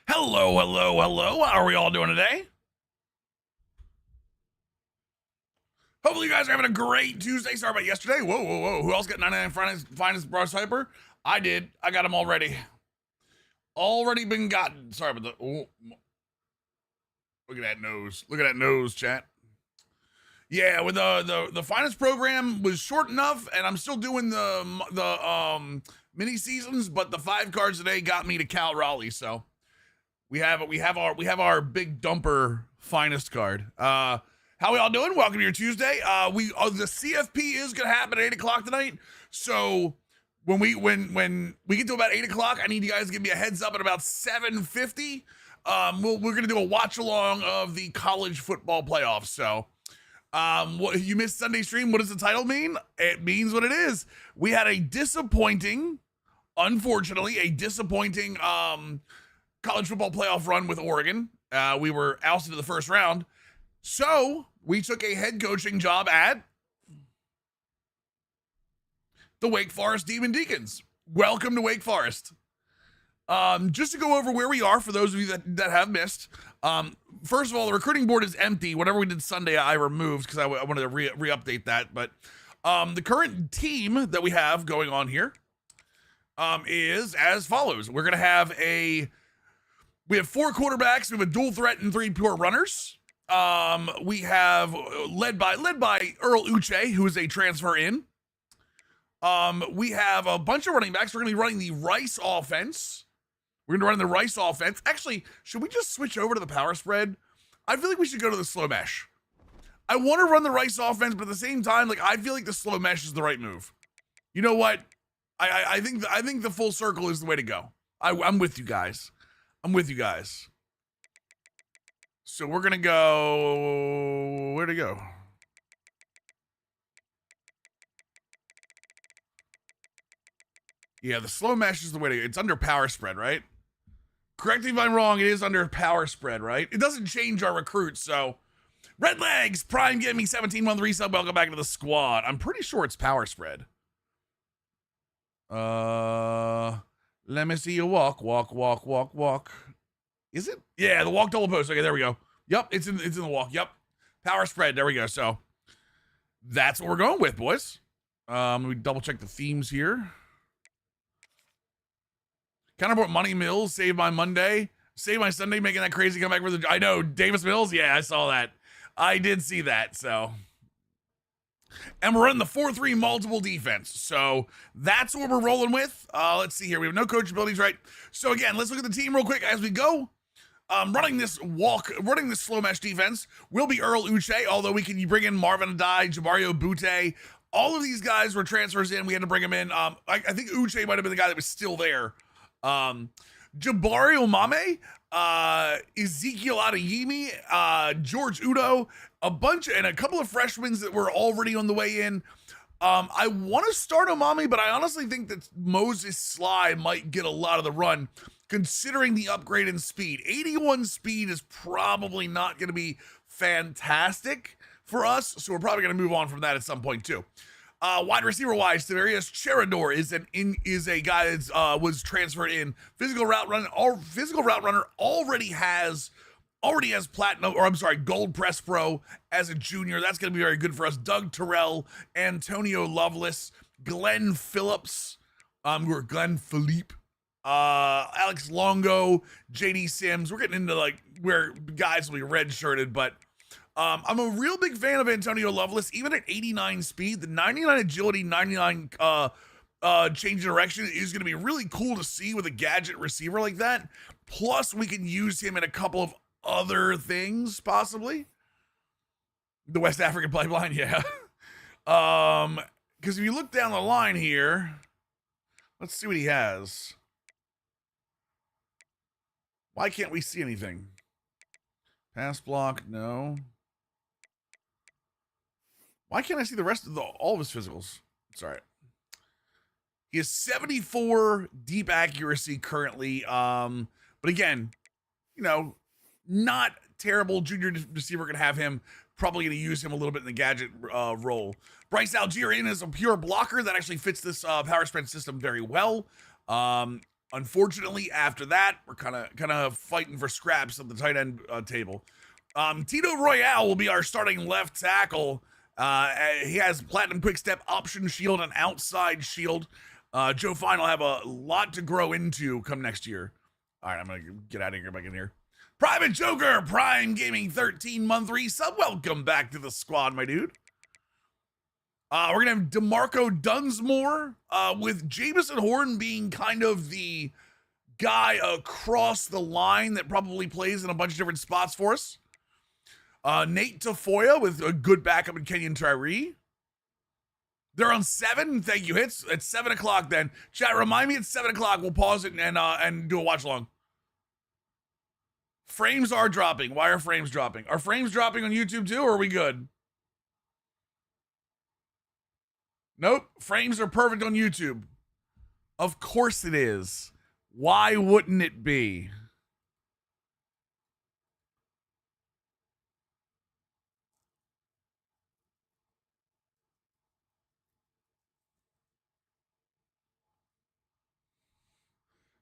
Hello, hello, hello. How are we all doing today? Hopefully you guys are having a great Tuesday. Sorry about yesterday. Whoa, whoa, whoa. Who else got 99 finest brush hyper? I did. I got them already. Already been gotten. Sorry about the. Oh, look at that nose. Look at that nose, chat. Yeah, with the finest program was short enough, and I'm still doing the mini seasons, but the 5 cards today got me to Cal Raleigh, so we have our big dumper finest card. How we all doing? Welcome to your Tuesday. The CFP is gonna happen at 8 o'clock tonight. So when we get to about 8 o'clock, I need you guys to give me a heads up at about 7:50. We're gonna do a watch along of the college football playoffs. So what you missed Sunday stream? What does the title mean? It means what it is. We had unfortunately, a disappointing college football playoff run with Oregon. We were ousted in the first round. So we took a head coaching job at the Wake Forest Demon Deacons. Welcome to Wake Forest. Just to go over where we are for those of you that have missed. First of all, the recruiting board is empty. Whatever we did Sunday, I removed because I wanted to re-update that. But the current team that we have going on here is as follows. We have 4 quarterbacks. We have a dual threat and 3 pure runners. We have led by Earl Uche, who is a transfer in. We have a bunch of running backs. We're going to be running the Rice offense. We're going to run the Rice offense. Actually, should we just switch over to the power spread? I feel like we should go to the slow mesh. I want to run the Rice offense, but at the same time, like I feel like the slow mesh is the right move. You know what? I think the full circle is the way to go. I'm with you guys. So we're gonna go. Where'd it go? Yeah, the slow mesh is the way to go. It's under power spread, right? Correct me if I'm wrong, it is under power spread, right? It doesn't change our recruits, so. Red Legs, Prime Gaming 17-month resub, welcome back to the squad. I'm pretty sure it's power spread. Let me see you walk. Is it? Yeah, the walk double post. Okay, there we go. Yep, it's in the walk. Yep. Power spread. There we go. So that's what we're going with, boys. Let me double check the themes here. Counterport Money Mills, Save My Monday, Save My Sunday, making that crazy comeback for the. I know, Davis Mills. Yeah, I saw that. I did see that. So. And we're running the 4-3 multiple defense. So that's what we're rolling with. Let's see here. We have no coach abilities, right? So again, let's look at the team real quick as we go. Running this slow mesh defense will be Earl Uche, although we can bring in Marvin Adai, Jabario Butte. All of these guys were transfers in. We had to bring them in. I think Uche might have been the guy that was still there. Jabario Mame, Ezekiel Adeyemi, George Udo, and a couple of freshmen that were already on the way in. I want to start Omami, but I honestly think that Moses Sly might get a lot of the run, considering the upgrade in speed. 81 speed is probably not going to be fantastic for us, so we're probably going to move on from that at some point too. Wide receiver wise, Tavarius Cherador is a guy that was transferred in. Physical route runner already has Gold Press Pro as a junior. That's going to be very good for us. Doug Terrell, Antonio Lovelace, Glenn Phillips, Glenn Philippe, Alex Longo, JD Sims. We're getting into like where guys will be red-shirted, but I'm a real big fan of Antonio Lovelace, even at 89 speed. The 99 agility, 99 change direction is going to be really cool to see with a gadget receiver like that. Plus, we can use him in a couple of other things, possibly. The West African pipeline, yeah. Because if you look down the line here, let's see what he has. Why can't we see anything? Pass block, no. Why can't I see the rest of all of his physicals? It's all right. He has 74 deep accuracy currently. But again, not terrible. Junior receiver going to have him. Probably going to use him a little bit in the gadget role. Bryce Algierian is a pure blocker that actually fits this power spread system very well. Unfortunately, after that, we're kind of fighting for scraps at the tight end table. Tito Royale will be our starting left tackle. He has platinum quick step, option shield, and outside shield. Joe Fine will have a lot to grow into come next year. All right, I'm gonna get out of here, back in here. Private Joker, Prime Gaming 13-month resub. Welcome back to the squad, my dude. We're gonna have DeMarco Dunsmore, with Jameson Horn being kind of the guy across the line that probably plays in a bunch of different spots for us. Nate Tafoya with a good backup in Kenyon Tyree. They're on 7. Thank you, Hits. It's 7 o'clock then. Chat, remind me it's 7 o'clock. We'll pause it and do a watch along. Frames are dropping. Why are frames dropping? Are frames dropping on YouTube too, or are we good? Nope. Frames are perfect on YouTube. Of course it is. Why wouldn't it be?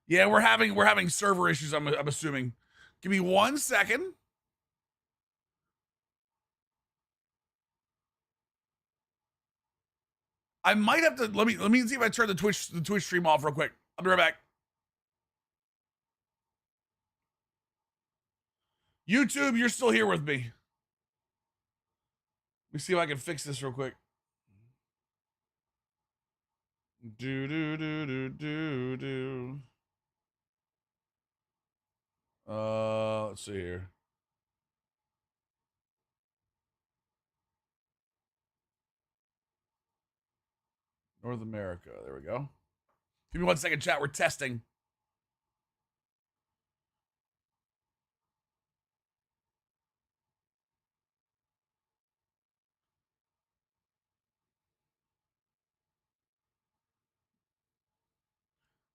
Yeah, we're having server issues, I'm assuming. Give me 1 second. I might have to let me see if I turn the Twitch stream off real quick. I'll be right back. YouTube, you're still here with me. Let me see if I can fix this real quick. Let's see here. North America. There we go. Give me 1 second, chat. We're testing.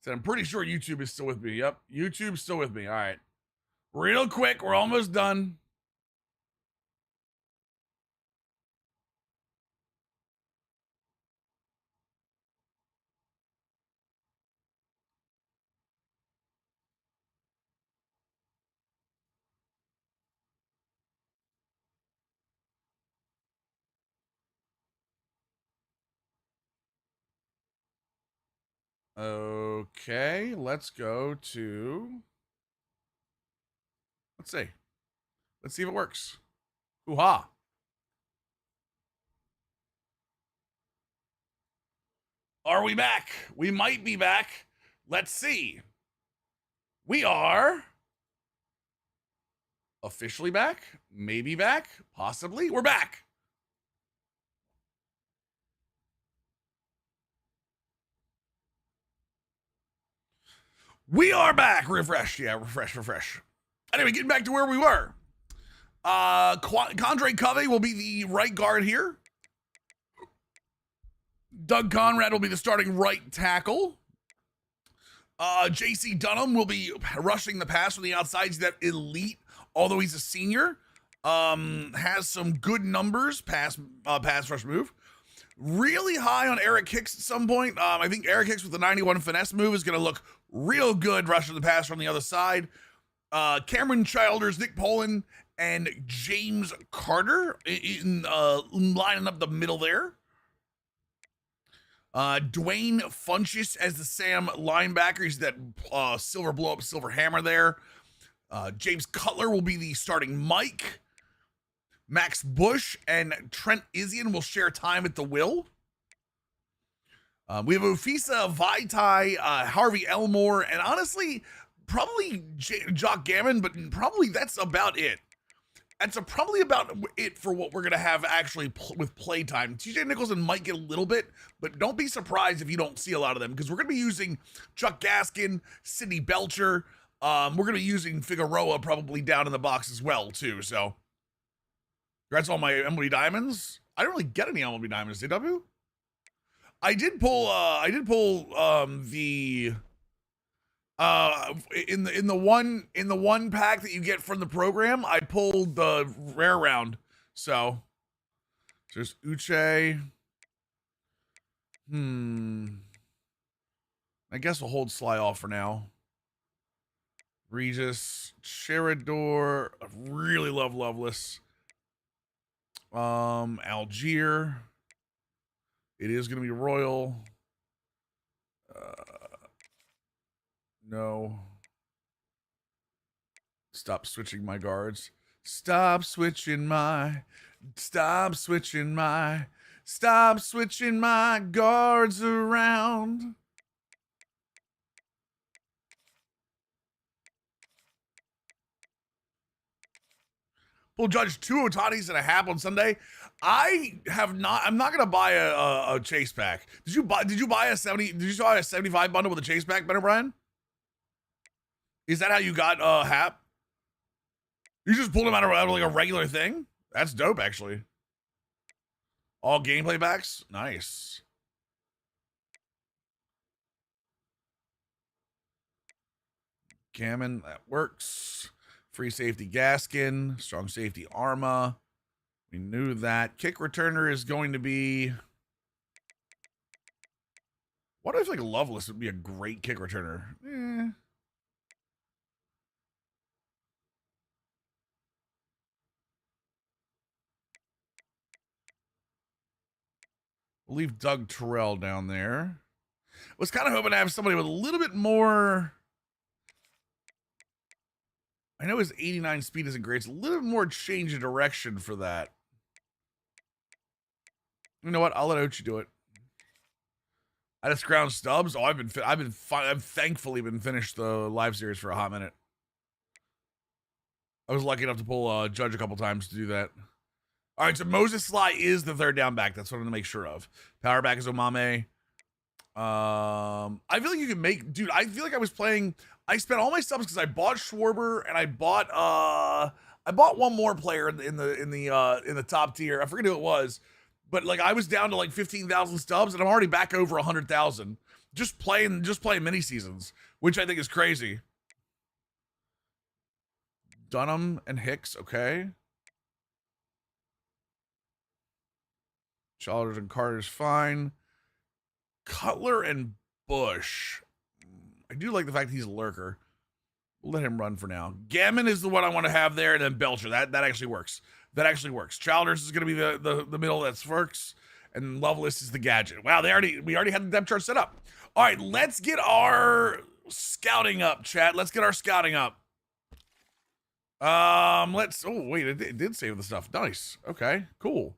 So I'm pretty sure YouTube is still with me. Yep, YouTube's still with me. All right. Real quick, we're almost done. Okay, let's go to. Let's see. Let's see if it works. Ooh-ha. Are we back? We might be back. Let's see. We are officially back. Maybe back. Possibly. We're back. We are back. Refresh. Yeah, refresh. Anyway, getting back to where we were. Condre Covey will be the right guard here. Doug Conrad will be the starting right tackle. JC Dunham will be rushing the pass from the outside. He's that elite, although he's a senior. Has some good numbers, pass rush move. Really high on Eric Hicks at some point. I think Eric Hicks with the 91 finesse move is going to look real good rushing the pass from the other side. Cameron Childers, Nick Poland, and James Carter in lining up the middle there. Dwayne Funchess as the Sam linebacker. He's that silver blow-up, silver hammer there. James Cutler will be the starting Mike. Max Bush and Trent Isian will share time at the will. We have Ufisa Vaitai, Harvey Elmore, and honestly, probably Jock Gammon, but probably that's about it. That's probably about it for what we're going to have actually with playtime. TJ Nicholson might get a little bit, but don't be surprised if you don't see a lot of them, because we're going to be using Chuck Gaskin, Sidney Belcher. We're going to be using Figueroa probably down in the box as well, too. So, congrats on my MLB Diamonds. I didn't really get any MLB Diamonds, DW. I did pull the in the one pack that you get from the program, I pulled the rare round. So there's Uche. I guess we'll hold Sly off for now. Regis, Cherador. I really love Loveless. Algier. It is going to be Royal. No. Stop switching my guards. Stop switching my guards around. We'll judge 2 Otanis and a half on Sunday. I'm not gonna buy a chase pack. Did you buy a 75 bundle with a chase pack, Ben O'Brien? Is that how you got Hap? You just pulled him out of like a regular thing? That's dope, actually. All gameplay packs? Nice. Gammon, that works. Free safety Gaskin, strong safety Arma. We knew that. Kick returner is going to be... What if like Loveless would be a great kick returner? We'll leave Doug Terrell down there. Was kind of hoping to have somebody with a little bit more... I know his 89 speed isn't great. It's a little bit more change of direction for that. You know what? I'll let Ochi do it. I just ground Stubbs. Oh, I've thankfully been finished the live series for a hot minute. I was lucky enough to pull Judge a couple times to do that. All right, so Moses Sly is the third down back. That's what I'm gonna make sure of. Power back is Omame. I feel like you can make, dude. I feel like I was playing. I spent all my subs because I bought Schwarber and I bought one more player in the top tier. I forget who it was, but like I was down to like 15,000 stubs and I'm already back over 100,000 just playing mini seasons, which I think is crazy. Dunham and Hicks, okay. Childers and Carter's fine. Cutler and Bush. I do like the fact he's a lurker. We'll let him run for now. Gammon is the one I want to have there, and then Belcher. That actually works. That actually works. Childers is going to be the middle that's works, and Loveless is the gadget. Wow, we already had the depth chart set up. All right, let's get our scouting up, chat. Let's get our scouting up. Oh wait, it did save the stuff. Nice. Okay, cool.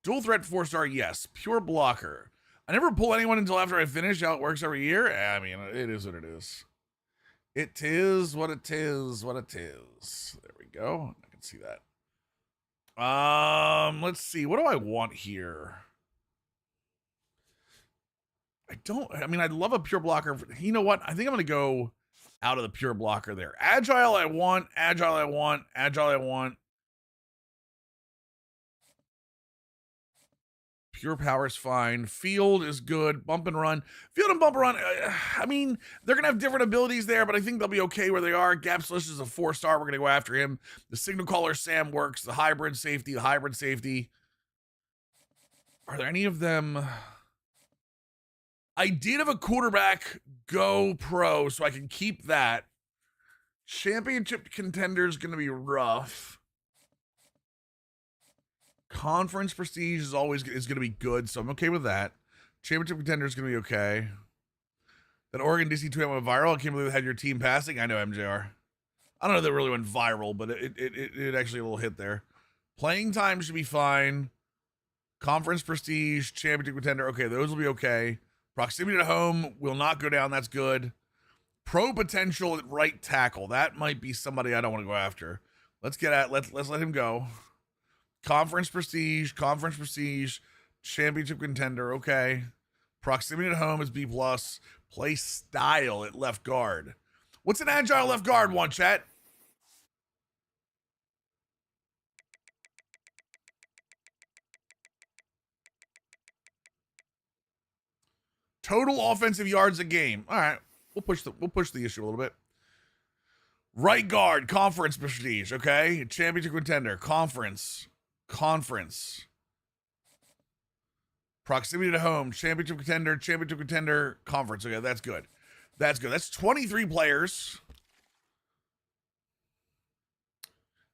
Dual threat 4-star, yes. Pure blocker. I never pull anyone until after I finish. How it works every year? I mean, it is what it is. It is what it is. What it is. There we go. I can see that. Let's see. What do I want here? I mean, I'd love a pure blocker. You know what? I think I'm going to go out of the pure blocker there. Agile, I want. Agile, I want. Agile, I want. Pure power is fine. Field is good. Bump and run. Field and bump and run. I mean, they're going to have different abilities there, but I think they'll be okay where they are. Gap Slush is a 4-star. We're going to go after him. The signal caller Sam works. The hybrid safety. Are there any of them? I did have a quarterback go pro, so I can keep that. Championship contender is going to be rough. Conference prestige is going to be good, so I'm okay with that. Championship contender is going to be okay. That Oregon DC tweet went viral. I can't believe it had your team passing. I know, MJR. I don't know if it really went viral, but it actually a little hit there. Playing time should be fine. Conference prestige, championship contender. Okay, those will be okay. Proximity to home will not go down. That's good. Pro potential at right tackle. That might be somebody I don't want to go after. Let's let him go. Conference prestige, championship contender, okay. Proximity to home is B+. Play style at left guard. What's an agile left guard one, chat? Total offensive yards a game. All right, we'll push the issue a little bit. Right guard, conference prestige, okay. Championship contender, conference. Proximity to home, championship contender, conference. Okay, that's good. That's good. That's 23 players.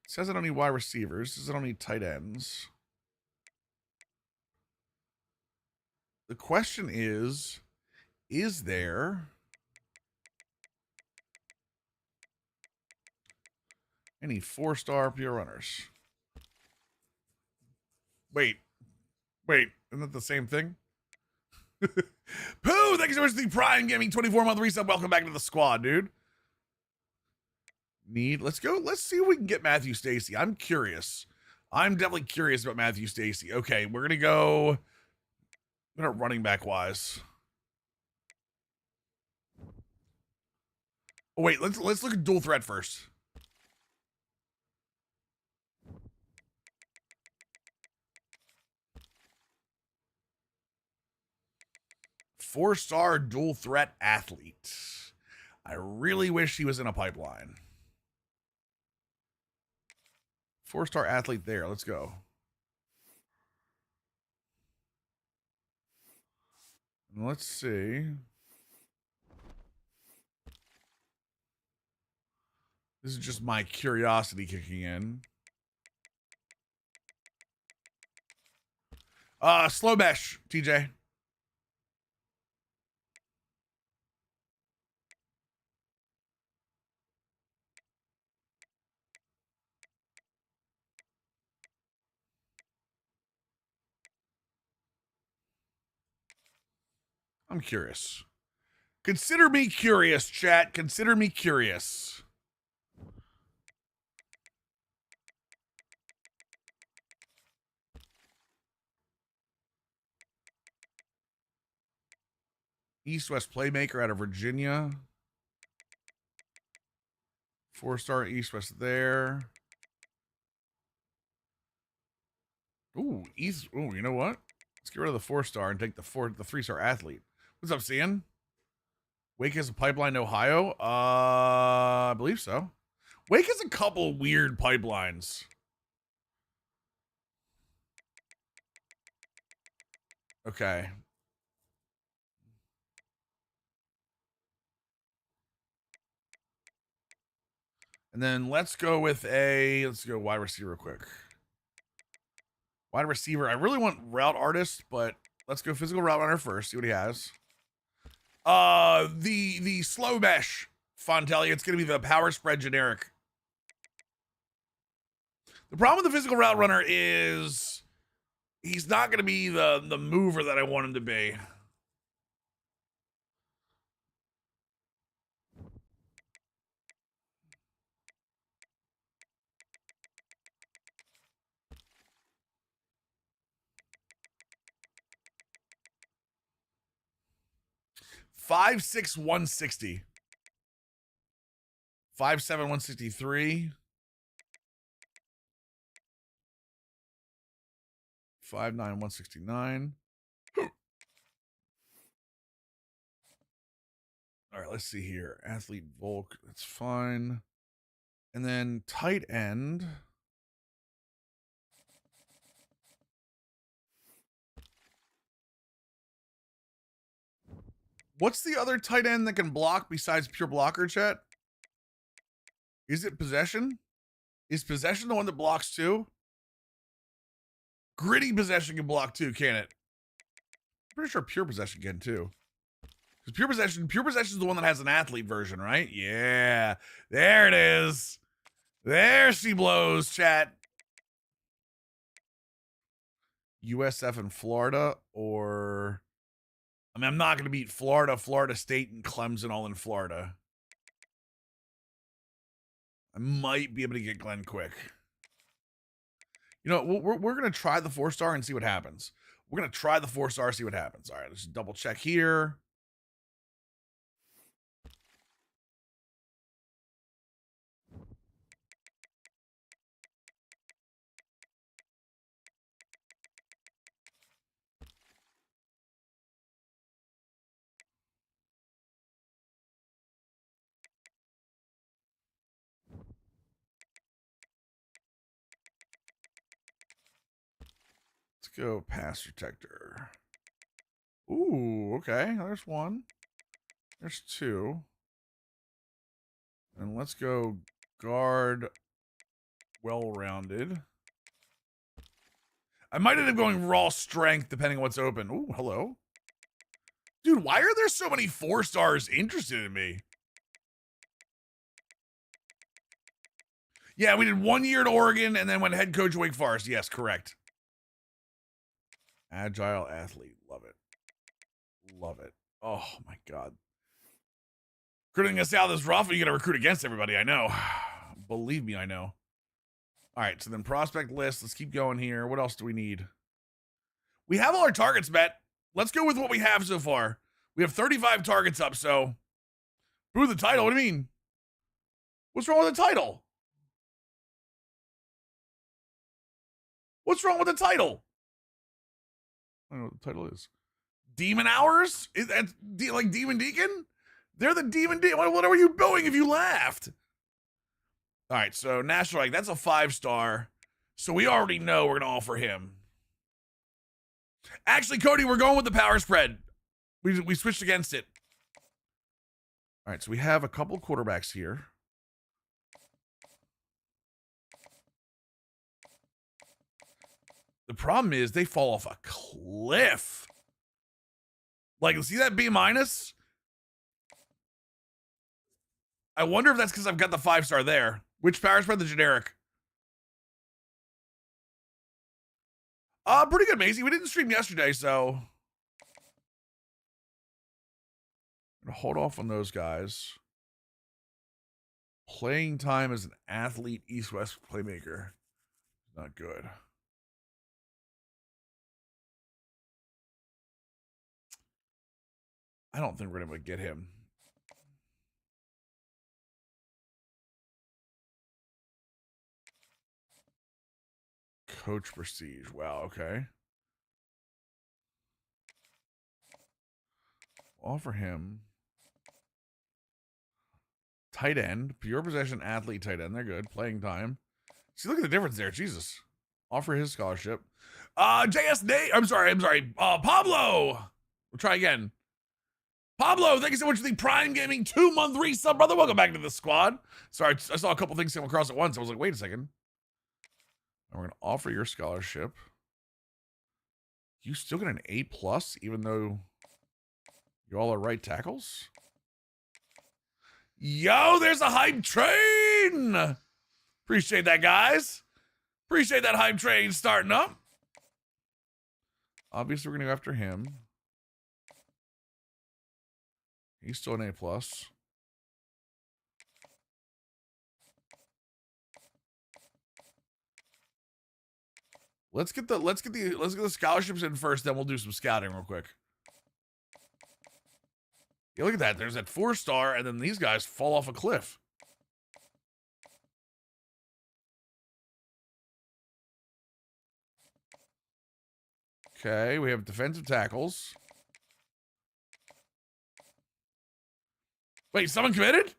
It says I don't need wide receivers. It says I don't need tight ends. The question is there any 4-star pure runners? Wait, isn't that the same thing? Pooh, thank you so much for the Prime Gaming 24-month resub. Welcome back to the squad, dude. Let's go. Let's see if we can get Matthew Stacy. I'm curious. I'm definitely curious about Matthew Stacy. Okay, we're gonna go running back wise. Oh, wait, let's look at dual threat first. Four-star dual threat athlete. I really wish he was in a pipeline. 4-star athlete there. Let's go. Let's see. This is just my curiosity kicking in. Slow mesh, TJ. I'm curious. Consider me curious, chat. Consider me curious. East-West playmaker out of Virginia. 4-star East-West there. Ooh, East. Ooh, you know what? Let's get rid of the 4-star and take the 3-star athlete. What's up, Cian? Wake has a pipeline in Ohio? I believe so. Wake has a couple weird pipelines. Okay. And then let's go wide receiver real quick. Wide receiver. I really want route artist, but let's go physical route runner first. See what he has. The slow mesh Fontelli. It's gonna be the power spread generic. The problem with the physical route runner is he's not gonna be the mover that I want him to be. Five, 6, 160. 5'7", 163. 5'9", 169. All right, let's see here. Athlete Volk, that's fine. And then tight end. What's the other tight end that can block besides pure blocker, chat? Is it possession? Is possession the one that blocks too? Gritty possession can block too, can it? I'm pretty sure pure possession can too. Because pure possession is the one that has an athlete version, right? Yeah. There it is. There she blows, chat. USF in Florida, or I mean, I'm not gonna beat Florida, Florida State, and Clemson all in Florida. I might be able to get Glenn Quick. You know, we're gonna try the 4-star and see what happens. We're gonna try the 4-star, see what happens. All right, let's double check here. Let's go pass protector. Ooh, okay. There's one. There's two. And let's go guard well-rounded. I might end up going raw strength depending on what's open. Ooh, hello. Dude, why are there so many 4-stars interested in me? Yeah, we did 1 year at Oregon and then went head coach Wake Forest. Yes, correct. Agile athlete. Love it. Love it. Oh my God. Recruiting us out is rough. You got to recruit against everybody. I know. Believe me, I know. All right, so then prospect list. Let's keep going here. What else do we need? We have all our targets met. Let's go with what we have so far. We have 35 targets up, so who the title? What do you mean? What's wrong with the title? What's wrong with the title? I don't know what the title is. Demon Hours? Is that like Demon Deacon? They're the Demon Deacon. What are you doing if you laughed? All right, so National Rank, that's a 5-star. So we already know we're going to offer him. Actually, Cody, we're going with the power spread. We switched against it. All right, so we have a couple quarterbacks here. The problem is they fall off a cliff. Like, see that B-? I wonder if that's because I've got the 5-star there. Which power spread? The generic. Pretty good, Maisie. We didn't stream yesterday, so I'm gonna hold off on those guys. Playing time as an athlete, East-West playmaker. Not good. I don't think we're gonna get him. Coach Prestige. Wow, okay. Offer him tight end, pure possession athlete tight end. They're good. Playing time. See, look at the difference there. Jesus. Offer his scholarship. JS Nate. I'm sorry. Pablo. We'll try again. Pablo, thank you so much for the Prime Gaming 2-month resub, brother. Welcome back to the squad. Sorry, I saw a couple things come across at once. I was like, wait a second. And we're going to offer your scholarship. You still get an A+, even though you all are right tackles? Yo, there's a hype train. Appreciate that, guys. Appreciate that hype train starting up. Obviously, we're going to go after him. He's still an A+. Let's get the scholarships in first, then we'll do some scouting real quick. Yeah, look at that. There's that 4-star, and then these guys fall off a cliff. Okay, we have defensive tackles. Wait, someone committed?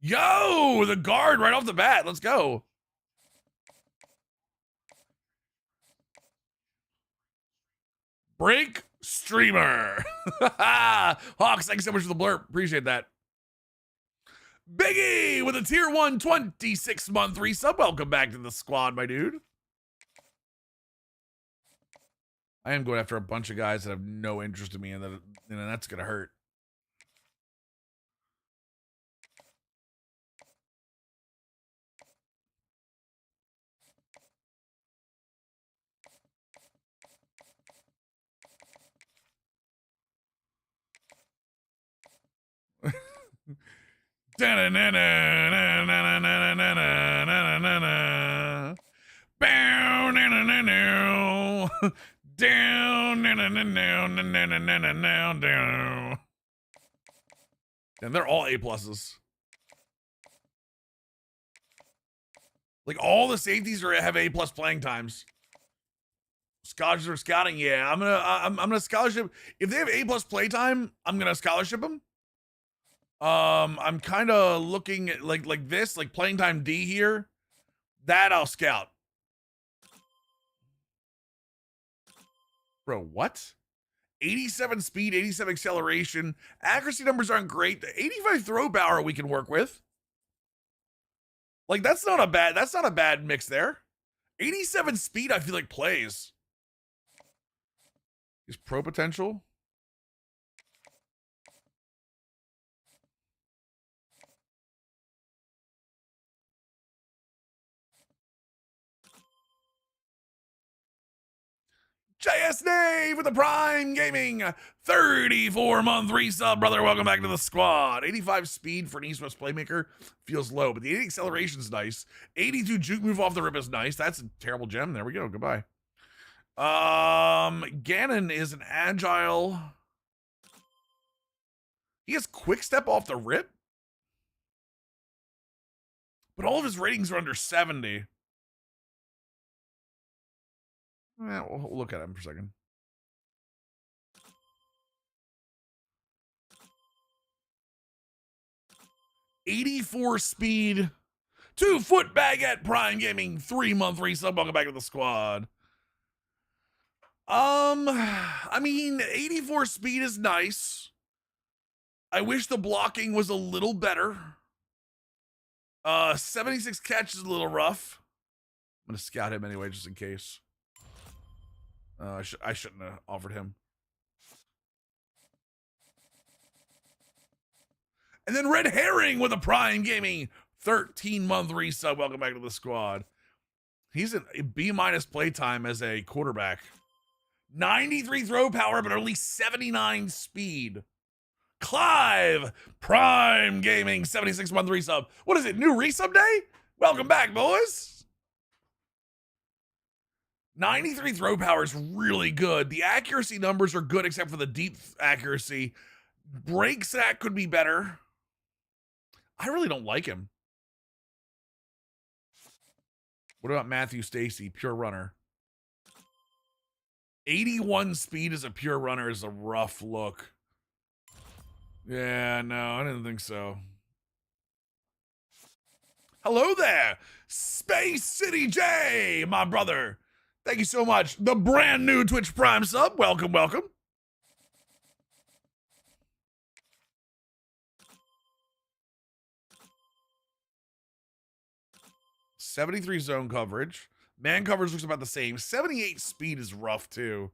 Yo, the guard right off the bat. Let's go. Break streamer. Hawks, thanks so much for the blurb. Appreciate that. Biggie with a tier 1 26-month resub. Welcome back to the squad, my dude. I am going after a bunch of guys that have no interest in me, and that's gonna hurt. And they're all A+. Like, all the safeties have A+ playing times. Scholarships or scouting, yeah. I'm gonna scholarship. If they have A+ play time, I'm gonna scholarship them. I'm kind of looking at like this, like playing time D here. That I'll scout. Bro, what? 87 speed, 87 acceleration. Accuracy numbers aren't great. The 85 throw power we can work with. Like, that's not a bad mix there. 87 speed, I feel like plays. His pro potential. JS Dave with the Prime Gaming 34-month resub, brother. Welcome back to the squad. 85 speed for an East West playmaker feels low, but the 80 acceleration is nice. 82 juke move off the rip is nice. That's a terrible gem. There we go. Goodbye. Ganon is an agile. He has quick step off the rip, but all of his ratings are under 70. We'll look at him for a second. '84 speed, 2-foot baguette Prime Gaming 3-month resub. Welcome back to the squad. I mean, 84 speed is nice. I wish the blocking was a little better. 76 catch is a little rough. I'm gonna scout him anyway, just in case. I shouldn't have offered him. And then Red Herring with a Prime Gaming 13-month resub. Welcome back to the squad. He's a B- playtime as a quarterback. 93 throw power, but only 79 speed. Clive, Prime Gaming 76-month resub. What is it? New resub day? Welcome back, boys. 93 throw power is really good. The accuracy numbers are good except for the deep accuracy. Break sack could be better. I really don't like him. What about Matthew Stacy, pure runner? 81 speed as a pure runner is a rough look. Yeah, no, I didn't think so. Hello there, Space City J, my brother. Thank you so much. The brand new Twitch Prime sub. Welcome, welcome. '73 zone coverage. Man coverage looks about the same. 78 speed is rough too.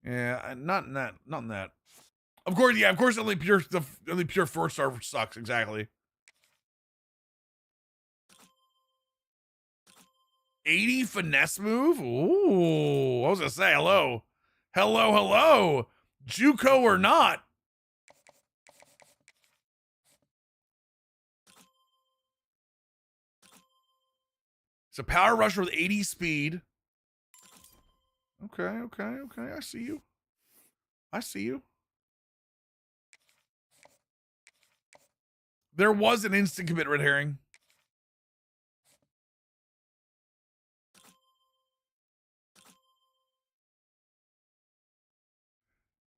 Yeah, not in that. Not in that. Of course, yeah. Of course, only pure 4-star sucks. Exactly. 80 finesse move. Ooh, I was gonna say hello, hello. JUCO or not? It's a power rusher with 80 speed. Okay. I see you. There was an instant commit, Red Herring.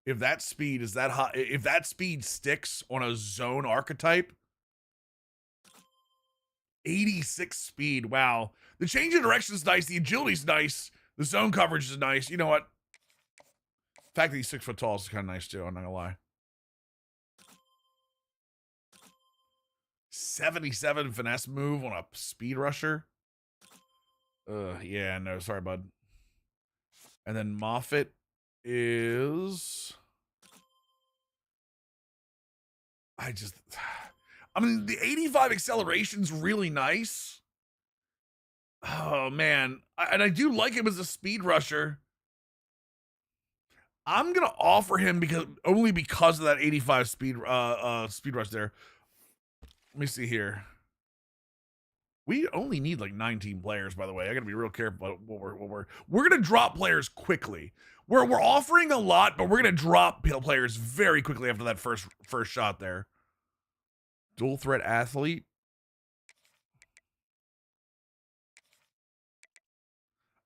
If that speed is that hot, if that speed sticks on a zone archetype, 86 speed. Wow. The change of direction is nice. The agility's nice. The zone coverage is nice. You know what? The fact that he's 6 foot tall is kind of nice too. I'm not gonna lie. 77 finesse move on a speed rusher. Yeah, no, sorry, bud. And then Moffat is. I mean, the 85 acceleration's really nice. Oh man, and I do like him as a speed rusher. I'm gonna offer him only because of that 85 speed rush there. Let me see here. We only need like 19 players, by the way. I gotta be real careful about what we're gonna drop players quickly. We're offering a lot, but we're gonna drop players very quickly after that first shot there. Dual threat athlete.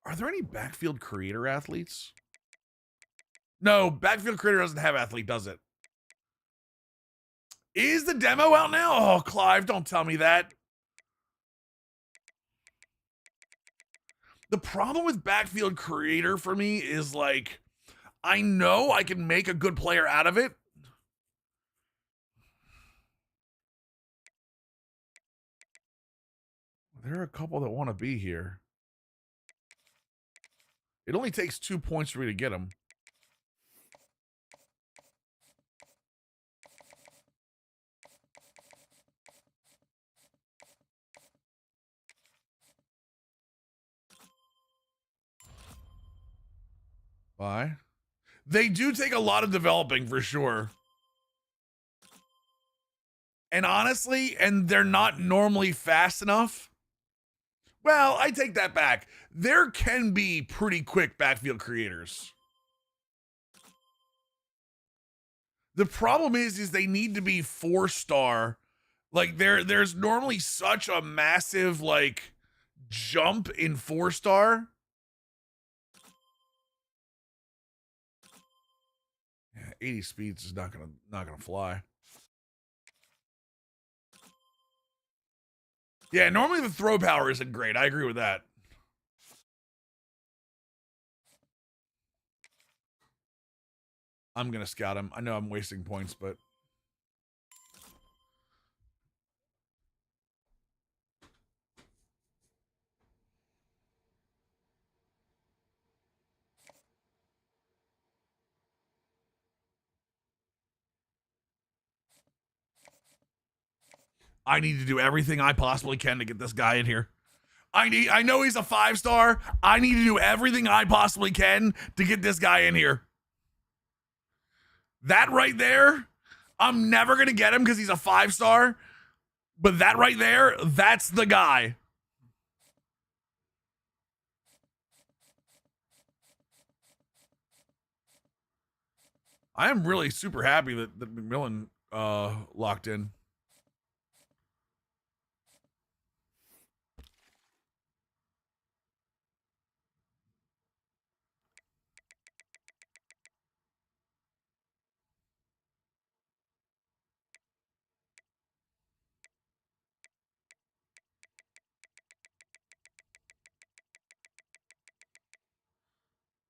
Are there any backfield creator athletes? No, backfield creator doesn't have athlete, does it? Is the demo out now? Oh, Clive, don't tell me that. The problem with backfield creator for me is like, I know I can make a good player out of it. There are a couple that want to be here. It only takes 2 points for me to get them. Why? They do take a lot of developing for sure. And honestly, and they're not normally fast enough. Well, I take that back. There can be pretty quick backfield creators. The problem is they need to be 4-star. Like there's normally such a massive like jump in 4-star. Yeah, 80 speeds is not gonna fly. Yeah, normally the throw power isn't great. I agree with that. I'm gonna scout him. I know I'm wasting points, but I need to do everything I possibly can to get this guy in here. I know he's a 5-star. I need to do everything I possibly can to get this guy in here. That right there, I'm never gonna get him because he's a 5-star. But that right there, that's the guy. I am really super happy that McMillan locked in.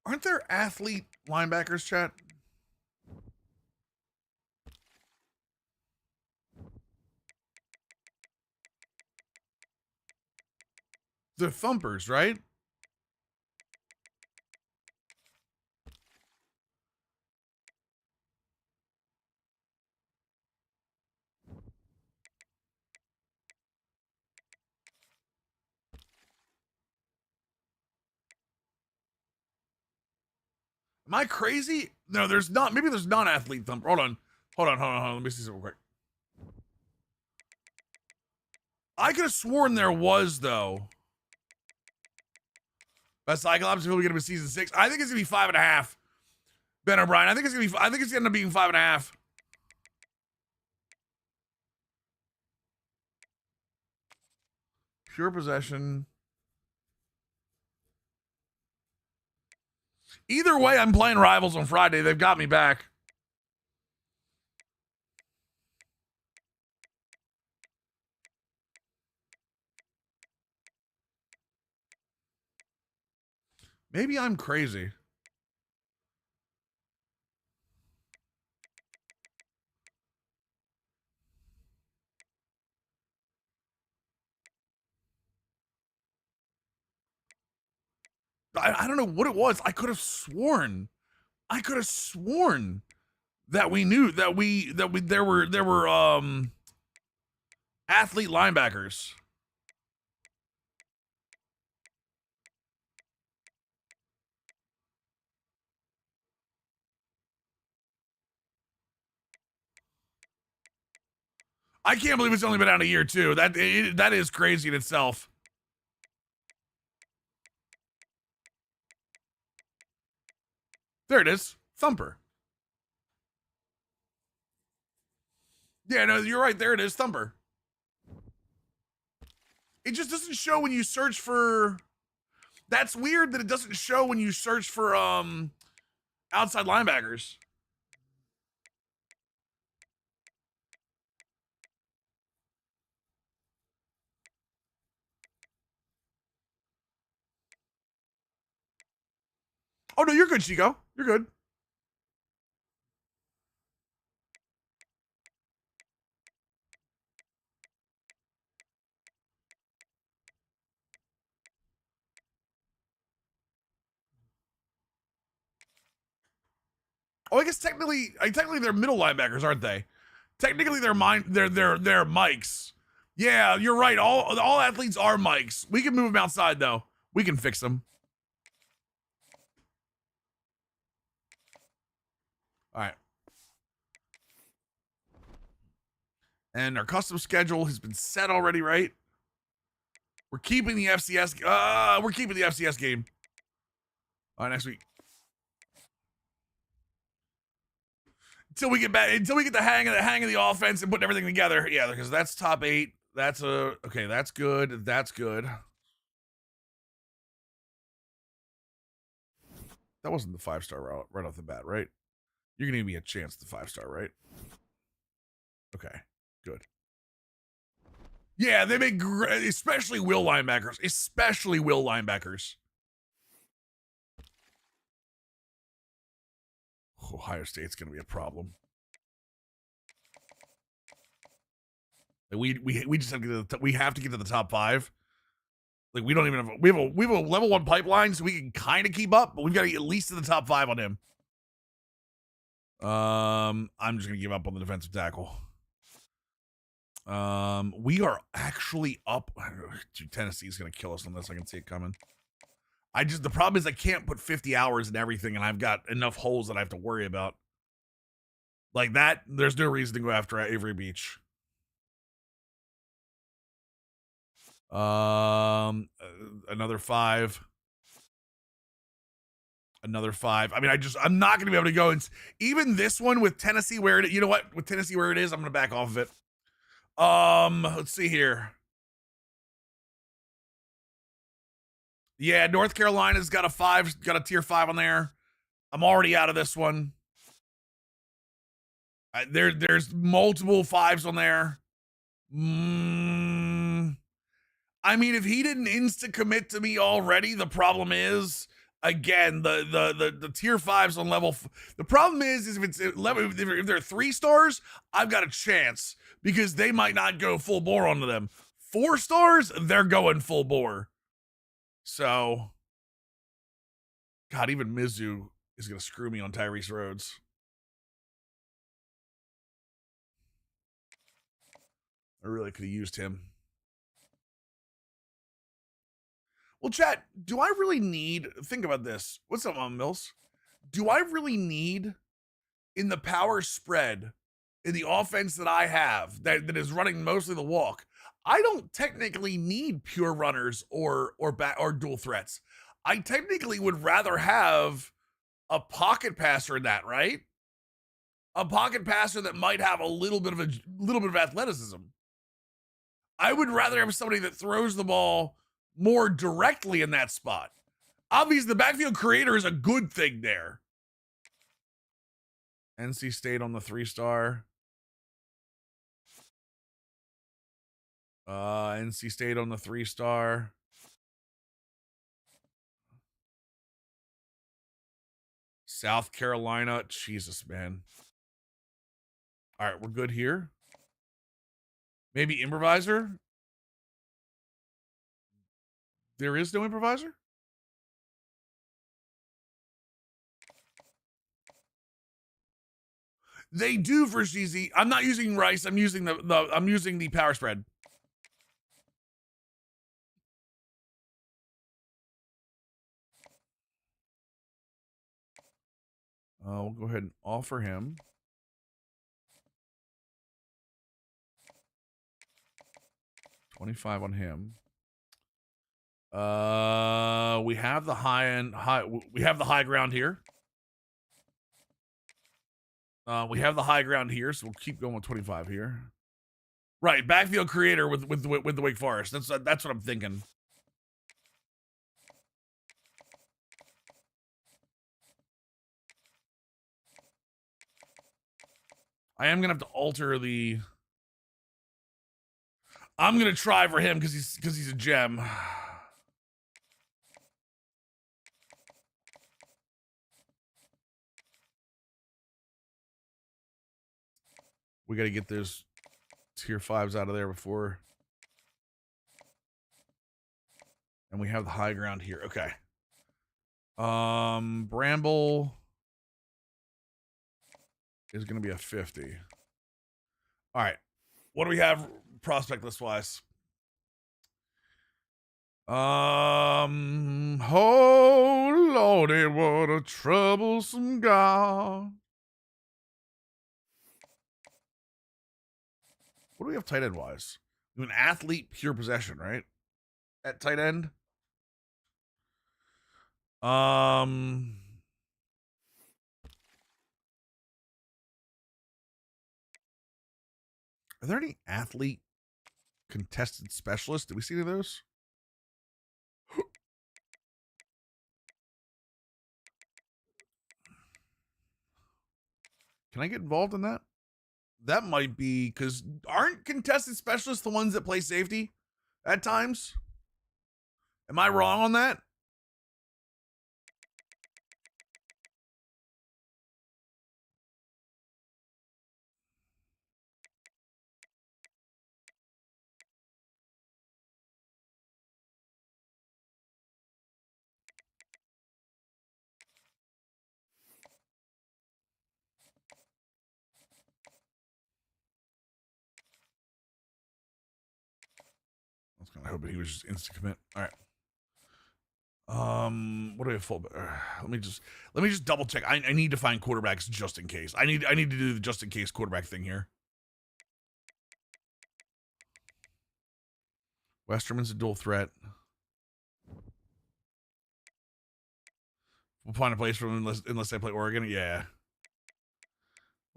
Aren't there athlete linebackers, chat? They're thumpers, right? Am I crazy? No, there's not. Maybe there's non-athlete thumper. Hold on. Let me see something quick. I could have sworn there was though. Best Cyclops will be gonna be season 6. I think it's gonna be 5.5. Ben O'Brien. I think it's gonna end up being 5.5. Pure possession. Either way, I'm playing Rivals on Friday. They've got me back. Maybe I'm crazy. I don't know what it was. I could have sworn that we knew that there were athlete linebackers. I can't believe it's only been out a year too. That is crazy in itself. There it is. Thumper. Yeah, no, you're right. There it is. Thumper. It just doesn't show when you search for. That's weird that it doesn't show when you search for outside linebackers. Oh, no, you're good, Chico. You're good. Oh, I guess technically they're middle linebackers, aren't they? Technically, they're Mikes. Yeah, you're right. All athletes are Mikes. We can move them outside though. We can fix them. All right. And our custom schedule has been set already, right? We're keeping the FCS. We're keeping the FCS game. All right, next week. Until we get the hang of the offense and putting everything together. Yeah, because that's top 8. That's okay. That's good. That's good. That wasn't the 5-star route right off the bat, right? You're gonna give me a chance at the 5-star, right? Okay, good. Yeah, they make great, especially will linebackers. Especially will linebackers. Ohio State's gonna be a problem. We just have to we have to get to the top 5. Like we don't even have we have a level 1 pipeline, so we can kind of keep up, but we've got to get at least to the top 5 on him. I'm just gonna give up on the defensive tackle. We are actually up. Tennessee's gonna kill us on this. I can see it coming. The problem is I can't put 50 hours in everything, and I've got enough holes that I have to worry about. Like that, there's no reason to go after Avery Beach. Another 5. Another 5. I mean, I'm not gonna be able to go. And even this one with Tennessee where it, you know what? With Tennessee where it is, I'm gonna back off of it. Let's see here. Yeah, North Carolina's got a tier 5 on there. I'm already out of this one. There's multiple 5s on there. I mean, if he didn't insta commit to me already, the problem is again the tier 5s on level. The problem is if they're 3 stars, I've got a chance because they might not go full bore onto them. 4 stars, they're going full bore. So, God, even Mizzou is going to screw me on Tyrese Rhodes. I really could have used him. Well, chat, do I really need... Think about this. What's up, Mom Mills? Do I really need, in the power spread, in the offense that I have, that is running mostly the walk, I don't technically need pure runners or dual threats. I technically would rather have a pocket passer in that, right? A pocket passer that might have a little bit of athleticism. I would rather have somebody that throws the ball more directly in that spot. Obviously, the backfield creator is a good thing there. NC State on the 3-star. NC State on the 3-star. South Carolina. Jesus, man. All right, we're good here. Maybe improviser. There is no improviser? They do for CZ. I'm not using Rice. I'm using I'm using the power spread. We'll go ahead and offer him. $25 on him. We have the high ground here. We have the high ground here, so we'll keep going with 25 here. Right, backfield creator with the Wake Forest. That's what I'm thinking. I am gonna have to alter the. I'm gonna try for him because he's a gem. We got to get those tier 5s out of there before. And we have the high ground here. Okay. Bramble is going to be a 50. All right. What do we have prospect list wise? Oh Lordy, what a troublesome God. What do we have tight end wise? We have an athlete pure possession, right? At tight end. Are there any athlete contested specialists? Did we see any of those? Can I get involved in that? That might be because aren't contested specialists the ones that play safety at times? Am I wrong on that? I was kind of hoping he was just instant commit. All right. What do we have full? Let me just double check. I need to find quarterbacks just in case. I need to do the just in case quarterback thing here. Westerman's a dual threat. We'll find a place for them unless they play Oregon. Yeah.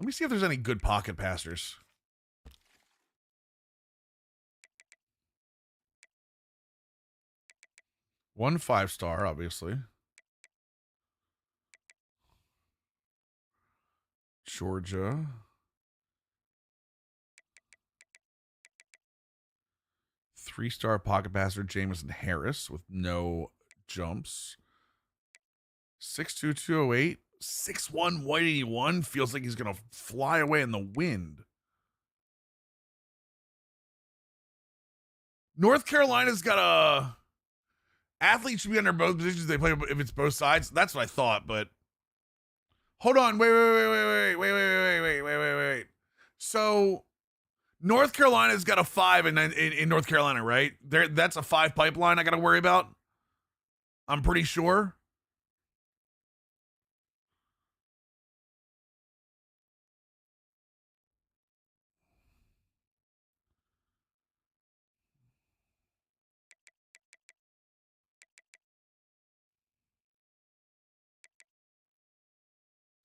Let me see if there's any good pocket passers. One 5-star, obviously. Georgia. Three-star pocket passer Jamison Harris with no jumps. 6'2", 208. 6'1", 181. Feels like he's going to fly away in the wind. North Carolina's got a... Athletes should be under both positions they play if it's both sides. That's what I thought, but... Hold on. Wait. So... North Carolina's got a 5 in North Carolina, right? That's a 5 pipeline I got to worry about. I'm pretty sure.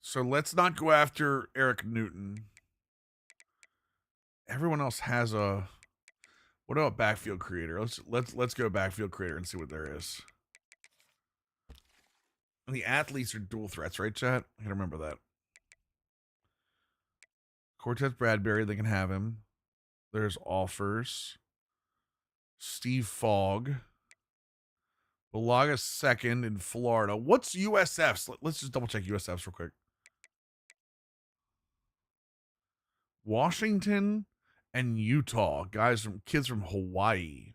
So let's not go after Eric Newton. Everyone else has a... What about backfield creator? Let's go backfield creator and see what there is. And the athletes are dual threats, right, chat? I can remember that. Cortez Bradbury, they can have him. There's offers. Steve Fogg. Balaga second in Florida. What's USFs? Let's just double check USFs real quick. Washington and Utah. Kids from Hawaii.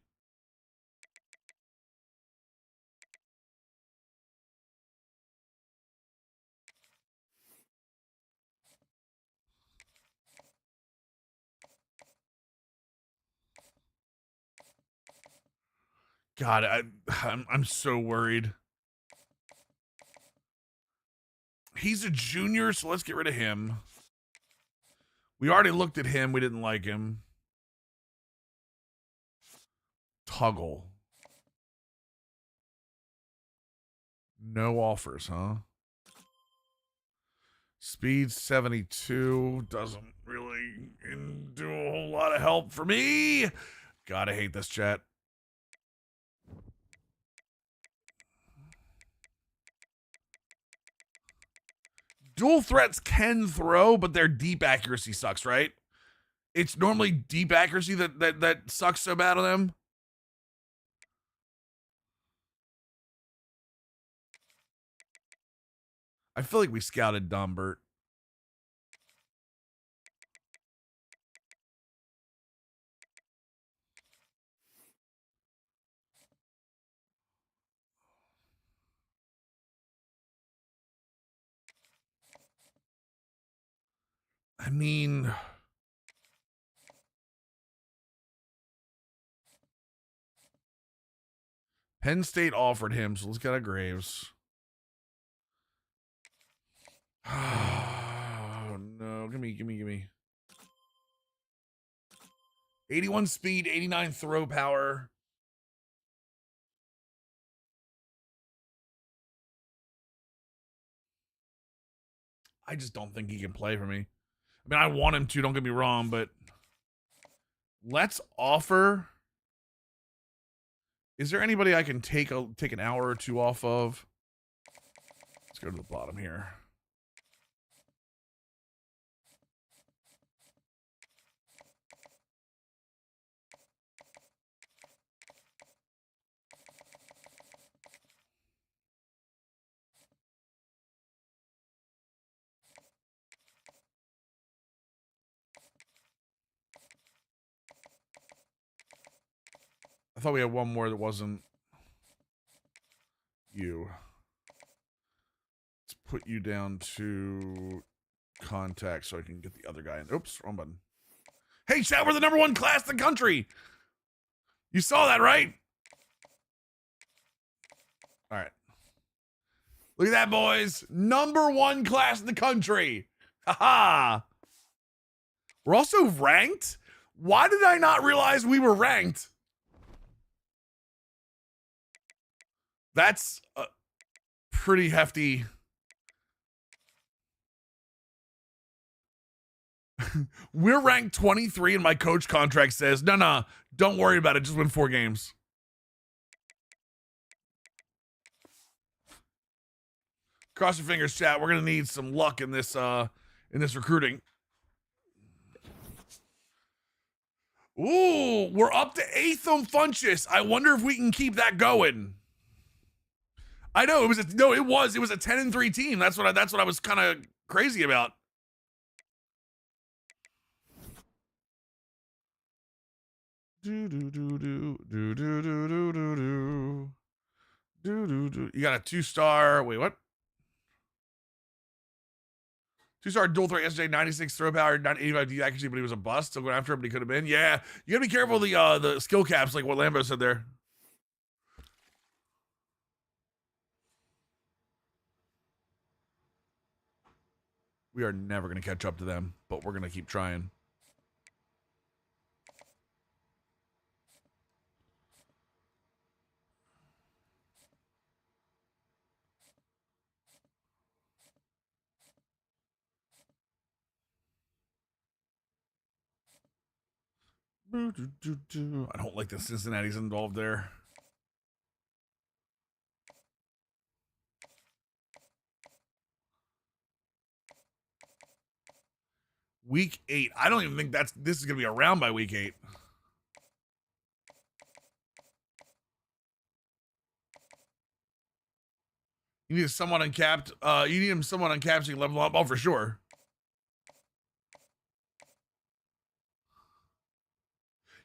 God, I'm so worried. He's a junior, so let's get rid of him. We already looked at him. We didn't like him. Tuggle. No offers, huh? Speed 72 doesn't really do a whole lot of help for me. God, I hate this chat. Dual threats can throw, but their deep accuracy sucks, right? It's normally deep accuracy that sucks so bad on them. I feel like we scouted Dombert. I mean, Penn State offered him, so let's get a Graves. Oh, no. Give me. 81 speed, 89 throw power. I just don't think he can play for me. I mean, I want him to, don't get me wrong, but let's offer. Is there anybody I can take an hour or two off of? Let's go to the bottom here. I thought we had one more that wasn't you. Let's put you down to contact so I can get the other guy in. Oops, wrong button. Hey, chat, we're the #1 class in the country. You saw that, right? All right. Look at that, boys. #1 class in the country. Haha. We're also ranked? Why did I not realize we were ranked? That's a pretty hefty. We're ranked 23 and my coach contract says, no, don't worry about it. Just win 4 games. Cross your fingers, chat. We're going to need some luck in this recruiting. Ooh, we're up to 8th on Funchess. I wonder if we can keep that going. I know it was a 10-3 team. That's what I was kind of crazy about. You got a 2-star. Wait, what? 2-star dual threat yesterday, 96 throw power, 85 D accuracy, but he was a bust. Still going after him, but he could have been. Yeah, you gotta be careful of the skill caps, like what Lambo said there. We are never gonna catch up to them, but we're gonna keep trying. I don't like the Cincinnati's involved there. Week 8. I don't even think this is gonna be around by week 8. You need someone uncapped. You need him someone uncapped so you can level up. Oh, for sure.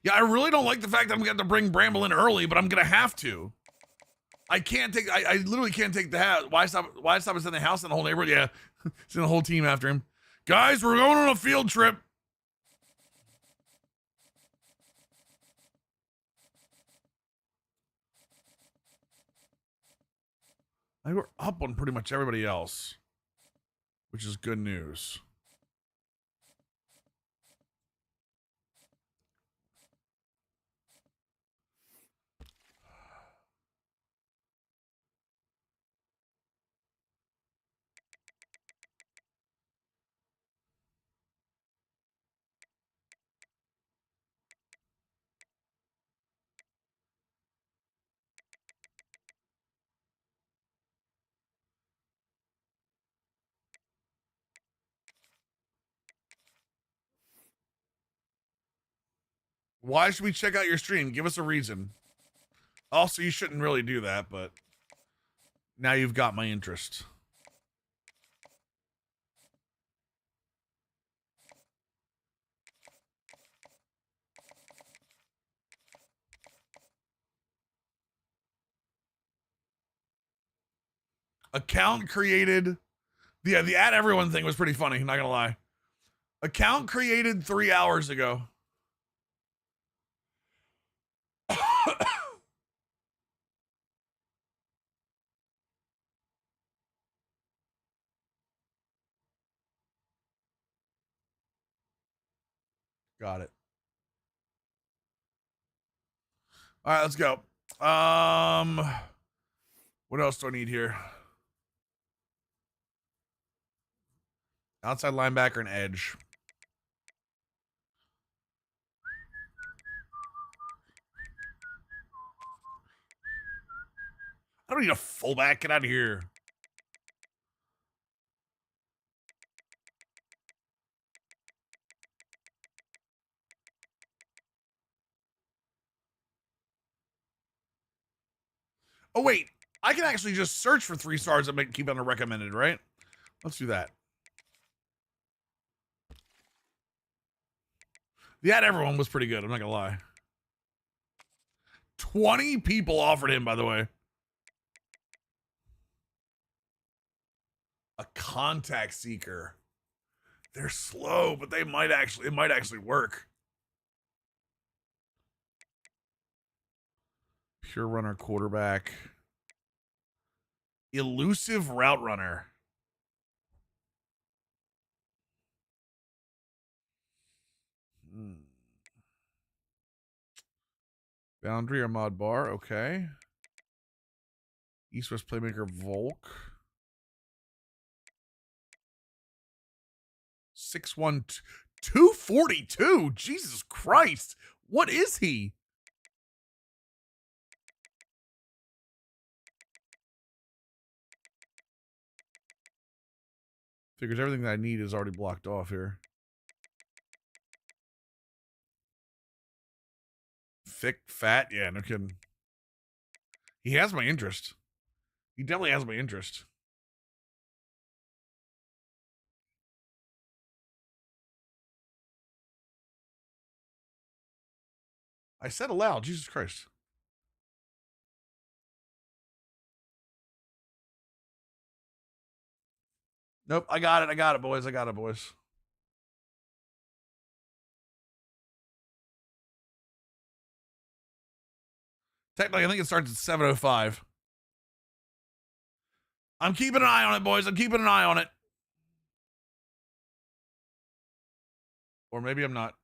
Yeah, I really don't like the fact that I'm going to bring Bramble in early, but I'm going to have to. I can't take. I literally can't take the house. Why stop us in the house and the whole neighborhood? Yeah, send the whole team after him. Guys, we're going on a field trip. I think we're up on pretty much everybody else, which is good news. Why should we check out your stream? Give us a reason. Also, you shouldn't really do that, but now you've got my interest. Account created. Yeah, the add everyone thing was pretty funny, not gonna lie. Account created 3 hours ago. Got it. All right, let's go. What else do I need here? Outside linebacker and edge. I don't need a fullback. Get out of here. Oh, wait. I can actually just search for 3 stars and keep on a recommended, right? Let's do that. The ad everyone was pretty good. I'm not going to lie. 20 people offered him, by the way. A contact seeker. They're slow, but it might actually work. Pure runner quarterback. Elusive route runner. Boundary or mod bar. Okay. East West playmaker Volk. 6'1", 242. Jesus Christ. What is he? Figures everything that I need is already blocked off here. Thick, fat. Yeah, no kidding. He has my interest. He definitely has my interest. I said aloud. Jesus Christ. Nope, I got it. I got it, boys. I got it, boys. Technically, I think it starts at 7:05. I'm keeping an eye on it, boys. I'm keeping an eye on it. Or maybe I'm not.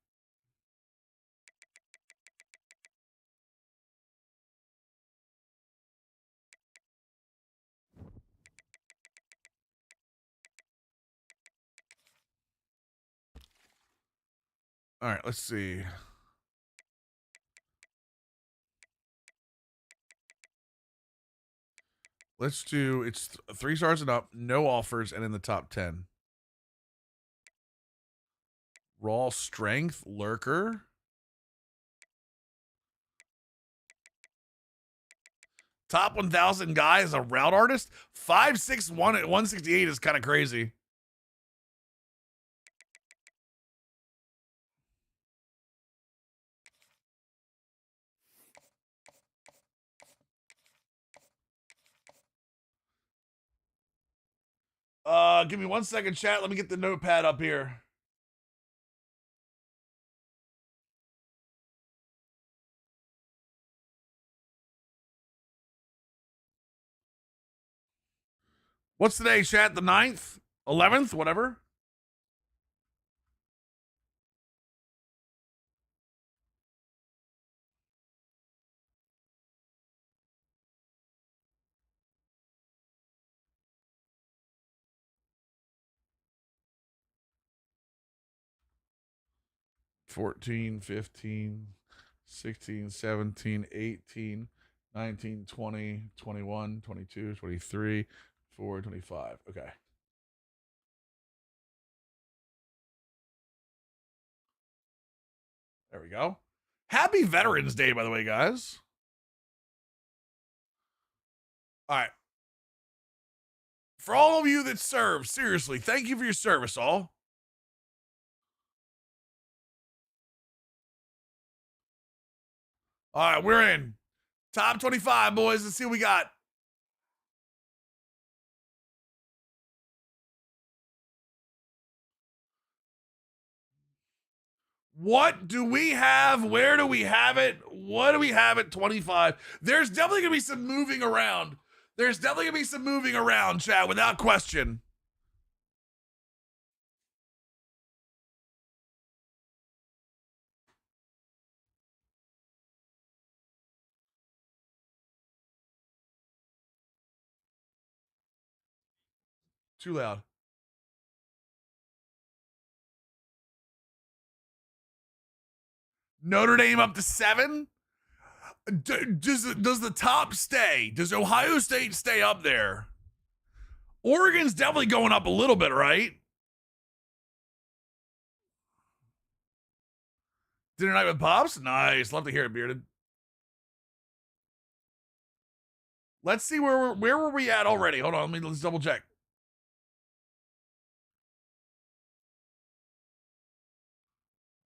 All right, let's see. Let's do, it's 3 stars and up, no offers, and in the top 10. Raw strength, lurker. Top 1,000 guy is a route artist. 5'6" at 168 is kind of crazy. Give me 1 second, chat. Let me get the notepad up here. What's today, chat? The 9th? 11th? Whatever. $14, $15, $16, $17, $18, $19, $20, $21, $22, $23, $24, $25. Okay. There we go. Happy Veterans Day, by the way, guys. All right. For all of you that serve, seriously, thank you for your service, all. All right, we're in. Top 25, boys. Let's see what we got. What do we have? Where do we have it? What do we have at 25? There's definitely going to be some moving around. There's definitely going to be some moving around, chat, without question. Too loud. Notre Dame up to 7? Does the top stay? Does Ohio State stay up there? Oregon's definitely going up a little bit, right? Dinner night with Pops? Nice. Love to hear it, Bearded. Let's see where were we at already? Hold on, let's double check.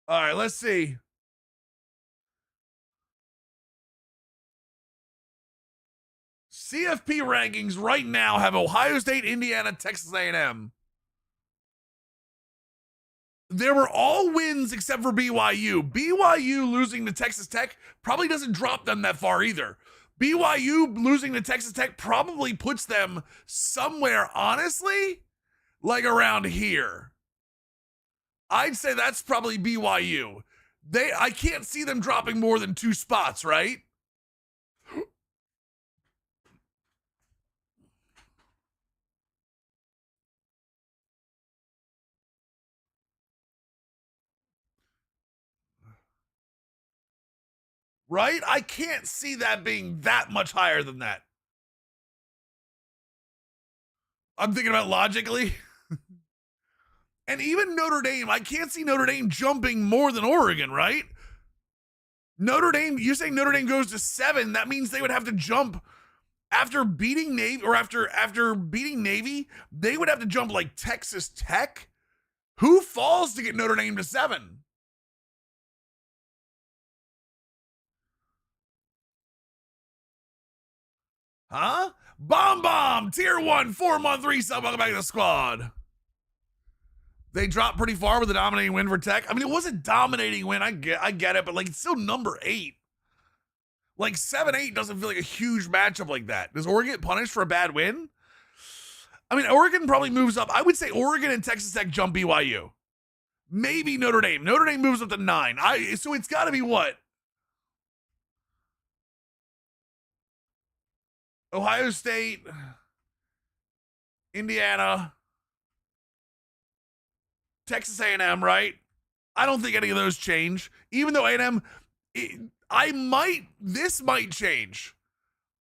All right, let's see. CFP rankings right now have Ohio State, Indiana, Texas A&M. There were all wins except for BYU. BYU losing to Texas Tech probably doesn't drop them that far either. BYU losing to Texas Tech probably puts them somewhere, honestly, like around here. I'd say that's probably BYU. I can't see them dropping more than 2 spots, right? Right? I can't see that being that much higher than that. I'm thinking about logically. And even Notre Dame, I can't see Notre Dame jumping more than Oregon, right? Notre Dame, you're saying Notre Dame goes to 7. That means they would have to jump after beating Navy, or after beating Navy, they would have to jump like Texas Tech. Who falls to get Notre Dame to 7? Huh? Bomb, tier 1, 4-month resub. Welcome back to the squad. They dropped pretty far with a dominating win for Tech. I mean, it was a dominating win. I get it, but like it's still number 8. Like 7-8 doesn't feel like a huge matchup like that. Does Oregon get punished for a bad win? I mean, Oregon probably moves up. I would say Oregon and Texas Tech jump BYU. Maybe Notre Dame. Notre Dame moves up to 9. So it's got to be what? Ohio State, Indiana, Texas A&M, right? I don't think any of those change. Even though A&M, this might change.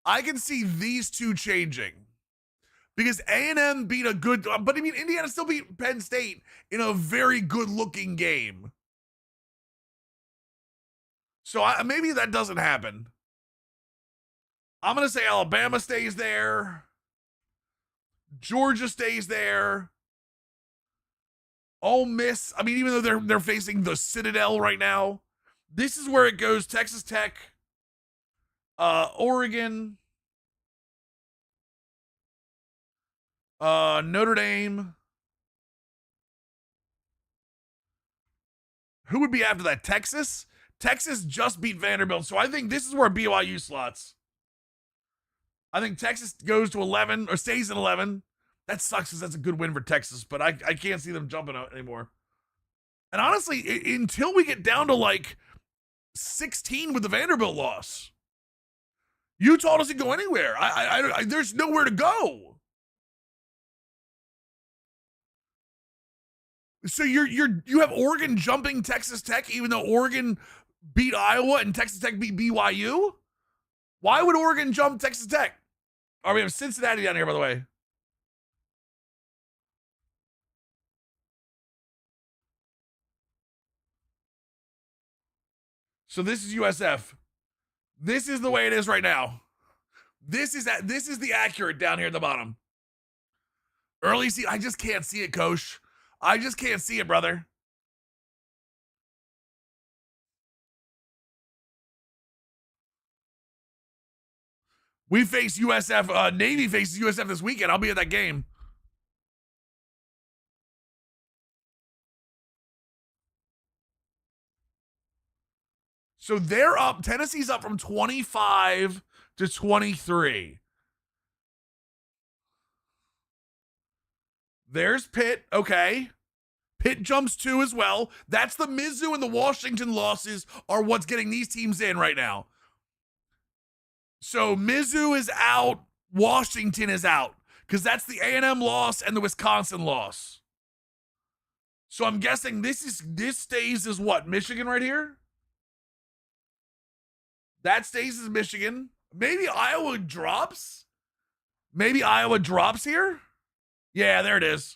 I can see these two changing. Because A&M beat a good, but I mean, Indiana still beat Penn State in a very good-looking game. So maybe that doesn't happen. I'm going to say Alabama stays there. Georgia stays there. Ole Miss, I mean, even though they're facing the Citadel right now, this is where it goes. Texas Tech, Oregon, Notre Dame. Who would be after that? Texas? Texas just beat Vanderbilt, so I think this is where BYU slots. I think Texas goes to 11 or stays at 11. That sucks because that's a good win for Texas, but I can't see them jumping out anymore. And honestly, until we get down to like 16 with the Vanderbilt loss, Utah doesn't go anywhere. There's nowhere to go. So you have Oregon jumping Texas Tech, even though Oregon beat Iowa and Texas Tech beat BYU? Why would Oregon jump Texas Tech? Oh, we have Cincinnati down here, by the way. So this is USF. This is the way it is right now. This is the accurate down here at the bottom. Early season, I just can't see it, Coach. I just can't see it, brother. We face USF. Navy faces USF this weekend. I'll be at that game. So they're up. Tennessee's up from 25 to 23. There's Pitt. Okay. Pitt jumps 2 as well. That's the Mizzou and the Washington losses are what's getting these teams in right now. So Mizzou is out. Washington is out because that's the A&M loss and the Wisconsin loss. So I'm guessing this stays as what? Michigan right here? That stays as Michigan. Maybe Iowa drops? Maybe Iowa drops here? Yeah, there it is.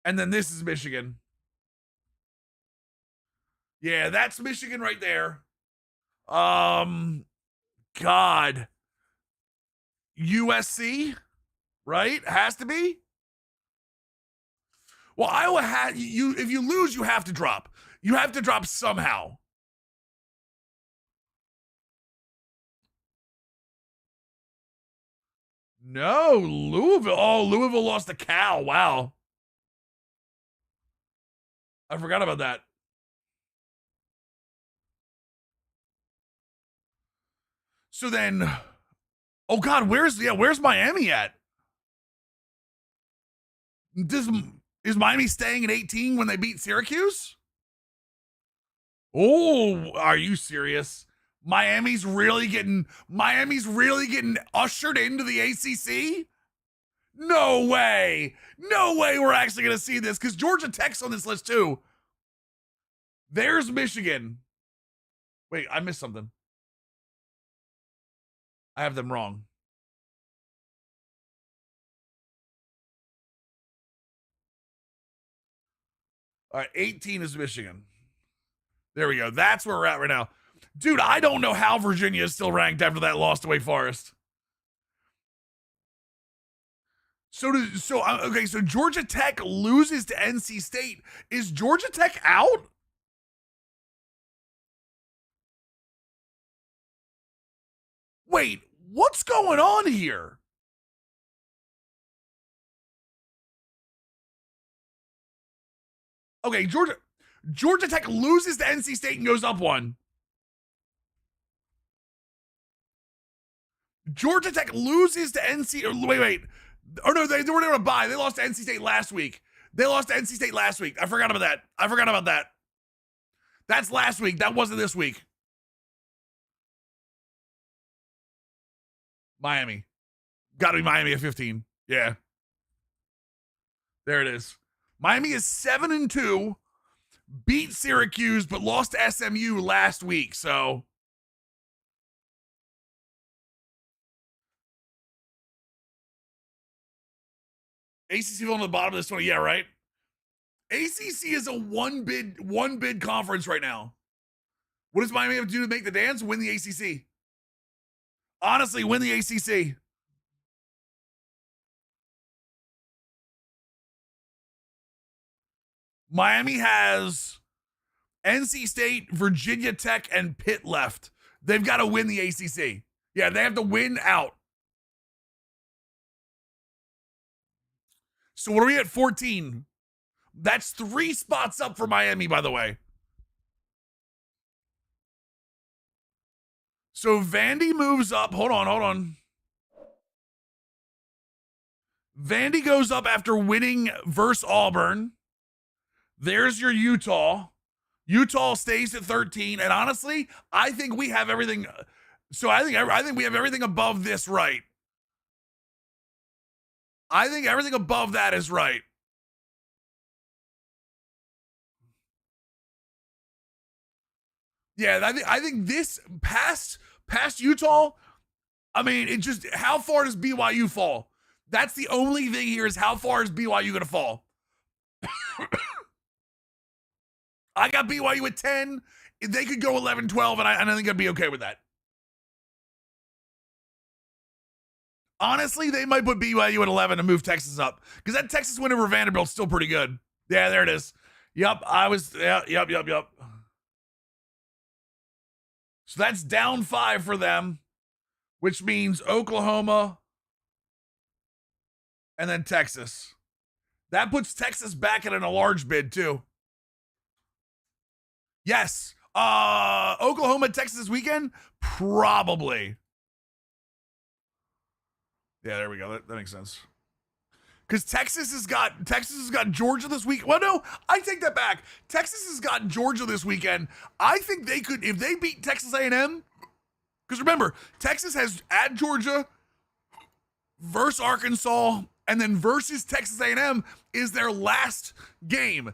And then this is Michigan. Yeah, that's Michigan right there. God. USC, right? Has to be. Well, Iowa had you. If you lose, you have to drop. You have to drop somehow. No, Louisville. Oh, Louisville lost to Cal. Wow. I forgot about that. So then, oh God, where's Miami at? Is Miami staying at 18 when they beat Syracuse? Oh, are you serious? Miami's really getting ushered into the ACC? No way. No way we're actually going to see this because Georgia Tech's on this list too. There's Michigan. Wait, I missed something. I have them wrong. All right, 18 is Michigan. There we go. That's where we're at right now. Dude, I don't know how Virginia is still ranked after that loss to Wake Forest. Okay, so Georgia Tech loses to NC State. Is Georgia Tech out? Wait, what's going on here? Okay, Georgia Tech loses to NC State and goes up 1. Georgia Tech loses to NC. Wait. Oh no, they were able to bye. They lost to NC State last week. I forgot about that. That's last week. That wasn't this week. Miami. Got to be Miami at 15. Yeah. There it is. Miami is 7-2, beat Syracuse, but lost to SMU last week. So ACC on the bottom of this one. Yeah, right. ACC is a one bid conference right now. What does Miami have to do to make the dance? Win the ACC. Honestly, win the ACC. Miami has NC State, Virginia Tech, and Pitt left. They've got to win the ACC. Yeah, they have to win out. So what are we at 14? That's 3 spots up for Miami, by the way. So Vandy moves up. Hold on. Vandy goes up after winning versus Auburn. There's your Utah. Utah stays at 13. And honestly, I think we have everything. So I think we have everything above this right. I think everything above that is right. Yeah, I think this past Utah, I mean, it just, how far does BYU fall? That's the only thing here is how far is BYU going to fall? I got BYU at 10. They could go 11, 12, and I think I'd be okay with that. Honestly, they might put BYU at 11 and move Texas up because that Texas win over Vanderbilt's still pretty good. Yeah, there it is. Yep. So that's down 5 for them, which means Oklahoma and then Texas. That puts Texas back in a large bid too. Yes. Oklahoma, Texas this weekend? Probably. Yeah, there we go. That makes sense. Because Texas has got Georgia this week. Well, no, I take that back. Texas has got Georgia this weekend. I think they could, if they beat Texas A&M. Because remember, Texas has at Georgia versus Arkansas, and then versus Texas A&M is their last game.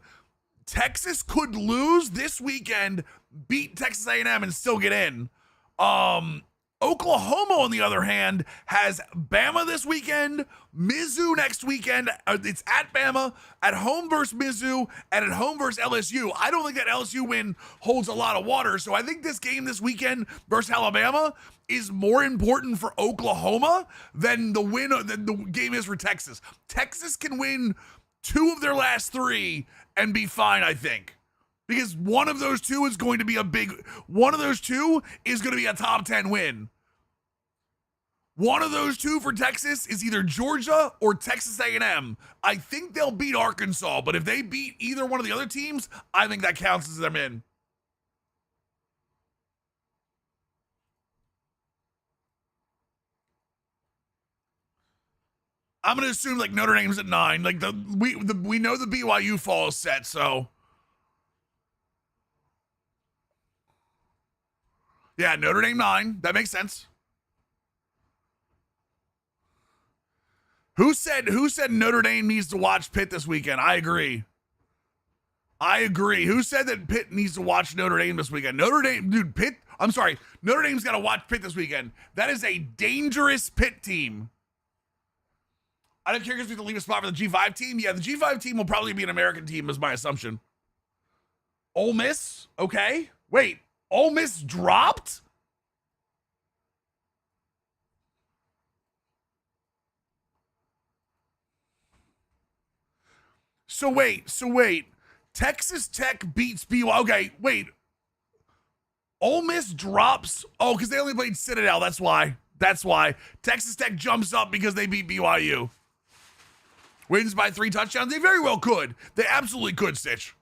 Texas could lose this weekend, beat Texas A&M, and still get in. Oklahoma, on the other hand, has Bama this weekend, Mizzou next weekend. It's at Bama, at home versus Mizzou, and at home versus LSU. I don't think that LSU win holds a lot of water, so I think this game this weekend versus Alabama is more important for Oklahoma than the game is for Texas. Texas can win 2 of their last 3 and be fine, I think. Because one of those 2 is going to be a top 10 win. One of those 2 for Texas is either Georgia or Texas A&M. I think they'll beat Arkansas, but if they beat either one of the other teams, I think that counts as them in. I'm gonna assume like Notre Dame's at 9. Like we know the BYU fall is set, so yeah, Notre Dame 9. That makes sense. Who said Notre Dame needs to watch Pitt this weekend? I agree. Who said that Pitt needs to watch Notre Dame this weekend? Notre Dame, dude, Pitt. I'm sorry. Notre Dame's got to watch Pitt this weekend. That is a dangerous Pitt team. I don't care if we have to leave a spot for the G5 team. Yeah, the G5 team will probably be an American team, is my assumption. Ole Miss? Okay. Wait, Ole Miss dropped? So wait. Texas Tech beats BYU. Okay, wait. Ole Miss drops. Oh, because they only played Citadel. That's why. Texas Tech jumps up because they beat BYU. Wins by 3 touchdowns. They very well could. They absolutely could, Stitch.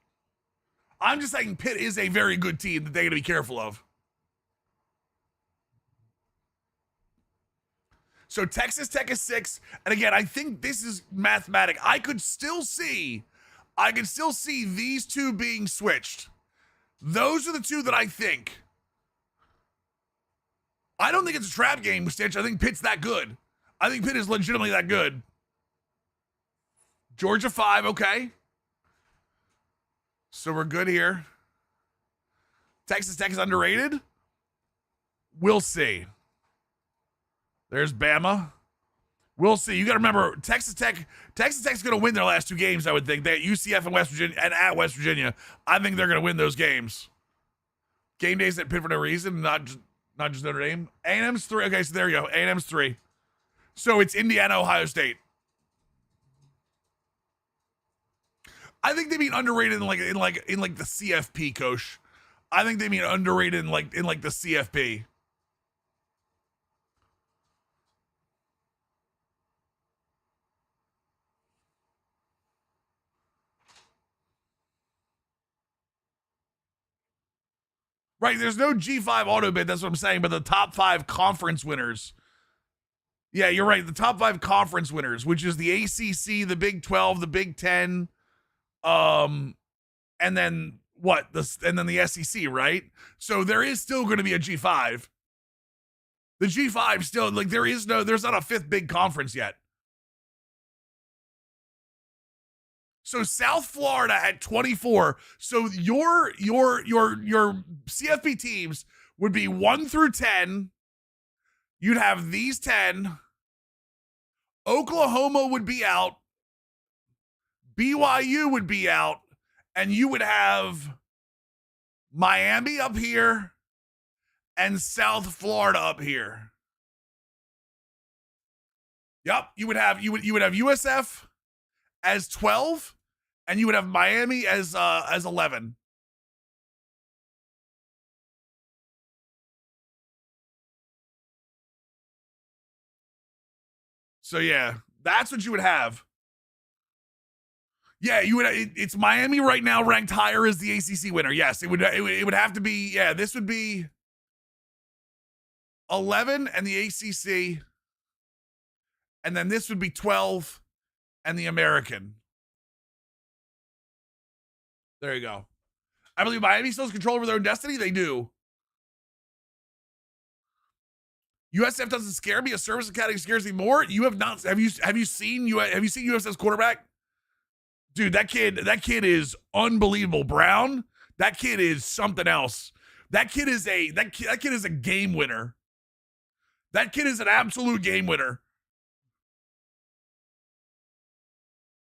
I'm just saying Pitt is a very good team that they got to be careful of. So Texas Tech is 6. And again, I think this is mathematic. I could still see these 2 being switched. Those are the 2 that I think. I don't think it's a trap game, Stitch. I think Pitt's that good. I think Pitt is legitimately that good. Georgia 5, okay. So we're good here. Texas Tech is underrated. We'll see. There's Bama. We'll see. You got to remember, Texas Tech's going to win their last 2 games, I would think. They at UCF and West Virginia and at West Virginia. I think they're going to win those games. Game days at Pitt for no reason, not just Notre Dame. A&M's 3. Okay, so there you go. A&M's 3. So it's Indiana, Ohio State. I think they mean underrated in the CFP, Coach. I think they mean underrated in the CFP. Right, there's no G5 auto bid, that's what I'm saying, but the top 5 conference winners. Yeah, you're right. The top 5 conference winners, which is the ACC, the Big 12, the Big 10, and then what? And then the SEC, right? So there is still going to be a G5. The G5 still, like, there's not a 5th big conference yet. So South Florida at 24. So your CFP teams would be 1 through 10. You'd have these 10. Oklahoma would be out. BYU would be out. And you would have Miami up here and South Florida up here. Yep, you would have USF as 12, and you would have Miami as 11. So yeah, that's what you would have. Yeah, you would. It's Miami right now, ranked higher as the ACC winner. Yes, it would have to be. Yeah, this would be 11 and the ACC, and then this would be 12 and the American. There you go. I believe Miami still has control over their own destiny. They do. USF doesn't scare me. A service academy scares me more. You have not. Have you seen USF's quarterback? Dude, that kid is unbelievable. Brown, that kid is something else. That kid is a game winner. That kid is an absolute game winner.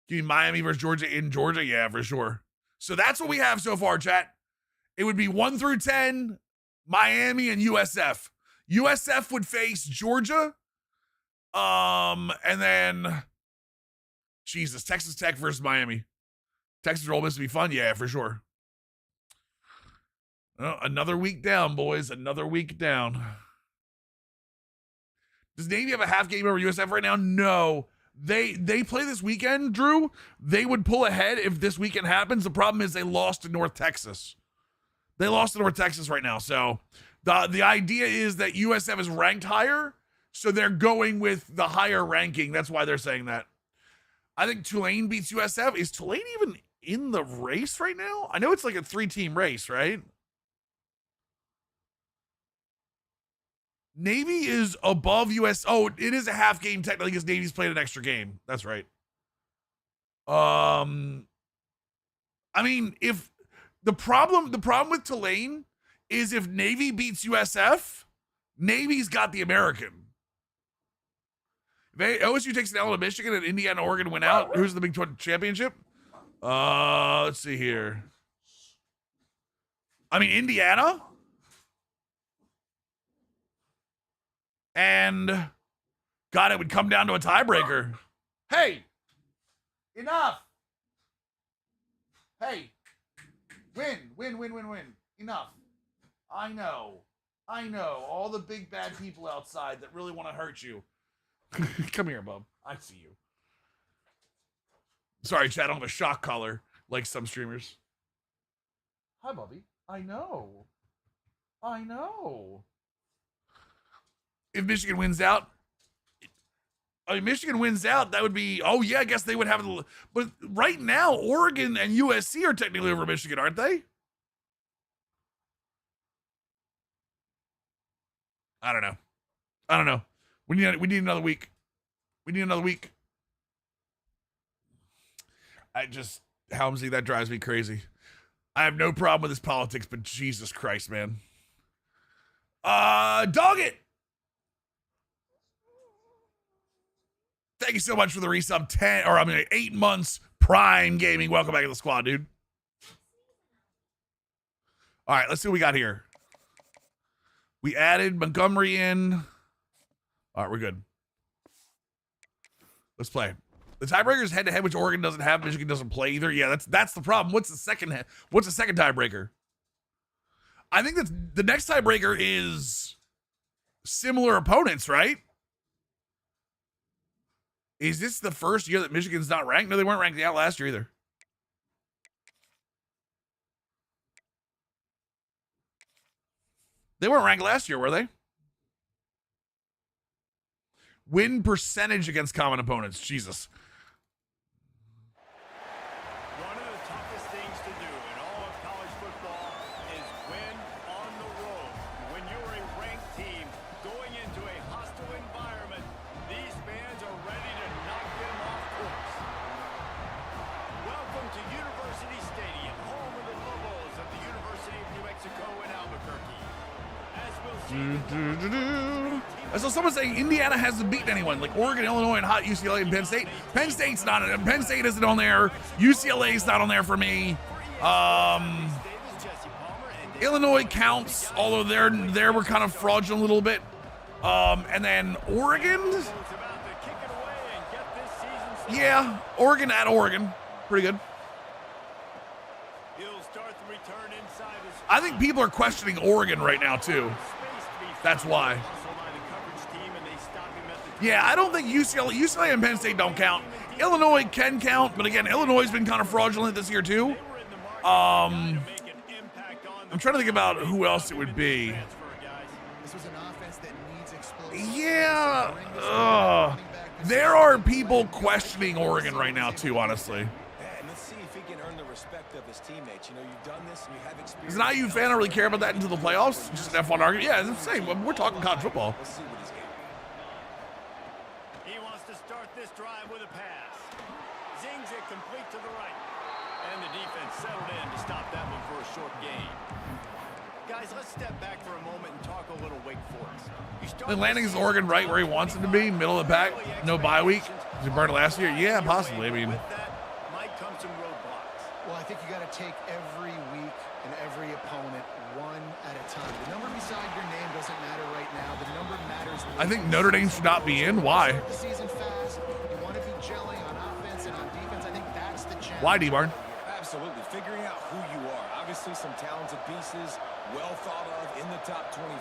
You mean Miami versus Georgia in Georgia? Yeah, for sure. So that's what we have so far, chat. It would be 1 through 10, Miami and USF. USF would face Georgia. And then Jesus, Texas Tech versus Miami. Texas Ole Miss would be fun. Yeah, for sure. Oh, another week down, boys. Another week down. Does Navy have a half game over USF right now? No. They play this weekend, Drew. They would pull ahead if this weekend happens. The problem is they lost to North Texas. They lost to North Texas right now. So the idea is that USF is ranked higher, so they're going with the higher ranking. That's why they're saying that. I think Tulane beats USF. Is Tulane even in the race right now? I know it's like a 3-team race, right? Navy is above US. Oh, it is a half game technically because Navy's played an extra game. That's right. I mean, if the problem with Tulane is if Navy beats USF, Navy's got the American. If OSU takes an L to Michigan and Indiana, Oregon win out, who's the Big 12 championship? Let's see here. I mean, Indiana. And God, it would come down to a tiebreaker. Hey, enough. Hey, win. Enough. I know. All the big bad people outside that really want to hurt you. Come here, bub. I see you. Sorry, Chad, I don't have a shock collar like some streamers. Hi, Bubby. I know. If Michigan wins out, that would be, oh yeah, I guess they would have, but right now, Oregon and USC are technically over Michigan, aren't they? I don't know. We need another week. Helmsy, that drives me crazy. I have no problem with this politics, but Jesus Christ, man. Dog it. Thank you so much for the resub. 8 months. Prime Gaming. Welcome back to the squad, dude. All right, let's see what we got here. We added Montgomery in. All right, we're good. Let's play. The tiebreaker is head-to-head, which Oregon doesn't have. Michigan doesn't play either. Yeah, that's the problem. What's the second tiebreaker? I think that's the next tiebreaker is similar opponents, right? Is this the first year that Michigan's not ranked? No, they weren't ranked out last year either. They weren't ranked last year, were they? Win percentage against common opponents. Jesus. One of the toughest things to do in all of college football is win on the road. When you're a ranked team going into a hostile environment, these fans are ready to knock them off course. Welcome to University Stadium, home of the Lobos of the University of New Mexico in Albuquerque. As we'll see. I saw someone saying Indiana hasn't beaten anyone, like Oregon, Illinois, and hot UCLA and Penn State. Penn State isn't on there. UCLA's not on there for me. Illinois counts, although they were kind of fraudulent a little bit. And then Oregon. Yeah, Oregon at Oregon, pretty good. I think people are questioning Oregon right now too. That's why. Yeah, I don't think UCLA and Penn State don't count. Illinois can count, but again, Illinois has been kind of fraudulent this year too. I'm trying to think about who else it would be. Yeah, there are people questioning Oregon right now too, honestly. As an IU fan, I don't really care about that until the playoffs. Just an F1 argument. Yeah, it's the same. We're talking college football. He wants to start this drive with a pass. Zings it complete to the right. And the defense settled in to stop that one for a short gain. Guys, let's step back for a moment and talk a little Wake Forest. Landing is Oregon right where he wants it to be, middle of the pack, no bye week. Did he burn it last year? Yeah, possibly. I mean, might come some roadblocks. Well, I think you got to take every week and every opponent one at a time. The number beside your name doesn't matter right now. The number matters. I think Notre Dame should not be in. Why? The season fast. You want to be gelling on offense and on defense. I think that's the challenge. Why, D-Barn? Absolutely. Figuring out who you are. Obviously, some talented pieces, well thought of in the top 25,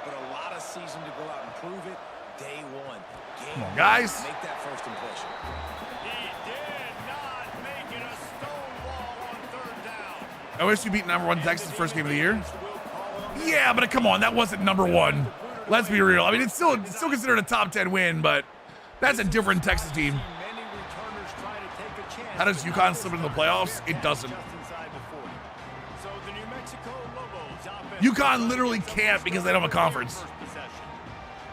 but a lot of season to go out and prove it. Day one. Come on, guys. Make that first impression. He did not make it a stone wall on third down. OSU beat #1 Texas first game of the year. Yeah, but come on, that wasn't #1. Let's be real. I mean, it's still considered a top 10 win, but that's a different Texas team. How does UConn slip into the playoffs? It doesn't. UConn literally can't because they don't have a conference.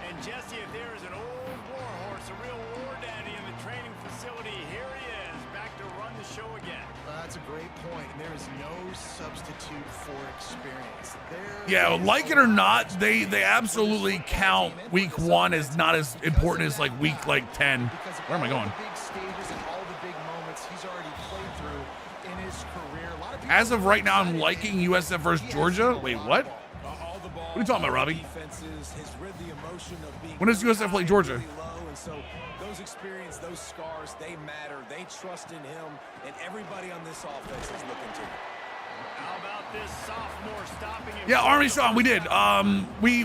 And Jesse, if there is an old war horse, a real war daddy in the training facility, here he is, back to run the show again. That's a great point. There is no substitute for experience. Yeah, like it or not, they absolutely count week 1 as not as important as like week 10. Where am I going? As of right now, I'm liking USF versus Georgia. Wait, what? What are you talking about, Robbie? When does USF play Georgia? Those experience, those scars, they matter. They trust in him, and everybody on this offense is looking to him. How about this sophomore stopping? Yeah, Army Sean, we did. We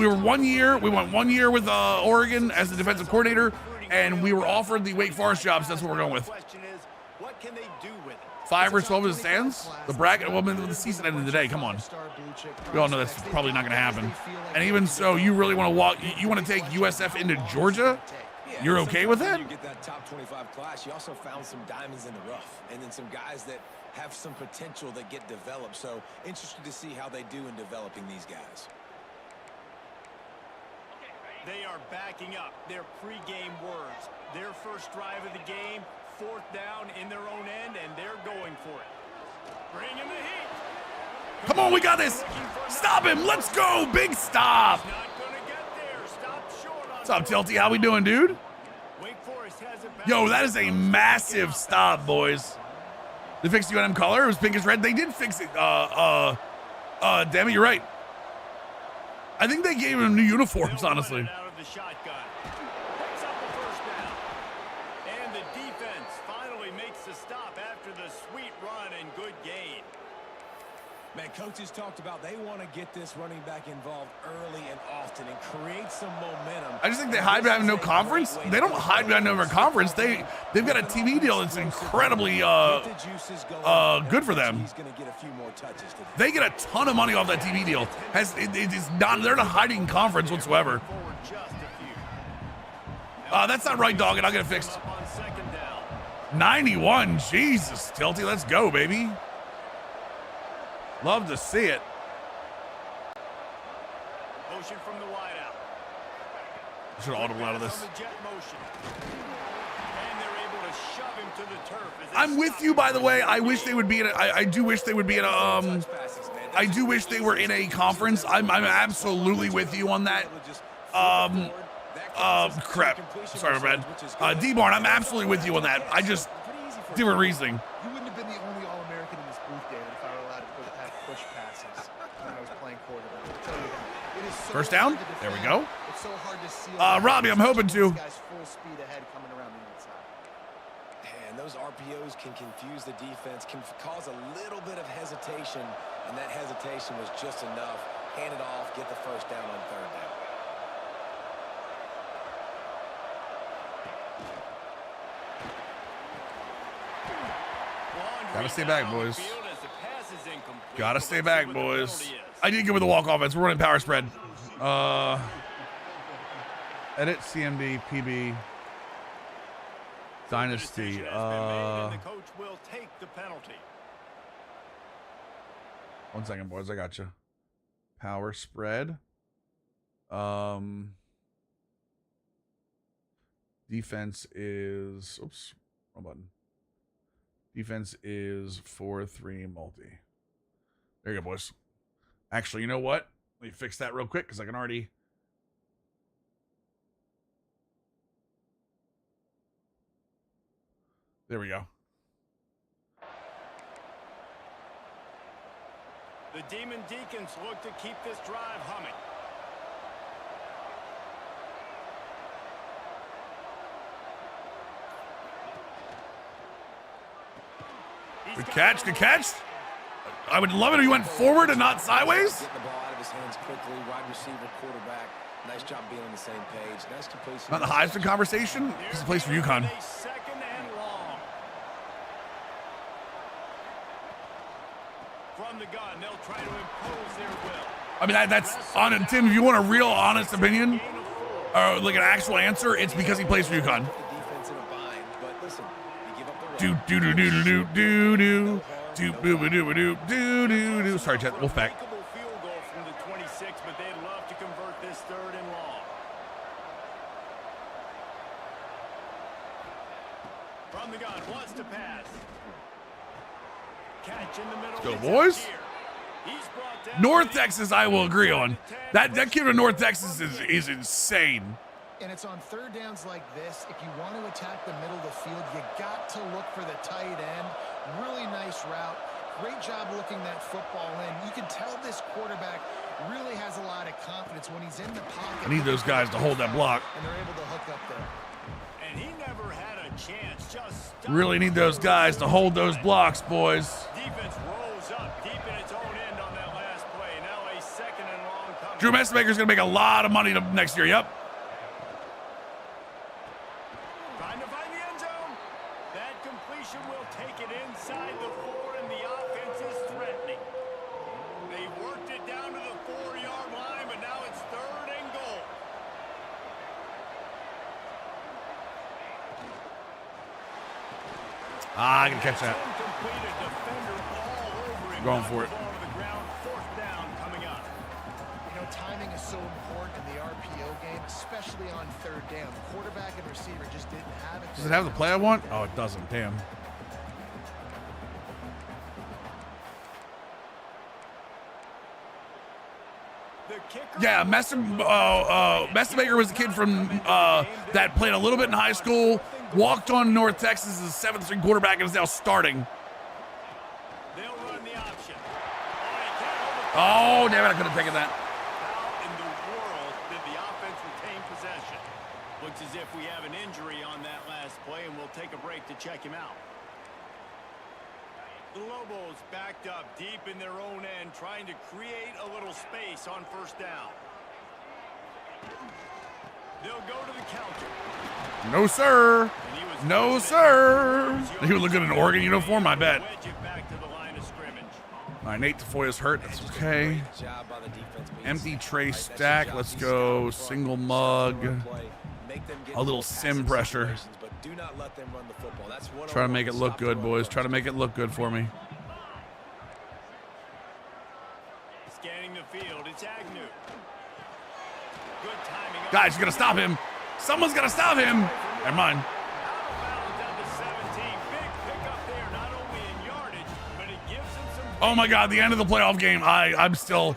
were 1 year. We went 1 year with Oregon as the defensive coordinator, and we were offered the Wake Forest jobs. That's what we're going with. Question is, what can they do with it? 5 or 12 of the stands. The bracket. Well, the season ended today. Come on. We all know that's probably not going to happen. And even so, you really want to walk? You want to take USF into Georgia? You're okay with that? You get that top 25 class. You also found some diamonds in the rough, and then some guys that have some potential that get developed. So interested to see how they do in developing these guys. They are backing up their pregame words. Their first drive of the game, 4th down in their own end, and they're going for it. Bring in the heat. Come on, we got this. Stop him. Let's go. Big stop. Not gonna get there. Stop short on What's up, Tilty? How we doing, dude? Wake Forest has it back. Yo, that is a massive stop, boys. They fixed UNM color. It was pink as red. They did fix it. Damn it, you're right. I think they gave him new uniforms, honestly. Out of the shotgun. Picks up the first down. And the defense finally makes the stop after the sweet run and good gain. Man, coaches talked about they want to get this running back involved early and often and create some momentum. I just think they hide behind no conference. They don't hide behind no conference. They've got a TV deal that's incredibly good for them. He's going to get a few more touches today. They get a ton of money off that TV deal. It is not. They're not hiding conference whatsoever. Forward just a few. That's not right, dog, and I'll get it fixed. Up on 2nd down. 91. Jesus, Tilty, let's go, baby. Love to see it. Motion from the wideout. I should have audible out of this. On the jet motion. And they're able to shove him to the turf. As they I'm with stop you, by the way. I wish they would be in a, I do wish they would be in a, I do wish they were in a conference. I'm absolutely with you on that. Crap. Sorry, my bad. D-Barn, I'm absolutely with you on that. I just, different reasoning. You wouldn't have been the only All-American in this booth, David, if I were allowed to have push passes when I was playing quarterback. I'll tell you that. It is so First down. hard to There we defend. go. It's so hard to seal. Robbie, I'm hoping to. This guy's full speed ahead coming around the inside. And those RPOs can confuse the defense, can cause a little bit of hesitation, and that hesitation was just enough. Hand it off, get the first down on 3rd down. Gotta stay back, boys. Gotta stay back, boys. I did go with the walk offense. We're running power spread. Edit CMD PB Dynasty. The coach will take the penalty. 1 second, boys. I got you. Power spread. Defense is, oops, wrong button. Defense is 4-3 multi. There you go, boys. Actually, you know what? Let me fix that real quick because I can already. There we go. The Demon Deacons look to keep this drive humming. Good catch, good catch. I would love it if he went forward and not sideways. Getting the ball out of his hands quickly. Wide receiver, quarterback. Nice job being on the same page. Nice completion. Not the Heisman conversation. This is a place for UConn. Second and long. From the gun, they'll try to impose their will. I mean, that's on it, Tim. If you want a real honest opinion, or like an actual answer, it's because he plays for UConn. Do do do do do do do do boo boo doo doo do do do. Sorry, Chet. Wolfpack. Field goal from the 26, but they'd love to convert this third and long. From the gun, wants to pass. Catch in the middle. Let's go, boys. North Texas, I will agree on. That kid from North Texas is insane. And it's on third downs like this. If you want to attack the middle of the field, you got to look for the tight end. Really nice route. Great job looking that football in. You can tell this quarterback really has a lot of confidence when he's in the pocket. I need those guys to hold that block. And they're able to hook up there. And he never had a chance. Just really need those guys to hold those blocks, boys. Defense rolls up deep in its own end on that last play. Now a second and long coming. Drew Messmaker's going to make a lot of money next year. Yep. Trying to find the end zone. That completion will take it inside the 4, and the offense is threatening. They worked it down to the 4-yard line, but now it's third and goal. I can catch that. Completed, defender all over him. Going for it. Ball to the ground, fourth down coming up. You know, timing is so important in the RPO game, especially on third down. The quarterback and receiver just didn't have it. Does it have the play I want? Oh, it doesn't. Damn. Yeah, Messmaker was a kid from that played a little bit in high school, walked on North Texas as a 7th string quarterback, and is now starting. They'll run the option. Oh, damn it, I could have taken that. How in the world did the offense retain possession? Looks as if we have an injury on that last play, and we'll take a break to check him out. The Lobos backed up deep in their own end, trying to create a little space on first down. They'll go to the counter. No, sir. No, sir. He would look good in an Oregon uniform, I bet. Wedge it back to the line of scrimmage. All right, Nate Tafoya's hurt. That's okay. Empty tray stack. Let's go single mug. A little sim pressure. Try to make it look good, boys. Try to make it look good for me. Scanning the field, it's Agnew. Good timing. Guys, you gotta stop him. Someone's gotta stop him. Never mind. Out of bounds at the 17. Big pickup there, not only in yardage, but it gives him some. Oh my God, the end of the playoff game. I'm still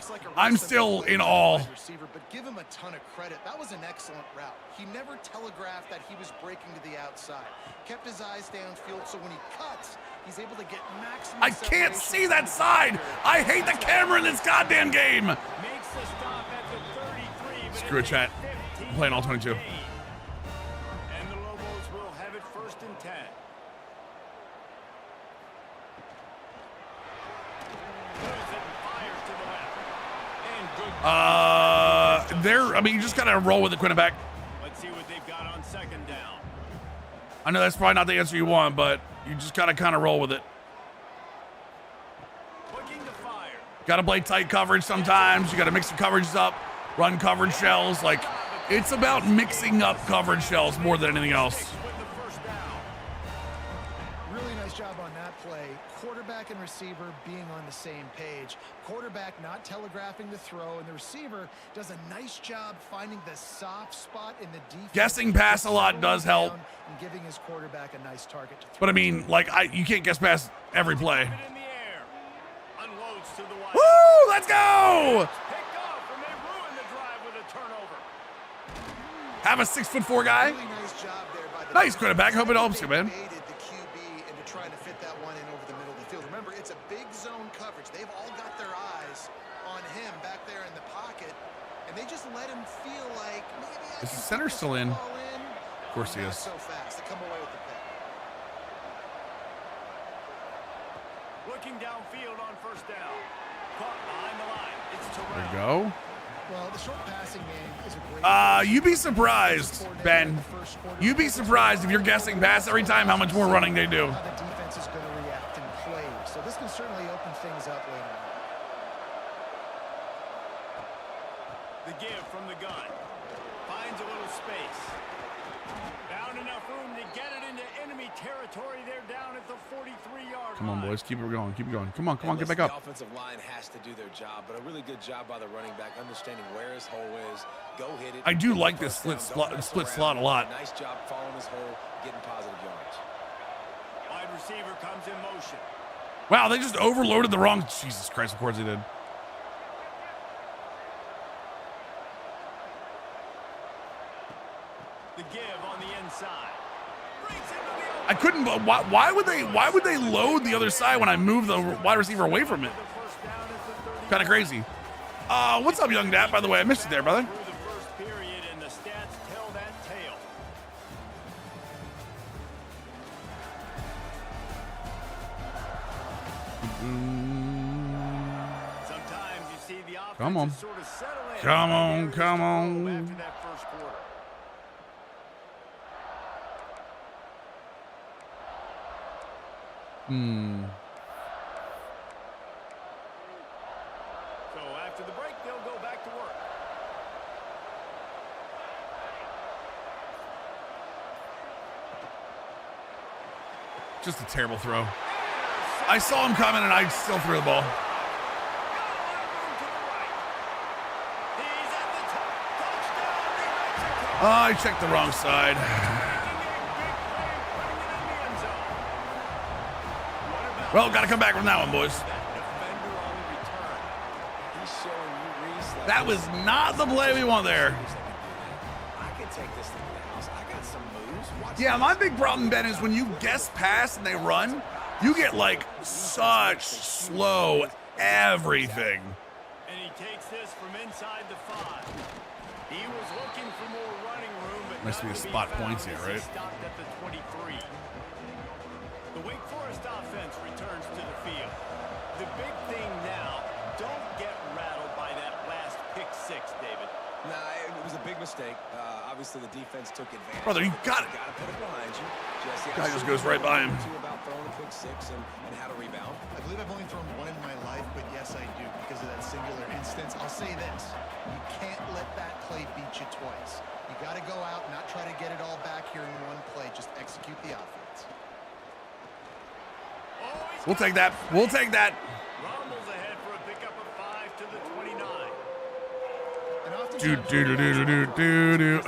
in awe. Receiver, but give him a ton of credit. That was an excellent route. He never telegraphed that he was breaking to the outside. Kept his eyes downfield, so when he cuts, he's able to get maximum. I can't see that side. I hate the camera in this goddamn game. Makes the stop at the 33. Screw it, chat. I'm playing all 22. And the Lobos will have it first and 10. Fires to the left. And good. I mean, you just gotta roll with the Quinnipiac. Let's see what they've got on second down. I know that's probably not the answer you want, but you just gotta kind of roll with it. Got to play tight coverage sometimes. You got to mix your coverages up, run coverage shells. Like, it's about mixing up coverage shells more than anything else. Really nice job on that play. Quarterback and receiver being on the same page. Quarterback not telegraphing the throw, and the receiver does a nice job finding the soft spot in the defense. Guessing pass a lot does help. And giving his quarterback a nice target to throw. But I mean, like, you can't guess past every play. Woo! Let's go! Have a 6'4" guy. Really nice job there by the Nice quarterback. Hope it helps you, man. Aided the QB into trying to fit that one in over the middle of the field. Remember, it's a big zone coverage. They've all got their eyes on him back there in the pocket, and they just let him feel like maybe Is the center still in? Of course he is. So fast. They come away with the pick. Looking downfield on first down. Caught behind the line. It's Terrell. There you go. Well, the short passing game is a great. You'd be surprised, Ben. You'd be surprised if you're guessing pass every time how much more running they do. How the defense is going to react and play. So this can certainly open things up later on. The give from the gun. Finds a little space. Found enough room to get it into enemy territory. They're down at the 43-yard line. Come on, boys. Keep it going. Keep it going. Come on, get back The up. offensive line has to do their job, but a really good job by the running back, understanding where his hole is. Go hit it. I do like this First down, don't mess split around. slot a lot. Nice job following his hole, getting positive yards. Wide receiver comes in motion. Wow, they just overloaded the wrong. Jesus Christ, of course they did. The give on the inside. I couldn't. Why would they load the other side when I move the wide receiver away from it? Kind of crazy. What's up, young dad? By the way, I missed you there, brother. Through the first period, and the stats tell that tale. Sometimes you see the offense Come on. sort of settle in. Come on, Areas to come grow on. After that first quarter. So after the break, they'll go back to work. Just a terrible throw. I saw him coming and I still threw the ball. I checked the wrong side. Well, got to come back from that one, boys. That was not the play we want there. I can take this thing to the house. I got some moves. Watch Yeah, my big problem, Ben, is when you guess pass and they run, you get like such slow everything. And he takes this from inside the 5. He was looking for more running room, but Must be none a to spot found points here, as he right? stopped at the 23. The Wake Forest offense returns to the field. The big thing now, don't get rattled by that last pick 6, David. Nah, it was a big mistake. Obviously, the defense took advantage. Brother, you got it. Got to put it behind you. Jesse, Guy just goes right by him. About throwing a pick 6 and how to rebound. I believe I've only thrown one in my life, but yes, I do because of that singular instance. I'll say this. You can't let that play beat you twice. You got to go out, not try to get it all back here in one play. Just execute the offense. We'll take that. We'll take that. Rumbles ahead for a pickup of 5 to the 29. Do.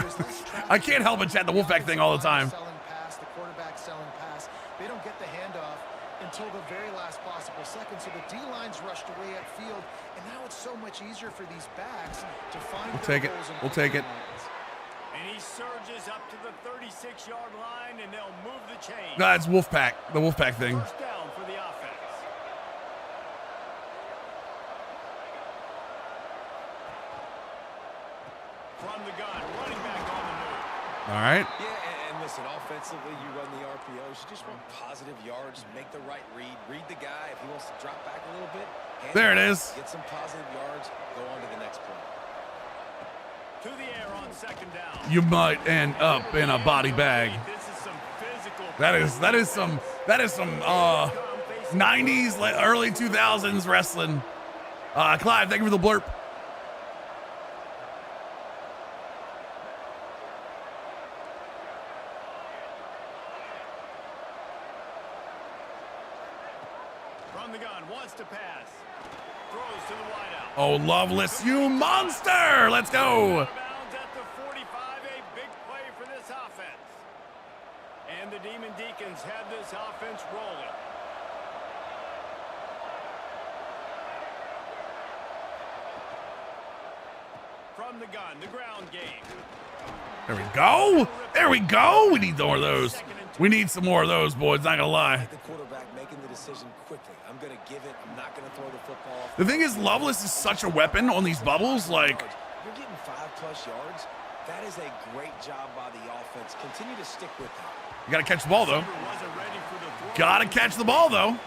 I can't help but chat the Wolfpack thing all the time. Selling pass, the quarterback selling pass. They don't get the handoff until the very last possible second. So the D-line's rushed away at field, and now it's so much easier for these backs to find. We'll take it. We'll take it. And he surges up to the 36-yard line, and they'll move the chain. No, it's Wolfpack. The Wolfpack thing. First down for the offense. From the gun, running back on the move. All right. Yeah, and listen, offensively, you run the RPOs. You just want positive yards, make the right read. Read the guy. If he wants to drop back a little bit, There it is. Get some positive yards, go on to the next play. To the air on second down. You might end up in a body bag. This is some physical. That is some 90s, early 2000s wrestling. Clive, thank you for the blurb. From the gun, wants to pass. Throws to the wideout. Oh, Loveless, you monster! Let's go. Out of bounds at the 45, a big play for this offense. And the Demon Deacons have this offense rolling. From the gun, the ground game. There we go. There we go. We need more of those. We need some more of those, boys. Not gonna lie. The quarterback making the decision quickly. I'm going to give it. I'm not going to throw the football. The thing is, Loveless is such a weapon on these bubbles. Like, You're getting 5+ yards. That is a great job by the offense. Continue to stick with that. you gotta catch the ball though. Wasn't ready for the throw. Gotta catch the ball though. And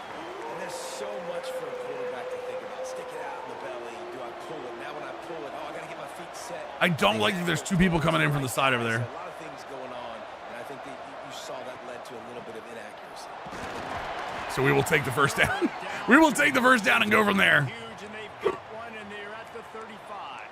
there's so much for a quarterback to think about. Stick it out in the belly. Do I pull it? Now when I pull it, I got to get my feet set. I don't like that there's two people coming in from the side over there. A lot of things going on, and I think that you saw that led to a little bit of inaccuracy. So we will take the first down. We will take the first down and go from there. Huge, and they've got one, and they're at the 35.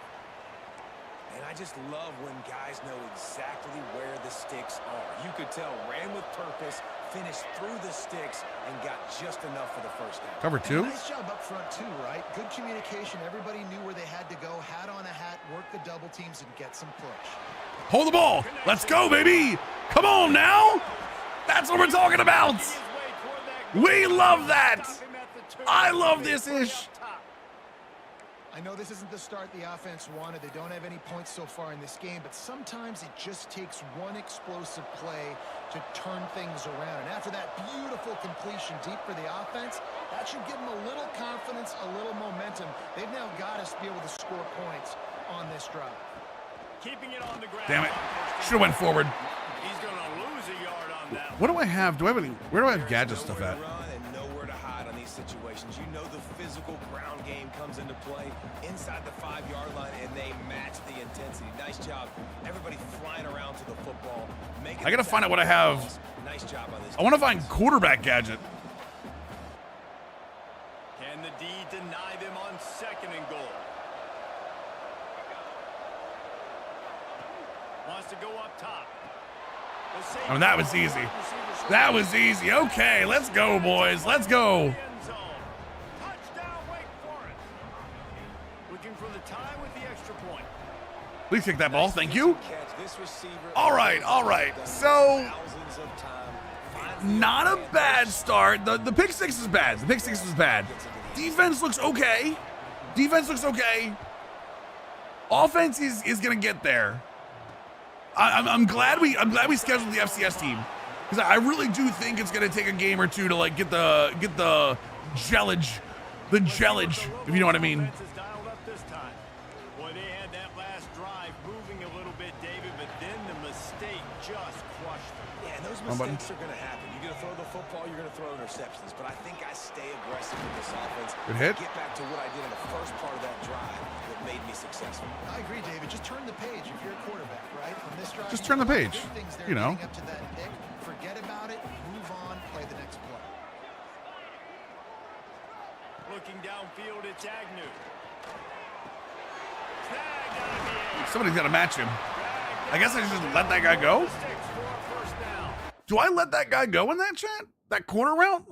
And I just love when guys know exactly where the sticks are. You could tell, ran with purpose, finished through the sticks, and got just enough for the first down. Cover two. Nice job up front too, right? Good communication. Everybody knew where they had to go. Hat on a hat, work the double teams, and get some push. Hold the ball. Let's go, baby. Come on now. That's what we're talking about. We love that. I love this ish. I know this isn't the start the offense wanted. They don't have any points so far in this game, but sometimes it just takes one explosive play to turn things around. And after that beautiful completion deep for the offense, that should give them a little confidence, a little momentum. They've now got us to be able to score points on this drive. Keeping it on the ground. Damn it. Should have went forward. He's going to lose a yard on that. What do I have? Do I have any? Where do I have gadget stuff Nowhere at? to run and nowhere to hide on these situations. You know the physical ground game comes into play inside the 5-yard line, and they match the intensity. Nice job. Everybody flying around to the football. I gotta find out what I have. Nice job on this. I want to find quarterback gadget. Can the D deny them on 2nd and goal? Wants to go up top. I mean, that was easy. That was easy. Okay, let's go, boys. Let's go. End zone. Touchdown, Wake Forest. Looking for the tie with the extra point. Please take that ball. Thank you. Catch. This receiver All right, all right. So, thousands of times. not a bad start. The pick six is bad. The pick six is bad. Defense looks okay. Defense looks okay. Offense is gonna get there. I'm glad we scheduled the FCS team, because I really do think it's gonna take a game or two to like get the gellage, if you know what I mean. Defense is dialed up this time. Boy, they had that last drive moving a little bit, David, but then the mistake just crushed them. Yeah, and those Wrong button. mistakes are going to happen. You're going to throw the football, you're going to throw interceptions. But I think I stay aggressive with this offense. Good hit. Get back to what I did in the first part of that drive that made me successful. I agree, David. Just turn the page if you're a quarterback, right? On this drive, Just turn the page, good things there you know. leading up to that pick. Forget about it. Move on. Play the next play. Looking downfield, it's Agnew. Snagged out of the air. Somebody's got to match him. I guess I should just let that guy go. Six for a first down. Do I let that guy go in that chat? That corner route?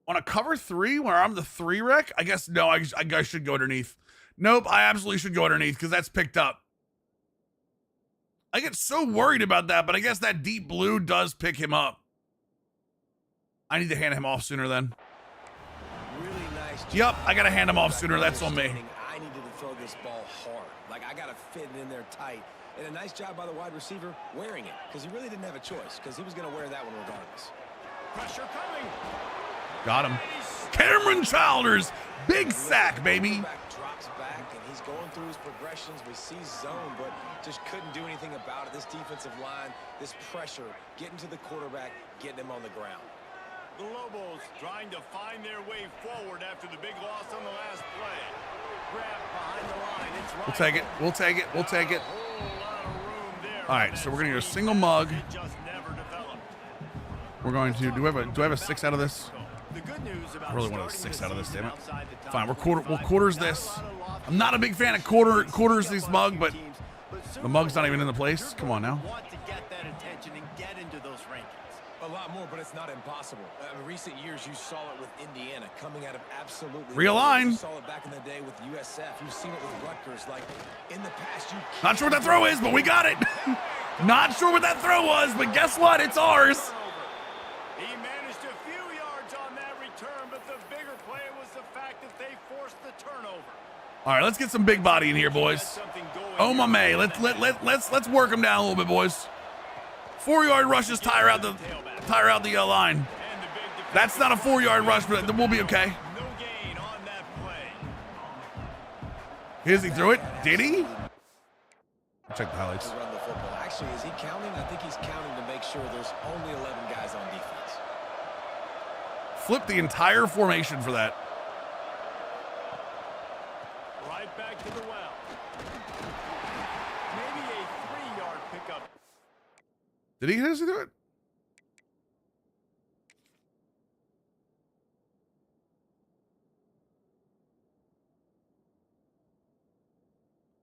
On a cover 3 where I'm the 3 rec? I guess no, I should go underneath. Nope, I absolutely should go underneath because that's picked up. I get so worried about that, but I guess that deep blue does pick him up. I need to hand him off sooner then. Really nice job. Yep, I got to hand him off sooner. That's on me. I needed to throw this ball hard. Like, I got to fit it in there tight. And a nice job by the wide receiver wearing it, because he really didn't have a choice, because he was going to wear that one regardless. Pressure coming. Got him. Cameron Childers. Big sack, baby. Quarterback drops back, and he's going through his progressions. We see zone, but just couldn't do anything about it. This defensive line, this pressure, getting to the quarterback, getting him on the ground. The Lobos trying to find their way forward after the big loss on the last play. Grab behind the line. It's We'll take it. We'll take it. We'll take it. All right, so we're going to go single mug. It just never developed. We're going to, do I have a 6 out of this? The good news about I really wanted a starting 6 the out of this, season damn it. outside the top Fine, we'll 25, quarters not a this. lot of lofty I'm not a big fan of quarters this mug, but the mug's not even in the place. Come on now. Want to get that attention and get into those rankings. A lot more, but it's not impossible. In recent years, you saw it with Indiana coming out of absolutely. Realign. You saw it back in the day with USF. You've seen it with Rutgers. Like in the past, you. Not sure what that throw is, but we got it. Not sure what that throw was, but guess what? It's ours. He managed a few yards on that return, but the bigger play was the fact that they forced the turnover. All right, let's get some big body in here, boys. Oh my May, let's work them down a little bit, boys. 4-yard rushes tire out the line. That's not a 4-yard rush, but we'll be okay. No gain on that play. Here's he threw it. Did he? Check the highlights. To run the football. Actually, is he counting? I think he's counting to make sure there's only 11 guys on defense. Flip the entire formation for that. Right back to the well. Maybe a 3-yard pickup. Did he do it?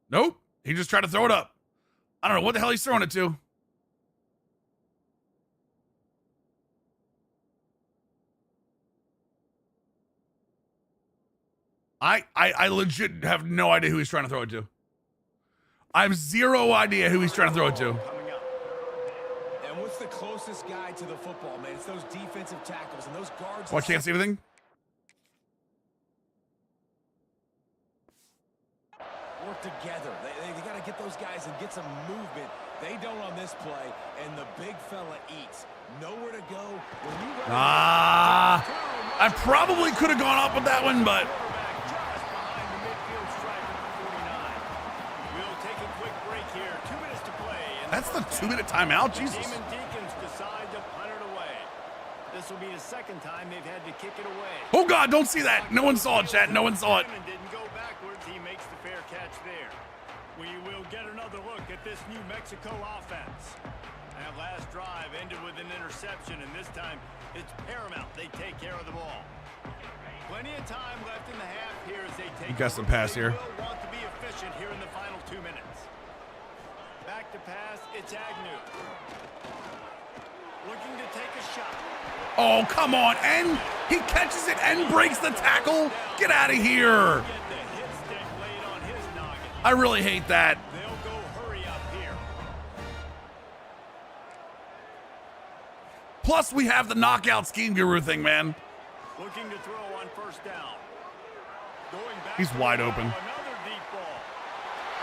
Nope. He just tried to throw it up. I don't know what the hell he's throwing it to. I legit have no idea who he's trying to throw it to. I have zero idea who he's trying to throw it to. Coming up. And what's the closest guy to the football, man? It's those defensive tackles and those guards. Oh, I can't see anything. Work together. They got to get those guys and get some movement. They don't on this play, and the big fella eats. Nowhere to go. When you I probably could have gone up with that one, but Just behind the midfield striker for 49. We'll take a quick break here. 2 minutes to play. that's the 2-minute timeout. The Jesus. Demon Deacons decide to punt it away. This will be the second time they've had to kick it away. Oh God, don't see that. No one saw it, chat. No one saw it. Simon didn't go backwards. He makes the fair catch there. We will get another look at this New Mexico offense. That last drive ended with an interception, and this time it's paramount they take care of the ball. Plenty of time left in the half here as they take. You got some pass They here. will want to be efficient here in the final 2 minutes. Back to pass, it's Agnew. Looking to take a shot. Oh, come on. And he catches it and breaks the tackle. Get out of here. Get the hit stick laid on his noggin. I really hate that. They'll go hurry up here. Plus, we have the knockout scheme guru thing, man. Looking to throw on first down. Going back He's to wide the open. ball, another deep ball.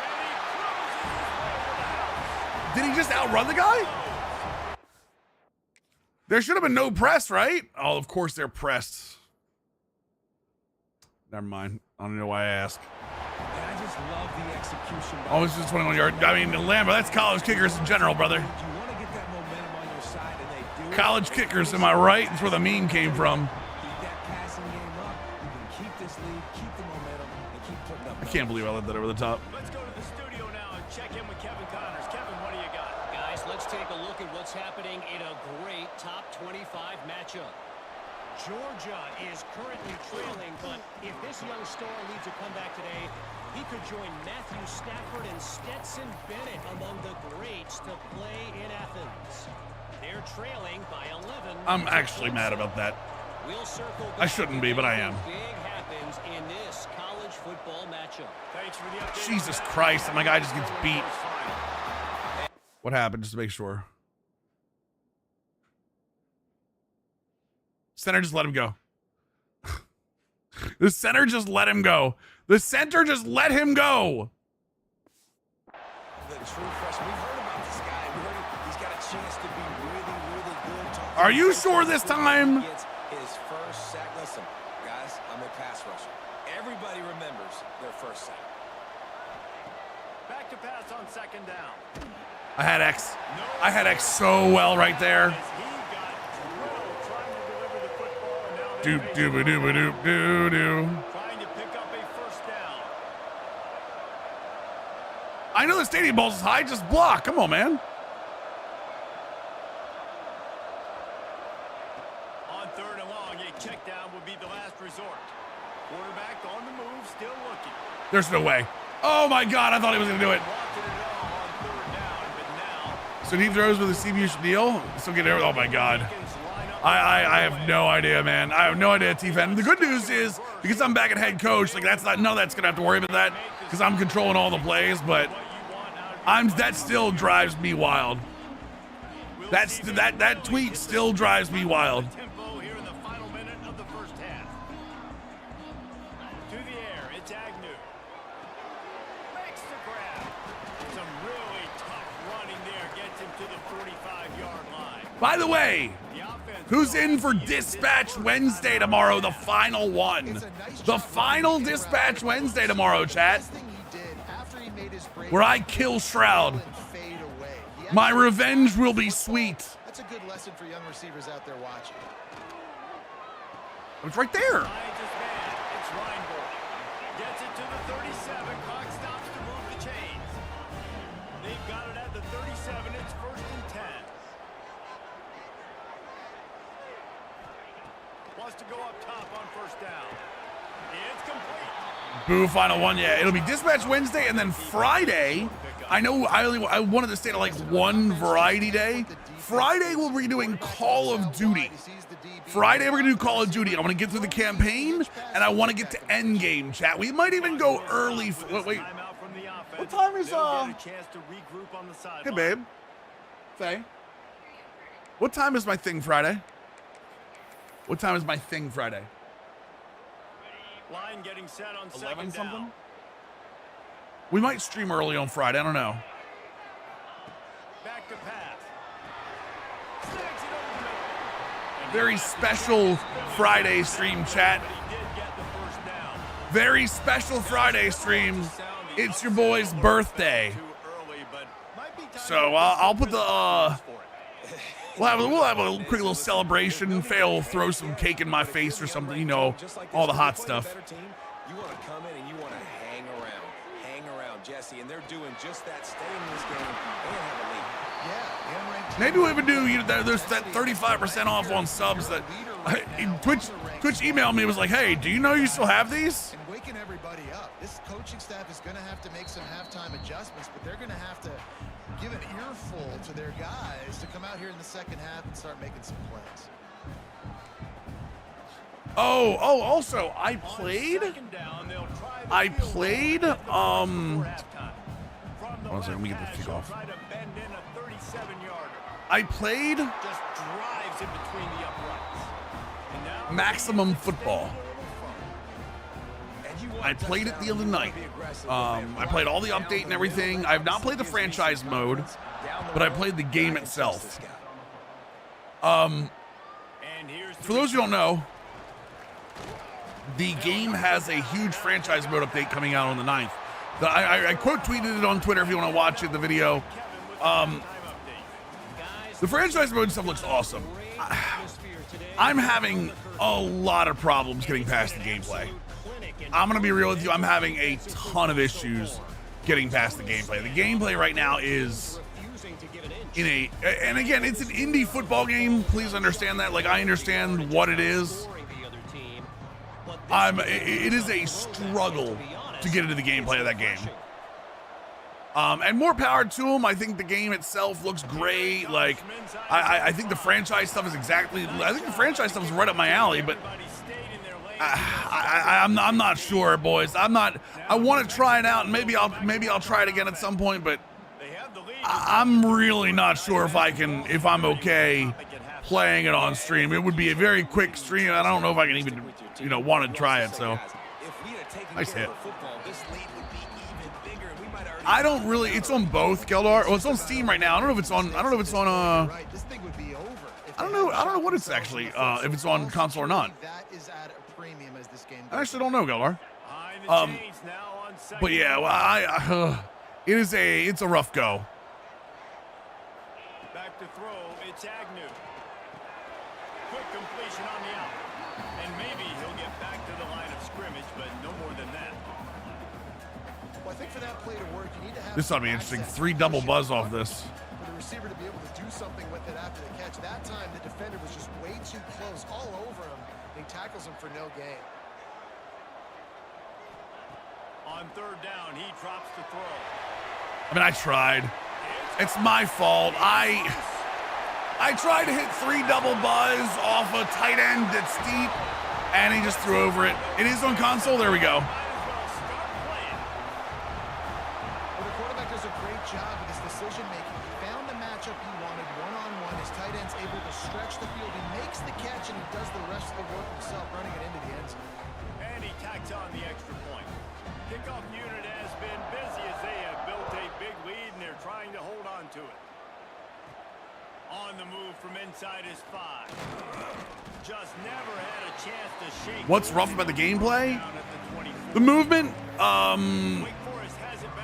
And he cruises his way to the house. Did he just outrun the guy? There should have been no press, right? Oh, of course they're pressed. Never mind. I don't know why I ask. And I just love the execution. Oh, it's just 21 yard. I mean, Lambo, that's college kickers in general, brother. You want to get that momentum on your side, and they do it. College kickers, am I right? That's where the meme came from. Keep that passing game up. You can keep this lead, keep the momentum, and keep putting up. I can't believe I let that over the top. Let's go to the studio now and check in with Kevin Connors. Kevin, what do you got? Guys, let's take a look at what's happening in a great top 25 matchup. Georgia is currently trailing, but if this young star leads a comeback today, he could join Matthew Stafford and Stetson Bennett among the greats to play in Athens. They're trailing by 11. I'm actually mad about that. We'll circle I shouldn't be, but I am. Big happens in this college football matchup. Thanks for the update. Jesus Christ, my guy just gets beat. What happened? Just to make sure. Center just let him go. The center just let him go. The center just let him go. The true freshman. We've heard about this guy. We heard he's got a chance to be really, really good. Are you sure this time? He gets his first sack. Listen, guys, I'm a pass rusher. Everybody remembers their first sack. Back to pass on second down. I had X. I had X so well right there. As he got drilled trying to deliver the football, and now Doop they're doop doop doop doo doo. trying to pick up a first down. I know the stadium balls is high. Just block. Come on, man. On 3rd and long, a check down would be the last resort. Quarterback on the move, still looking. There's no way. Oh my God, I thought he was gonna do it. Walked it all on 3rd down, but now So deep throws with a CBU deal. Still get it. Oh my God. Deacons line up I have no idea, man. I have no idea, T-Fan. The good news is, because I'm back at head coach, like that's not, none of that's gonna have to worry about that, because I'm controlling all the plays, but what you want out of that still drives me wild. That tweet still drives me wild. tempo here in the final minute of the first half. To the air, it's Agnew. Makes the grab. Some really tough running there, gets him to the 45-yard line. By the way, The offense who's in for Dispatch Wednesday tomorrow, the final one? The final Dispatch Wednesday tomorrow, chat, where I kill Shroud. My revenge will be sweet. That's a good lesson for young receivers out there watching. It's right there. Finds his man. It's Reinbold. Gets it to the 37. Clock stops to move the chains. They've got it at the 37. It's 1st and 10. Wants to go up top on 1st down. It's complete. Boo, final one. Yeah, it'll be Dispatch Wednesday, and then Friday. I know I wanted to stay to like one variety day. Friday we'll be doing Call of Duty. Friday we're gonna do Call of Duty. I want to get through the campaign, and I want to get to Endgame, chat. We might even go early. Wait. Timeout from the offense. What time is They'll get a chance to regroup on the Hey, sideline. babe. Faye. What time is my thing Friday? What time is my thing Friday? Line getting set on 11 2nd something? down. We might stream early on Friday. I don't know. Back to pass. Snags it over the middle. And Very special Friday stream, chat. he did get the 1st down. Very special Friday stream. It's your boy's birthday. Too early, but might be time So to I'll put the for it. we'll have a quick little celebration. Faye will throw some cake in my face or something, you know, all the hot stuff. You want to come in and you want to hang around, Jesse, and they're doing just that. Stay in this game and have a lead. Yeah, the unranked Maybe we would do, there's that 35% off on subs that Twitch emailed me, was like, hey, do you know you still have these? and waking everybody up. This coaching staff is going to have to make some halftime adjustments, but they're going to have to give an earful to their guys to come out here in the second half and start making some plays. Oh, also, I played, Second down, they'll try the I field goal played, before halftime. From the One second, let me get left this hash, kick off. he'll try to bend in a 37-yarder. I played Just drives in between the uprights. And now Maximum Football. And you want I a played it touchdown, the other you wanna night. be aggressive. I played all the update and everything. I have not played the franchise mode, but I played the game itself. And here's For those who don't know, the game has a huge franchise mode update coming out on the 9th. I quote tweeted it on Twitter if you want to watch it, the video. The franchise mode stuff looks awesome. I'm having a lot of problems getting past the gameplay. I'm going to be real with you. I'm having a ton of issues getting past the gameplay. The gameplay right now is and again, it's an indie football game. Please understand that. Like, I understand what it is. It is a struggle to get into the gameplay of that game. And more power to them. I think the game itself looks great. Like, I think the franchise stuff is I think the franchise stuff is right up my alley, but I'm not sure, boys. I want to try it out, and maybe I'll try it again at some point, but I'm really not sure if I'm okay playing it on stream. It would be a very quick stream. I don't know if I can even, want to try it. So nice hit. I don't really. It's on both, Geldar. Well, it's on Steam right now. I don't know if it's on. Right, this thing would be over. I don't know what it's actually. If it's on console or not. That is at a premium as this game I actually don't know, Geldar. Um, But yeah, well, it's a rough go. Back to throw, it's Agnew. Quick completion on the out. And maybe he'll get back to the line of scrimmage, but no more than that. Well, I think for that play to work, you need to have This ought to be interesting. 3 double buzz off this. for the receiver to be able to do something with it after the catch. That time, the defender was just way too close, all over him. He tackles him for no gain. On third down, he drops to throw. I mean, I tried. It's my fault. I tried to hit 3 double buzz off a tight end that's deep, and he just threw over it. It is on console. There we go. Well, the quarterback does a great job with his decision-making. He found the matchup he wanted one-on-one. His tight end's able to stretch the field. He makes the catch, and he does the rest of the work himself, running it into the end zone. And he tacks on the extra point. Kickoff unit has been busy as they have built a big lead, and they're trying to hold on to it. On the move from inside his 5. Just never had a chance to shake. What's rough about the gameplay? The movement,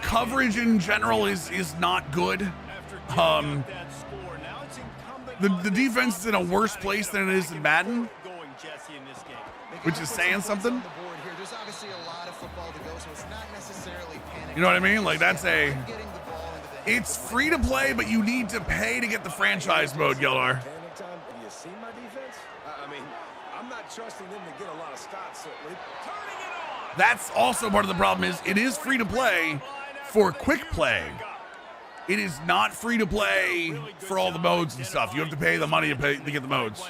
coverage in general is not good. The defense is in a worse place than it is in Madden, which is saying something. There's obviously a lot of football to go, so it's not necessarily panic. You know what I mean? Like, that's a... It's free to play, but you need to pay to get the franchise mode, Gildar. Have you seen my defense? I mean, I'm not trusting them to get a lot of stops, certainly. That's also part of the problem is it is free to play for quick play. It is not free to play for all the modes and stuff. You have to pay the money to get the modes.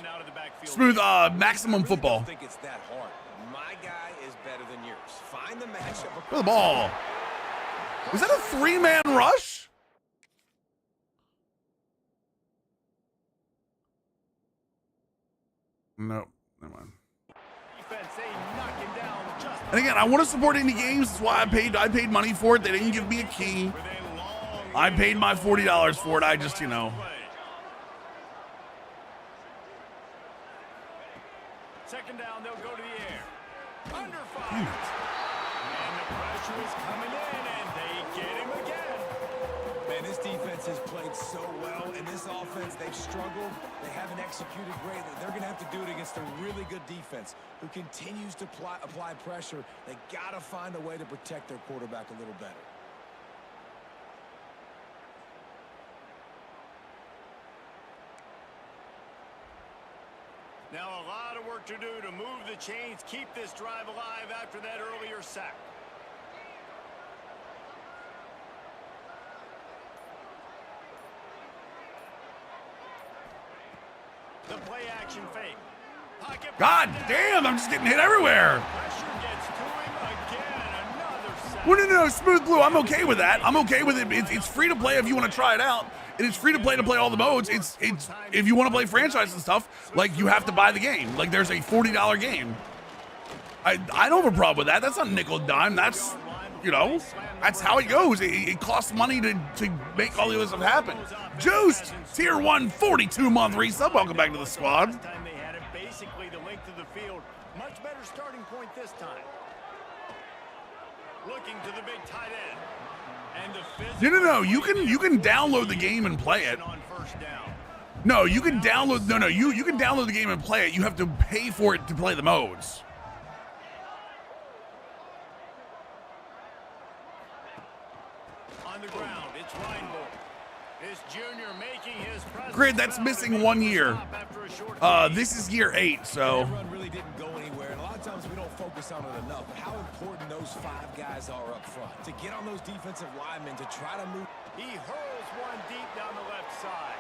Smooth, maximum football. I don't think it's that hard. My guy is better than yours. Find the matchup. For the ball. Was that a 3-man rush? Nope. Never mind. And again, I want to support indie games. That's why I paid money for it. They didn't give me a key. I paid my $40 for it. I just, you know. Second down, they'll go to the air. Under 5. And the pressure is coming in, and they get him again. Man, this defense has played so well, and this offense, they've struggled. They haven't executed great. They're going to have to do it against a really good defense who continues to apply pressure. They got to find a way to protect their quarterback a little better. Now a lot of work to do to move the chains, keep this drive alive after that earlier sack. The play action fake. Pocket God damn, I'm just getting hit everywhere. pressure gets to him again. Another sack. Well, no, Smooth Blue, I'm okay with that. I'm okay with it. It's free to play if you want to try it out. And it's free to play all the modes. It's if you want to play franchise and stuff, like, you have to buy the game. Like, there's a $40 game. I don't have a problem with that. That's not nickel and dime. That's, you know, that's how it goes. It costs money to make all the other stuff happen. Juiced, tier 1, 42-month resub. Welcome back to the squad. Last time they had it basically the length of the field. Much better starting point this time. Looking to the big tight end. And the No. You can download the game and play it. on first down. No, you can download. No. You can download the game and play it. You have to pay for it to play the modes. On the ground, it's Reinbold. This junior making his presence. Grid, that's missing 1 year. After a short This is year 8, so. That run really didn't go anywhere, and a lot of times we don't focus on it enough. But how important those 5 guys are up front to get on those defensive linemen to try to move. He hurls one deep down the left side.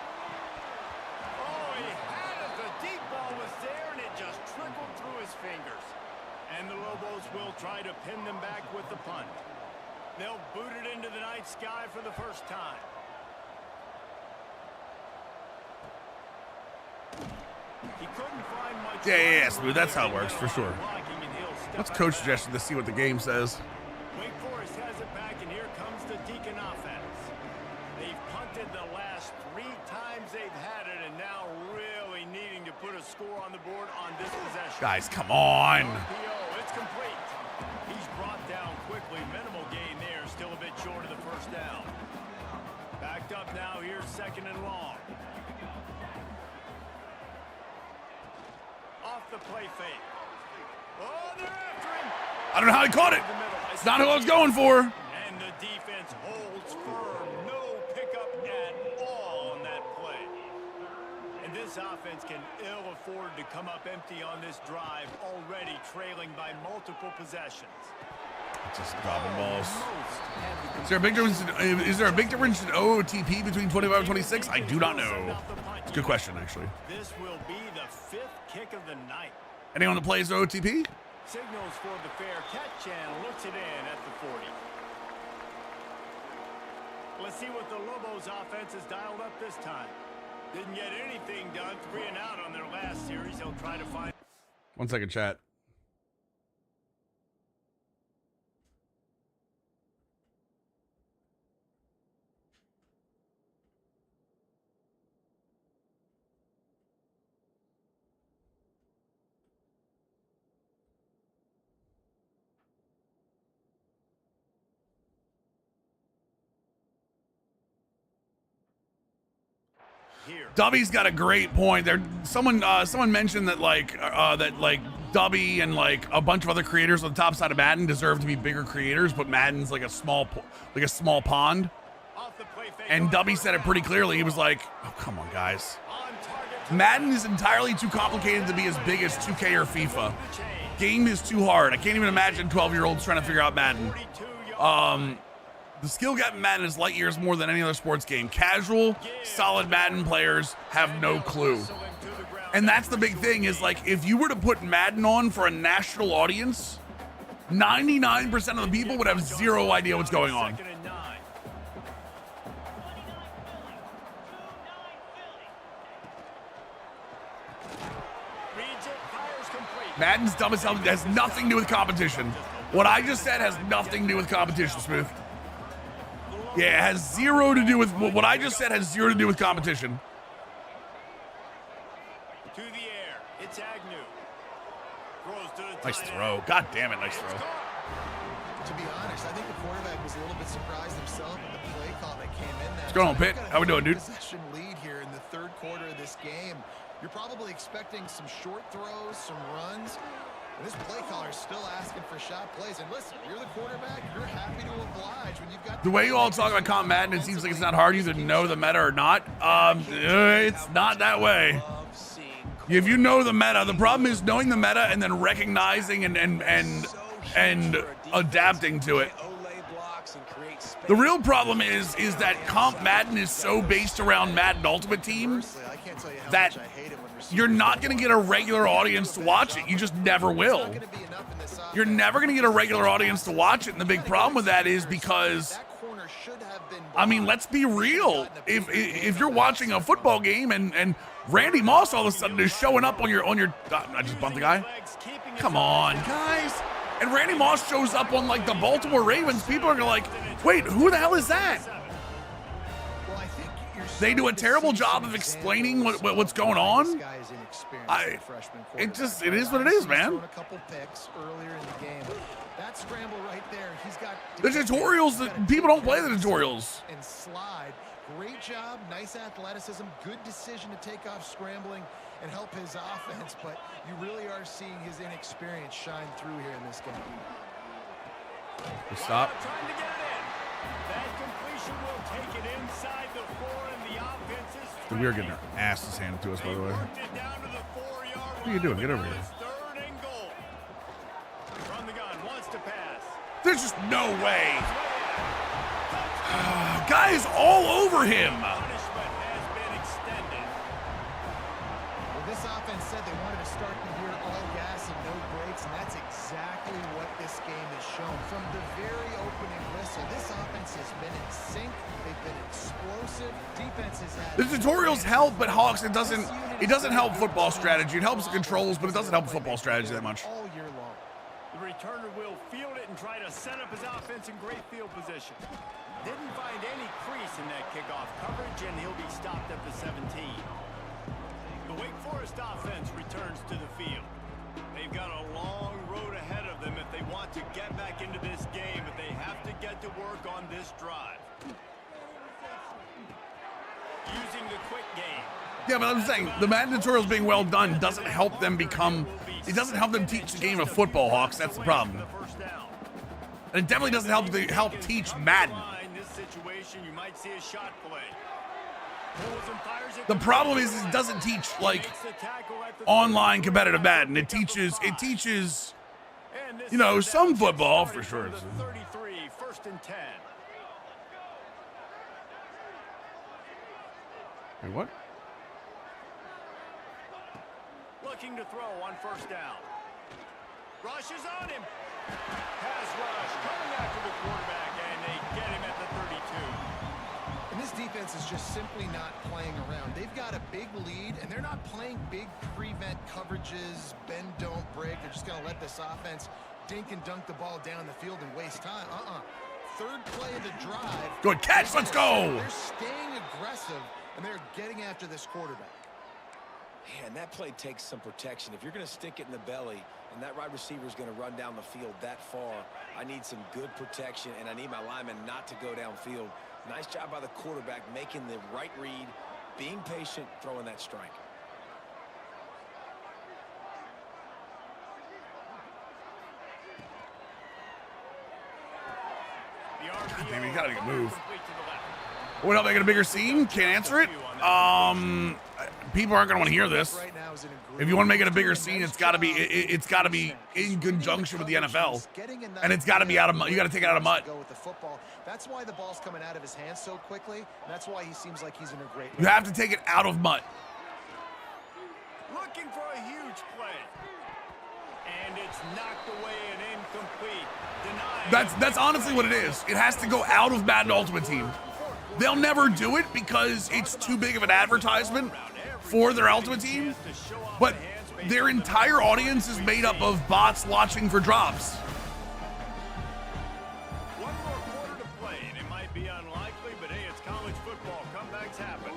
Oh, he had it. The deep ball was there, and it just trickled through his fingers. And the Lobos will try to pin them back with the punt. They'll boot it into the night sky for the first time. He couldn't find much. Yeah, Smooth. That's how it works, for sure. What's coach suggestion to see what the game says? Wake Forest has it back, and here comes the Deacon offense. They've punted the last 3 times they've had it, and now really needing to put a score on the board on this possession. Guys, come on. RPO, it's complete. He's brought down quickly. Minimal gain there, still a bit short of the first down. Backed up now, here's second and long. Off the play fake. Oh, they're after him. I don't know how he caught it. It's not who I was going for. And the defense holds firm. No pickup at all on And this offense can ill afford to come up empty on this drive, already trailing by multiple possessions. Just dropping balls. Is there a big difference? Is there a big difference in OOTP between 25 and 26? I do not know. It's a good question, actually. This will be the 5th kick of the night. Anyone that plays OOTP? Signals for the fair catch and looks it in at the 40. Let's see what the Lobos offense has dialed up this time. Didn't get anything done, 3 and out on their last series. They'll try to find. 1 second, chat. Dubby's got a great point there. Someone mentioned that like Dubby and like a bunch of other creators on the top side of Madden deserve to be bigger creators, but Madden's like a small pond. And Dubby said it pretty clearly. He was like, "Oh, come on, guys. Madden is entirely too complicated to be as big as 2K or FIFA. Game is too hard. I can't even imagine 12-year-olds trying to figure out Madden. The skill gap in Madden is light years more than any other sports game. Casual, solid Madden players have no clue." And that's the big thing is like, if you were to put Madden on for a national audience, 99% of the people would have zero idea what's going on. Madden's dumb as hell. It has nothing to do with competition. What I just said has nothing to do with competition, Smooth. Yeah, it has zero to do with what I just said. Has zero to do with competition. To the air, it's Agnew. Throws to the Nice throw. God damn it, nice throw. To be honest, I think the quarterback was a little bit surprised himself at the play call that came in. What's going on, Pitt? How we doing, dude? Possession lead here in the 3rd quarter of this game. You're probably expecting some short throws, some runs. And this play caller is still asking for shot plays. And listen, you're the quarterback. You're happy to oblige when you've got the way you all talk about comp Madden. It seems like it's not hard either to know the meta or not. It's not that way. If you know the meta, the problem is knowing the meta and then recognizing and adapting to it. The real problem is that comp Madden is so based around Madden Ultimate Team that you're not going to get a regular audience to watch it. You just never will. You're never going to get a regular audience to watch it. And the big problem with that is because, I mean, let's be real. If you're watching a football game and Randy Moss all of a sudden is showing up on your I just bumped the guy. Come on, guys. And Randy Moss shows up on like the Baltimore Ravens. People are like, wait, who the hell is that? They do a terrible job of explaining what's going on. It is what it is, man. The tutorials, people don't play the tutorials. And slide. Great job, nice athleticism, good decision to take off scrambling and help his offense, but you really are seeing his inexperience shine through here in this game. Stop. That completion will take it inside the 4, and the offense is We are getting our asses handed to us, by the way. What are you doing? Get over here. From the gun, wants to pass. There's just no way. Guys all over him. Punishment has been extended. Well, this offense said they wanted to start the year all gas and no brakes, and that's exactly what this game has shown. From the very opening whistle, this offense has been in sync. They've been explosive. Defense has had The tutorials help, but Hawks, it doesn't help football strategy. It helps the controls, but it doesn't help football strategy that much. all year long. The returner will field it and try to set up his offense in great field position. Didn't find any crease in that kickoff coverage, and he'll be stopped at the 17. The Wake Forest offense returns to the field. They've got a long road ahead of them if they want to get back into this game, but they have to get to work on this drive. Using the quick game. Yeah, but I'm saying the Madden tutorials being well done doesn't help them become. It doesn't help them teach the game of football, Hawks. That's the problem. And it definitely doesn't help teach Madden. In this situation, you might see a shot play. The problem is it doesn't teach like online competitive Madden. It teaches you know, some football for sure. 33, 1st and 10. Wait, what? Looking to throw on 1st down. Rush is on him. Pass rush coming after the quarterback, and they get him at the 32. And this defense is just simply not playing around. They've got a big lead, and they're not playing big prevent coverages, bend, don't break. They're just going to let this offense dink and dunk the ball down the field and waste time. Third play of the drive. Good catch. Let's go. They're staying aggressive, and they're getting after this quarterback. Man, that play takes some protection. If you're going to stick it in the belly and that wide receiver is going to run down the field that far, I need some good protection, and I need my lineman not to go downfield. Nice job by the quarterback making the right read, being patient, throwing that strike. Damn, you gotta move. What help making a bigger scene? Can't answer it. People aren't gonna want to hear this. If you want to make it a bigger scene, it's gotta be in conjunction with the NFL, and it's gotta be out of mud. You gotta take it out of mud. That's why the ball's coming out of his hands so quickly. That's why he seems like he's in a great. You have to take it out of mud. Looking for a huge play. And it's knocked away and incomplete. That's honestly what it is. It has to go out of Madden Ultimate Team. They'll never do it because it's too big of an advertisement for their Ultimate Team, but their entire audience is made up of bots watching for drops. One more quarter to play, and it might be unlikely, but hey, it's college football. Comebacks happen.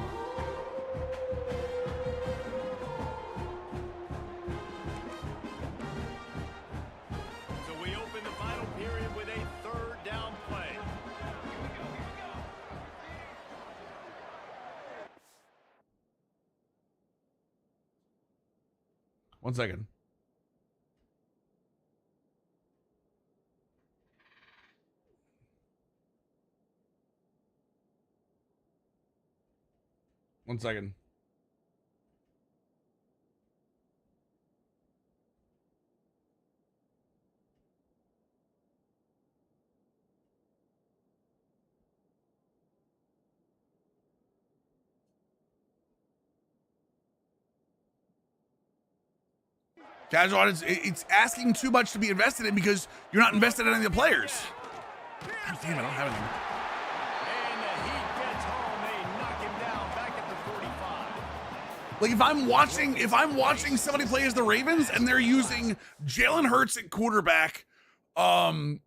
So we open the final period with a 3rd down play. One second. One second. Casual audience, it's asking too much to be invested in because you're not invested in any of the players. God damn, I don't have anything. And the Heat gets home. They knock him down back at the 45. Like if I'm watching somebody play as the Ravens and they're using Jalen Hurts at quarterback, Calvin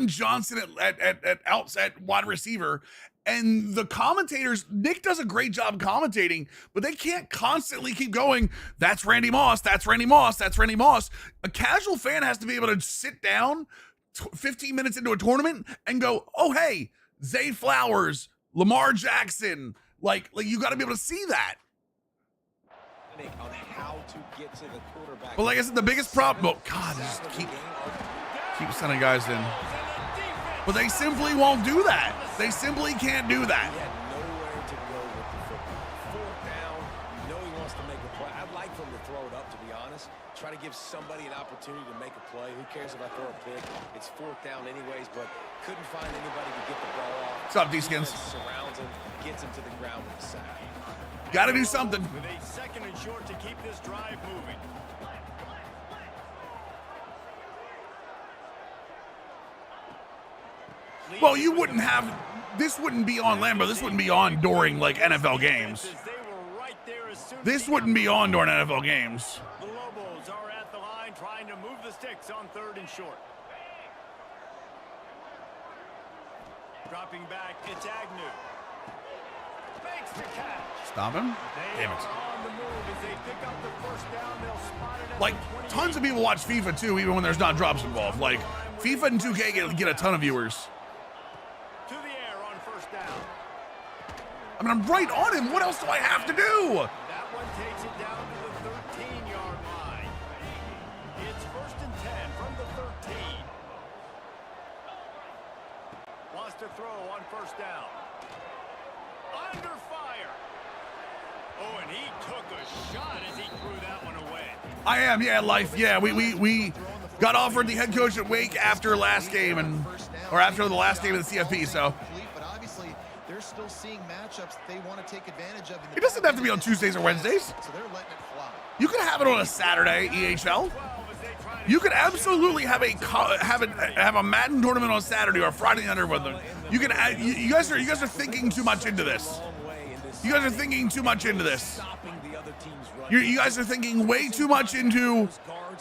Johnson at outside wide receiver, and the commentators, Nick does a great job commentating, but they can't constantly keep going, that's Randy Moss, that's Randy Moss, that's Randy Moss. A casual fan has to be able to sit down 15 minutes into a tournament and go, oh, hey, Zay Flowers, Lamar Jackson. Like you got to be able to see that. On how to get to the quarterback. But like I said, the biggest problem, oh God, just keep sending guys in. But they simply won't do that. They simply can't do that. He had nowhere to go with the football. 4th down, you know he wants to make a play. I'd like for him to throw it up, to be honest. Try to give somebody an opportunity to make a play. Who cares if I throw a pick? It's 4th down anyways, but couldn't find anybody to get the ball off. What's up, D-Skins? Surrounds him, gets him to the ground with the sack. Got to do something. With a 2nd and short to keep this drive moving. Well, you wouldn't have, this wouldn't be on Lambeau. This wouldn't be on during like NFL games. This wouldn't be on during NFL games. The Lobos are at the line trying to move the sticks on 3rd and short. Dropping back, it's Agnew. Makes the catch. Stop him? Damn it. On the move as they pick up the 1st down. They'll spot it at Like, the 28. tons of people watch FIFA too, even when there's not drops involved. Like, FIFA and 2K get a ton of viewers. To the air on 1st down. I mean, I'm right on him. What else do I have to do? That one takes it down to the 13-yard line. It's 1st and 10 from the 13. Wants to throw on 1st down. under fire. Oh, and he took a shot as he threw that one away. I am, yeah, life. Yeah, we got offered the head coach at Wake after last game or after the last game of the CFP, so. But obviously, they're still seeing matchups that they want to take advantage of. It doesn't have to be on Tuesdays or Wednesdays. So they're letting it fly. You could have it on a Saturday, EHL. You could absolutely have a Madden tournament on Saturday or Friday night with them. You can. You guys are thinking too much into this. You guys are thinking too much into this. You guys are thinking way too much into.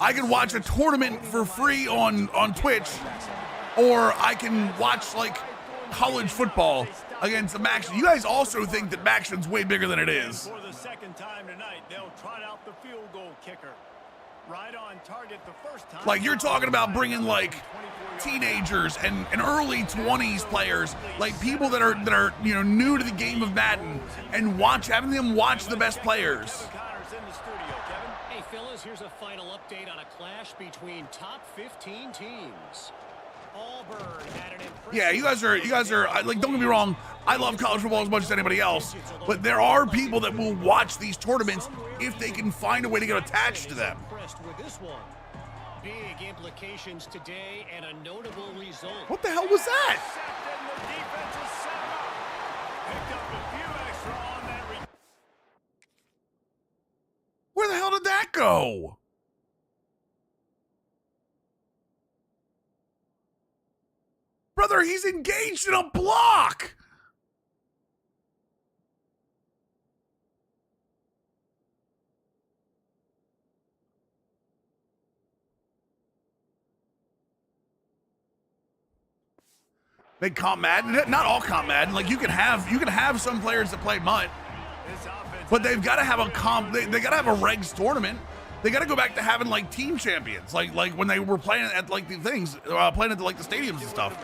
I can watch a tournament for free on Twitch, or I can watch like college football against the Maction. You guys also think that Maction's way bigger than it is. For the second time tonight, they'll trot out the field goal kicker. Right on target the first time. Like, you're talking about bringing like teenagers and early 20s players, like people that are new to the game of Madden, and having them watch the best players. Hey, fellas, here's a final update on a clash between top 15 teams. Auburn had an impressive. Yeah, you guys are like, don't get me wrong, I love college football as much as anybody else, but there are people that will watch these tournaments if they can find a way to get attached to them. With this one. Big implications today and a notable result. What the hell was that? Where the hell did that go? Brother, he's engaged in a block. They comp Madden, not all comp Madden. Like, you can have some players that play MUT, but they've got to have a comp. They got to have a regs tournament. They got to go back to having like team champions, like when they were playing at like the things, playing at like the stadiums and stuff.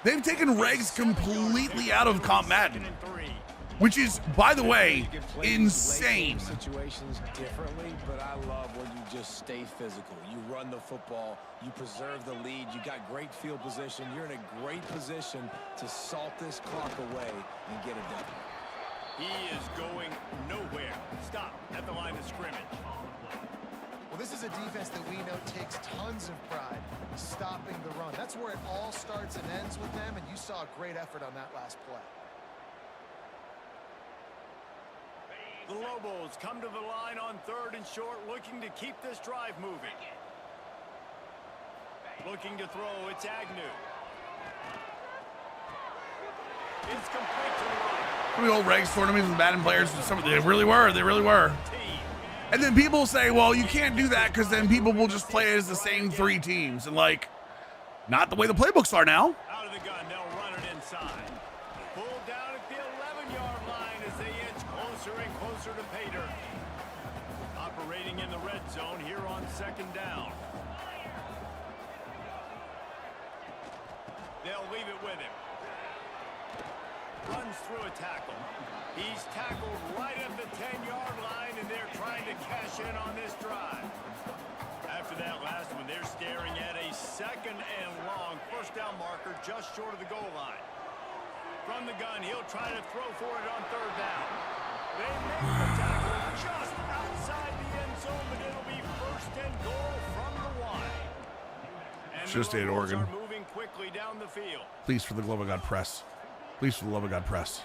They've taken regs completely out of comp Madden, which is, by the way, insane. Situations differently, but I love when you just stay physical. You run the football, you preserve the lead, you got great field position. You're in a great position to salt this clock away and get it done. He is going nowhere. Stop at the line of scrimmage. Well, this is a defense that we know takes tons of pride stopping the run. That's where it all starts and ends with them, and you saw a great effort on that last play. The Lobos come to the line on 3rd and short, looking to keep this drive moving. Looking to throw, it's Agnew. It's complete to the right. Some of the old regs tournaments with Madden players, they really were. And then people say, well, you can't do that because then people will just play as the same 3 teams. And like, not the way the playbooks are now. Out of the gun, they'll run it inside. Pulled down at the 11-yard line as they inch closer and closer to pay dirt. Operating in the red zone here on 2nd down. They'll leave it with him. Runs through a tackle. He's tackled right at the 10-yard line, and they're trying to cash in on this drive. After that last one, they're staring at a 2nd and long 1st down marker just short of the goal line. From the gun, he'll try to throw for it on 3rd down. They make the tackle just outside the end zone, but it'll be 1st and goal from the 1. And Should have stayed at Oregon. are moving quickly down the field. Please, for the love of God, press. Please, for the love of God, press.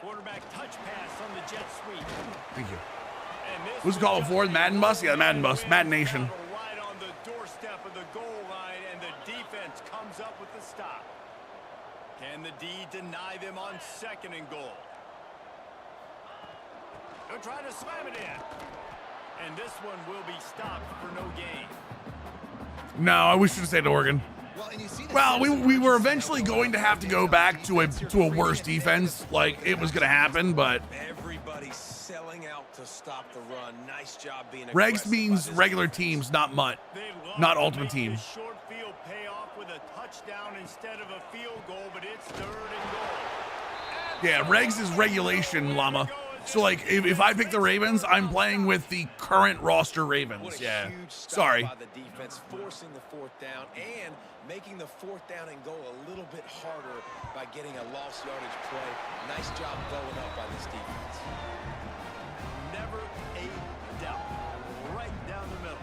Quarterback touch pass on the jet sweep. Thank you. And this Who's calling for it? Madden Bus? Yeah, Madden Bus. Madden Nation. Right on the doorstep of the goal line, and the defense comes up with the stop. Can the D deny them on 2nd and goal? They'll try to slam it in. And this one will be stopped for no gain. No, we should have stayed at Oregon. Well, we were eventually going to have to go back to a worse defense. Like, it was going to happen, but Everybody's selling out to stop the run. Nice job being regs means regular teams, not MUT, not ultimate team. Short field payoff with a touchdown instead of a field goal, but it's 3rd and goal. Yeah, regs is regulation, llama. So, like, if I pick the Ravens, I'm playing with the current roster Ravens. What a Yeah. huge stop Sorry. by the defense, forcing the fourth down and making the fourth down and goal a little bit harder by getting a lost yardage play. Nice job blowing up by this defense. Never a doubt. Right down the middle.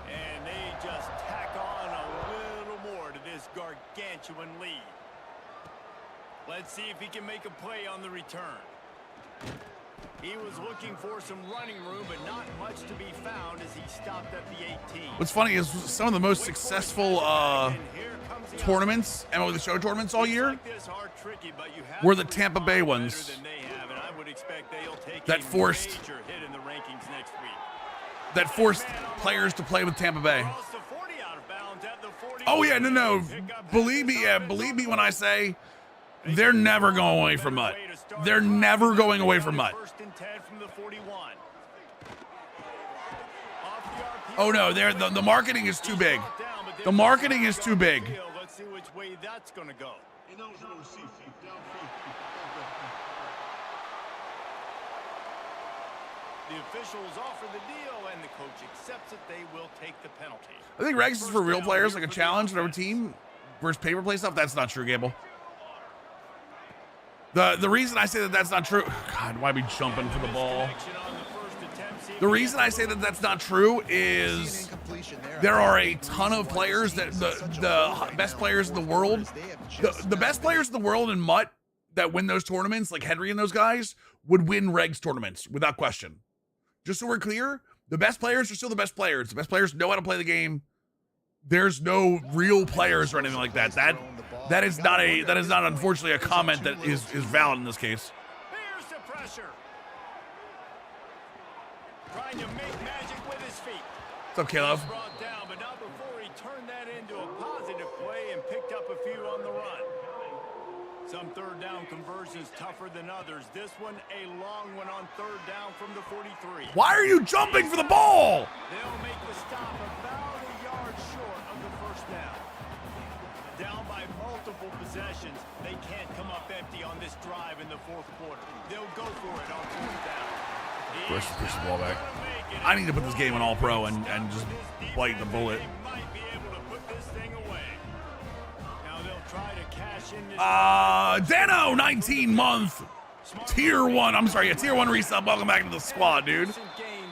And they just tack on a little more to this gargantuan lead. Let's see if he can make a play on the return. He was looking for some running room, but not much to be found as he stopped at the 18. What's funny is some of the most successful tournaments, MLB The Show tournaments all year, were the Tampa Bay ones that forced players to play with Tampa Bay. Oh yeah, no, believe me when I say they're never going away from Mutt. They're never going away from Mutt. Oh no, the marketing is too big. The marketing is too big. Let's see which way that's going to go. The officials offer the deal, and the coach accepts it. They will take the penalty. I think Regs is for real players, like a challenge in our team versus paper play stuff. That's not true, Gable. The reason I say that that's not true, God, why be jumping for the ball? The reason I say that that's not true is there are a ton of players that the best players in the world, the best players in the world in Mutt that win those tournaments, like Henry and those guys, would win Regs tournaments without question. Just so we're clear, the best players are still the best players. The best players know how to play the game. There's no real players or anything like that. That is not unfortunately a comment that is valid in this case. Here's the pressure. Trying to make magic with his feet. What's up, Caleb? Brought down, but not before he turned that into a positive play and picked up a few on the run. Some third down conversions tougher than others. This one a long one on third down from the 43. Why are you jumping for the ball? They'll make the stop about a yard short of the first down. Down by multiple possessions, they can't come up empty on this drive in the fourth quarter. They'll go for it on fourth down. First, push the ball back. I need to put this game in All-Pro and just bite the bullet. They might be able to put this thing away. Now they'll try to cash in this. Dano, 19-month. Tier 1. I'm sorry, a Tier 1 resub. Welcome back to the squad, dude. Gain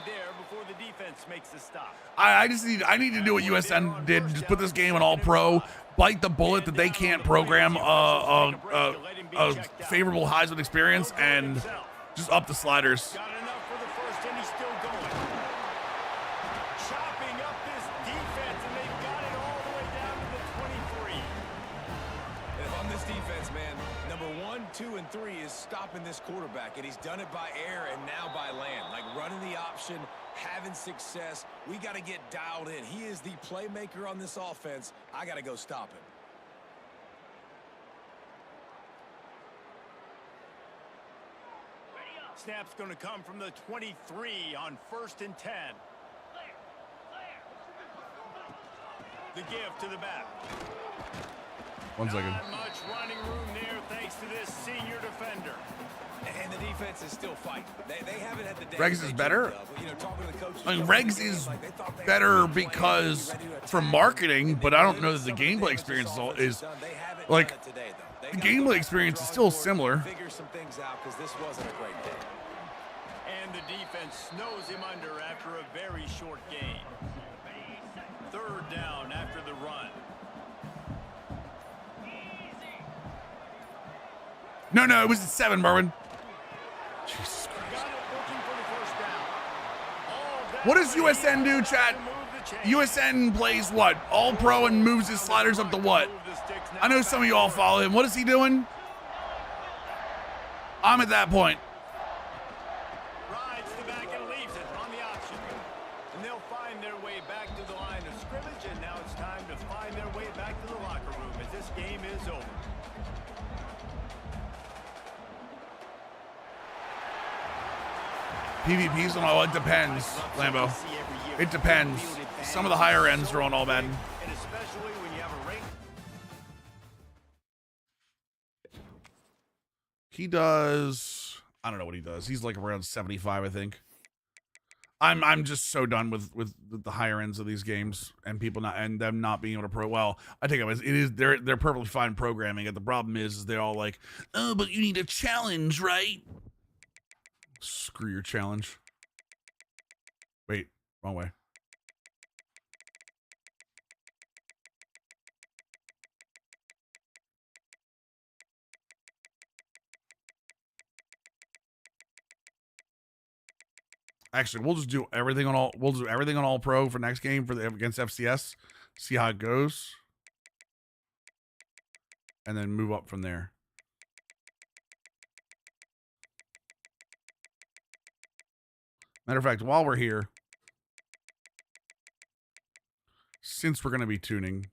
there before the defense makes the stop. I need to do what USN did. Just put this game in All-Pro. Bite the bullet that they can't program a favorable Heisman experience and just up the sliders. Got enough for the first, and he's still going. Chopping up this defense, and they've got it all the way down to the 23. And on this defense, man, number 1, 2, and 3 is stopping this quarterback, and he's done it by air and now by land. Like running the option, having success. We got to get dialed in. He is the playmaker on this offense. I got to go stop him. Snap's going to come from the 23 on 1st and 10. The give to the back. 1 second. Not much running room there thanks to this senior defender. And the defense is still fighting. They haven't had the day. Regs is better. You know, talking to the coaches, I mean, Regs is better because for marketing, but I don't know that the gameplay experience is like the gameplay experience is still similar. Figure some things out because this wasn't a great day. And the defense snows him under after a very short gain. Third down after the run. No, it was at 7, Merwin. Jesus Christ. What does USN do, chat? USN plays what? All-Pro and moves his sliders up to what? I know some of you all follow him. What is he doing? I'm at that point. Rides the back and leaves it on the option. And they'll find their way back to the line of scrimmage, and now it's time to find their way back to the locker room as this game is over. PvP's on all, it depends, Lambo. It depends. Some of the higher ends are on all Madden. And especially when you have a rank. He does. I don't know what he does. He's like around 75, I think. I'm just so done with the higher ends of these games and people not and them not being able to pro. Well, I think it is they're perfectly fine programming it. The problem is they're all like, oh, but you need a challenge, right? Screw your challenge. Wait, wrong way. Actually, we'll just do everything on all. We'll do everything on all pro for next game against FCS. See how it goes, and then move up from there. Matter of fact, while we're here, since we're going to be tuning,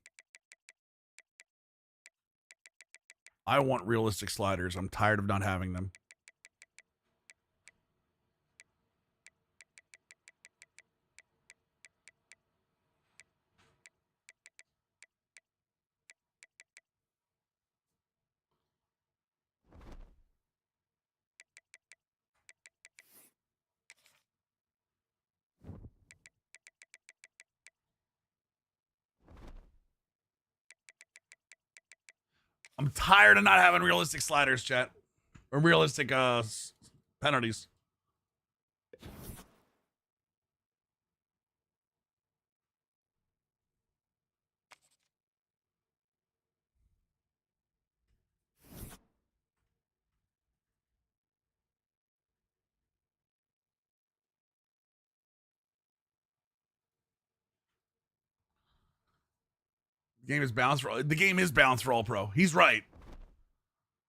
I want realistic sliders. I'm tired of not having them. I'm tired of not having realistic sliders, chat. Or realistic penalties. The game is balanced for all pro. He's right.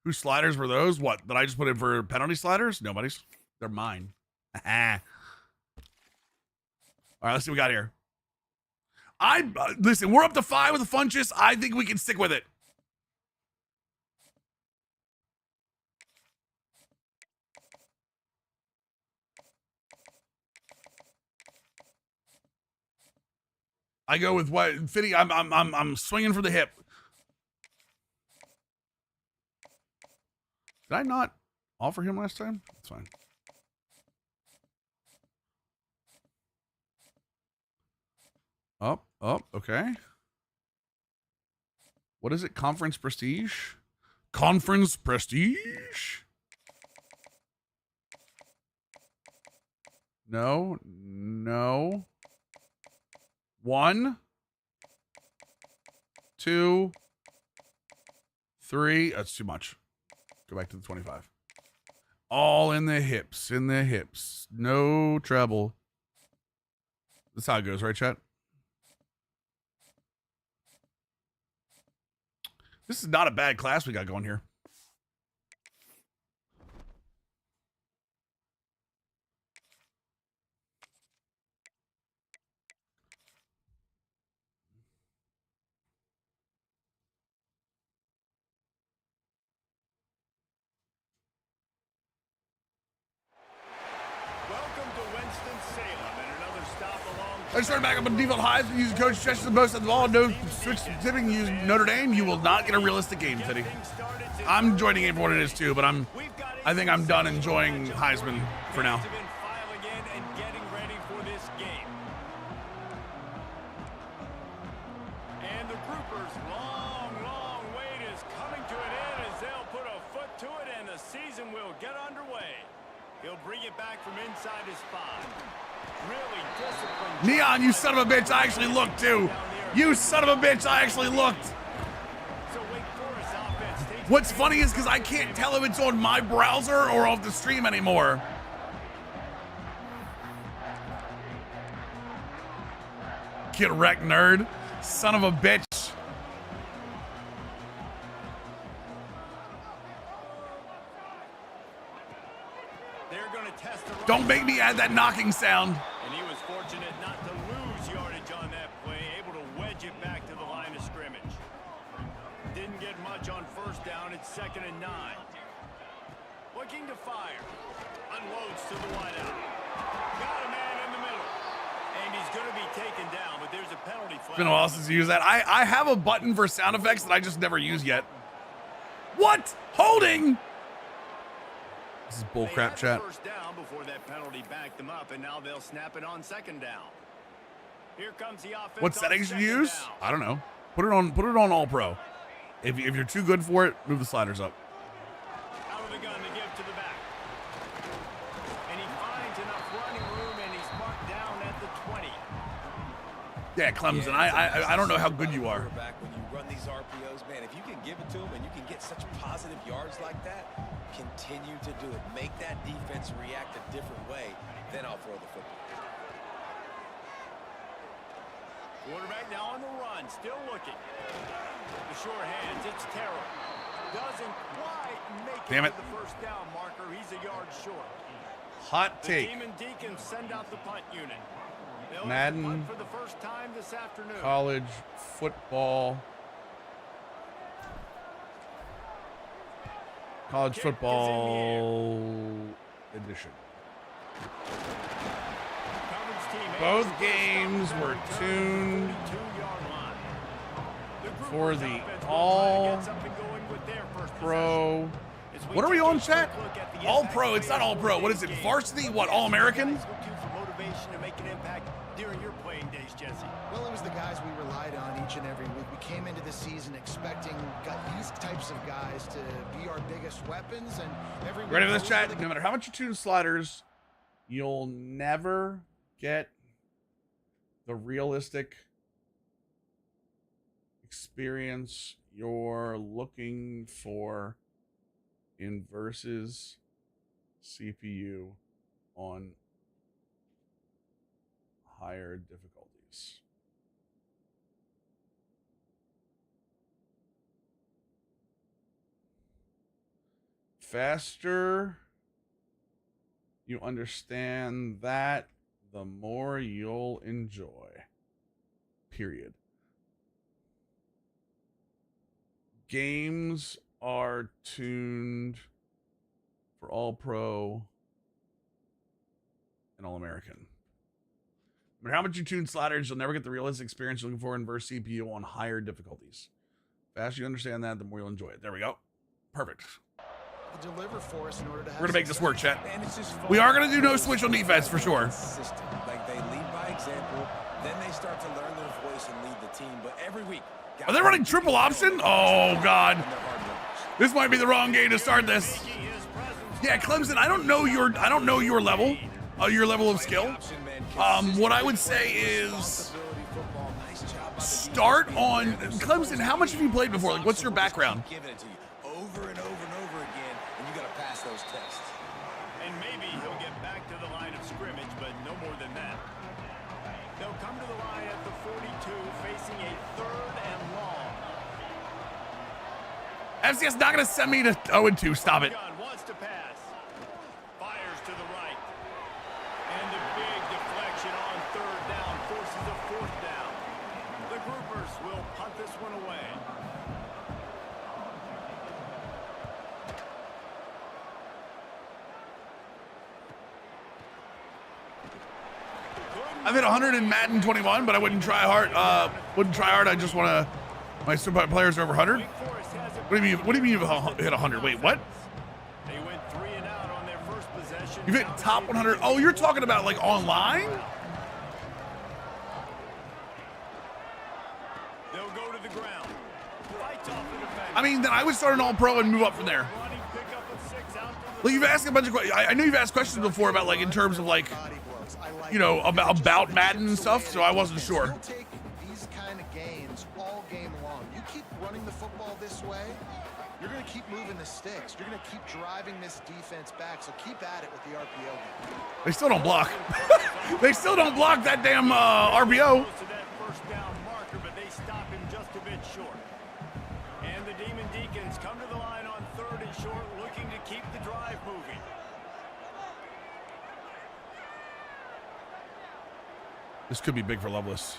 Whose sliders were those? What? That I just put in for penalty sliders? Nobody's. They're mine. All right, let's see what we got here. Listen, we're up to 5 with the Funchess. I think we can stick with it. I go with what? Fitty, I'm swinging for the hip. Did I not offer him last time? That's fine. Up, okay. What is it? Conference Prestige? Conference Prestige? No. 1, 2, 3. That's too much. Go back to the 25. All in the hips, No treble. That's how it goes, right, chat? This is not a bad class we got going here. I started back up on default highs and using coach stretches the most of the ball. No switch tipping using Notre Dame. You will not get a realistic game, Fitty. I'm enjoying the game for what it is too, but I think I'm done enjoying Heisman for now. And the groupers' long wait is coming to an end as they'll put a foot to it and the season will get underway. He'll bring it back from inside his spot. Really disciplined. Neon, you son of a bitch, I actually looked too. You son of a bitch, I actually looked. So Wake Forest offense takes What's funny is because I can't tell if it's on my browser or off the stream anymore. Get wrecked, nerd. Son of a bitch. Don't make me add that knocking sound. And he was fortunate not to lose yardage on that play, able to wedge it back to the line of scrimmage. Didn't get much on first down. It's 2nd and 9. Looking to fire. Unloads to the wideout. Got a man in the middle. And he's going to be taken down, but there's a penalty flag. It's been a while since you used that. I have a button for sound effects that I just never use yet. What? Holding? This is bull They crap had the chat. first down before that penalty backed them up, and now they'll snap it on second down. Here comes the offense. What on settings you second use? down. I don't know. Put it on all pro. If you're too good for it, move the sliders up. Out of the gun to give to the back. And he finds enough running room, and he's marked down at the 20. Yeah, Clemson. I don't know how good you are. Quarterback, when you run these RPOs, man, if you can give it to them and you can get such positive yards like that, continue to do it. Make that defense react a different way, then I'll throw the football. Quarterback now on the run, still looking. The short hands, it's Terrell. Doesn't quite make Damn it it. to the first down marker. He's a yard short. Hot The take. Demon Deacons send out the punt unit. They'll Madden. punt for the first time this afternoon. College football. College Kick is in the football edition. Cummins' team Both has games first were down at the tuned 42-yard line. The for Groupers the offense will try to all get something going with their first pro. possession. As we What are we take on, a chat? quick look at the All impact pro. It's not all pro. What is it? game. Varsity? What? All American? Guys look to for motivation to make an impact during your playing days, Jesse. Well, it was the guys we relied on each and every week. We came into the season expecting these types of guys to be our biggest weapons, and every Ready for week this, those were chat? the No matter how much you tune sliders, you'll never get the realistic experience you're looking for in versus CPU on higher difficulties. Faster you understand that, the more you'll enjoy. Period. Games are tuned for all pro and all American. No matter how much you tune sliders, you'll never get the realistic experience you're looking for in versus CPU on higher difficulties. Faster you understand that, the more you'll enjoy it. There we go. Perfect. to deliver for us in order to have We're gonna make this work, chat. And it's just fun. We are gonna do no switch on defense for sure. Consistent. Like they lead by example, then they start to learn their voice and lead the team. But every week, Are they running triple option? Oh God, this might be the wrong game to start this. Yeah, Clemson. I don't know your level, your level of skill. What I would say is start on Clemson. How much have you played before? Like, what's your background? Giving it to you over and over and over again, and you got to pass those tests. And maybe he'll get back to the line of scrimmage, but no more than that. They'll come to the line at the 42, facing a 3rd and long. FCS not gonna send me to 0-2. Stop it. Gun wants to pass. Fires to the right. And a big deflection on 3rd down forces a 4th down. The Groupers will punt this one away. I've hit 100 in Madden 21, but I wouldn't try hard. I just want to. My super players are over 100. Wake Forest has it. What do you mean? What do you mean you've hit 100? Wait, what? They went 3 and out on their first possession. You've hit top 100? Oh, you're talking about like online? They'll go to the ground. Fights off the defense. I mean, then I would start an all-pro and move up from there. Running pickup of 6 out to the Like, you've asked a bunch of questions. I know you've asked questions before about like in terms of like, Body blows. I like you know, it. about Madden and stuff. So I wasn't sure. You'll take these kind of games all game long. You keep running the football this way, you're going to keep moving the sticks. You're going to keep driving this defense back. So keep at it with the RPO game. They still don't block. They still don't block that damn RPO. Close to that first down marker, but they stop him just a bit short. And the Demon Deacons come to the line on 3rd and short, looking to keep the drive moving. This could be big for Loveless.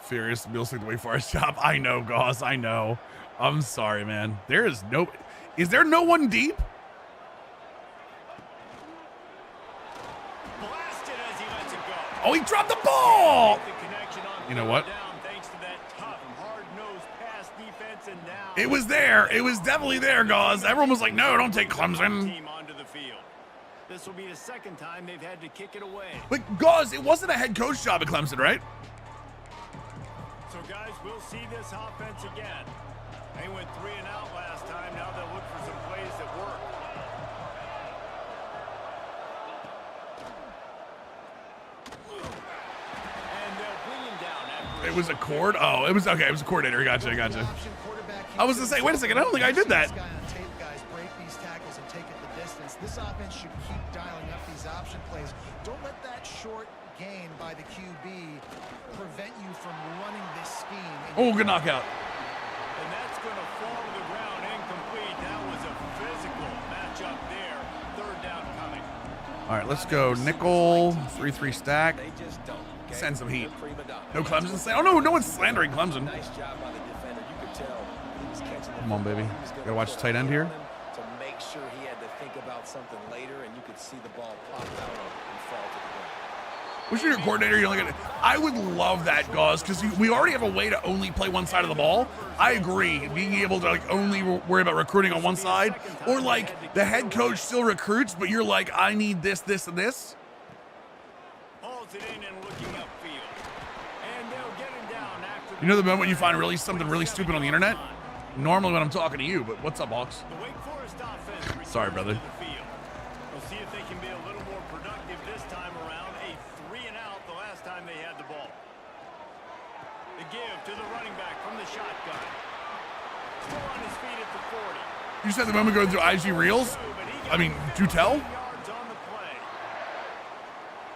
Furious, Mills like the Wake Forest job. I know, Gauze. I know. I'm sorry, man. Is there no one deep? Blasted as he lets it go. Oh, he dropped the ball. The connection on You know 3rd what? down thanks to that tough, hard-nosed pass defense, and now It was there. It was definitely there, Gauze. Everyone was like, no, don't take Clemson. team onto the the field. This will be the second time they've had to kick it away. But Gauze, it wasn't a head coach job at Clemson, right? So guys, we'll see this offense again. They went 3 and out last time. Now they'll look for some plays that work. And they'll bring him down after It was a cord? Oh, it was okay. It was a coordinator. Gotcha, gotcha. I was gonna say, wait a second. I don't think I did that. Guys, break these tackles and take it the distance. This offense should keep dialing up these option plays. Don't let that short gain by the QB prevent you from running this scheme. Oh, good knockout. And that's going to fall to the ground incomplete. That was a physical matchup there. Third down coming. All right, let's go. Nickel, 3-3 stack. They just don't. Okay? Send some heat. They're prima donna. No Clemson. Oh, no one's slandering Clemson. Nice job by the defender. You could tell he was catching the Come on, baby. football. He was gonna Gotta watch the tight end rely here. on him to make sure he had to think about something later, and you could see the ball pop out and fall to the ground. Wish you're a coordinator. You're looking at. I would love that, Gauze, because we already have a way to only play one side of the ball. I agree. Being able to like only worry about recruiting on one side, or like the head coach still recruits, but you're like, I need this, this, and this. Hauls it in and looking upfield. And they'll get him down after You know the moment you find really something really stupid on the internet? Normally when I'm talking to you, but what's up, Hawks? the Wake Forest offense. Sorry, brother. returns to the field. We'll see if they can be a little more productive this time around. A 3 and out the last time they had the ball. The give to the running back from the shotgun. Still on his feet at the 40. You said the moment going through IG Reels? I mean, do tell? Yards on the play.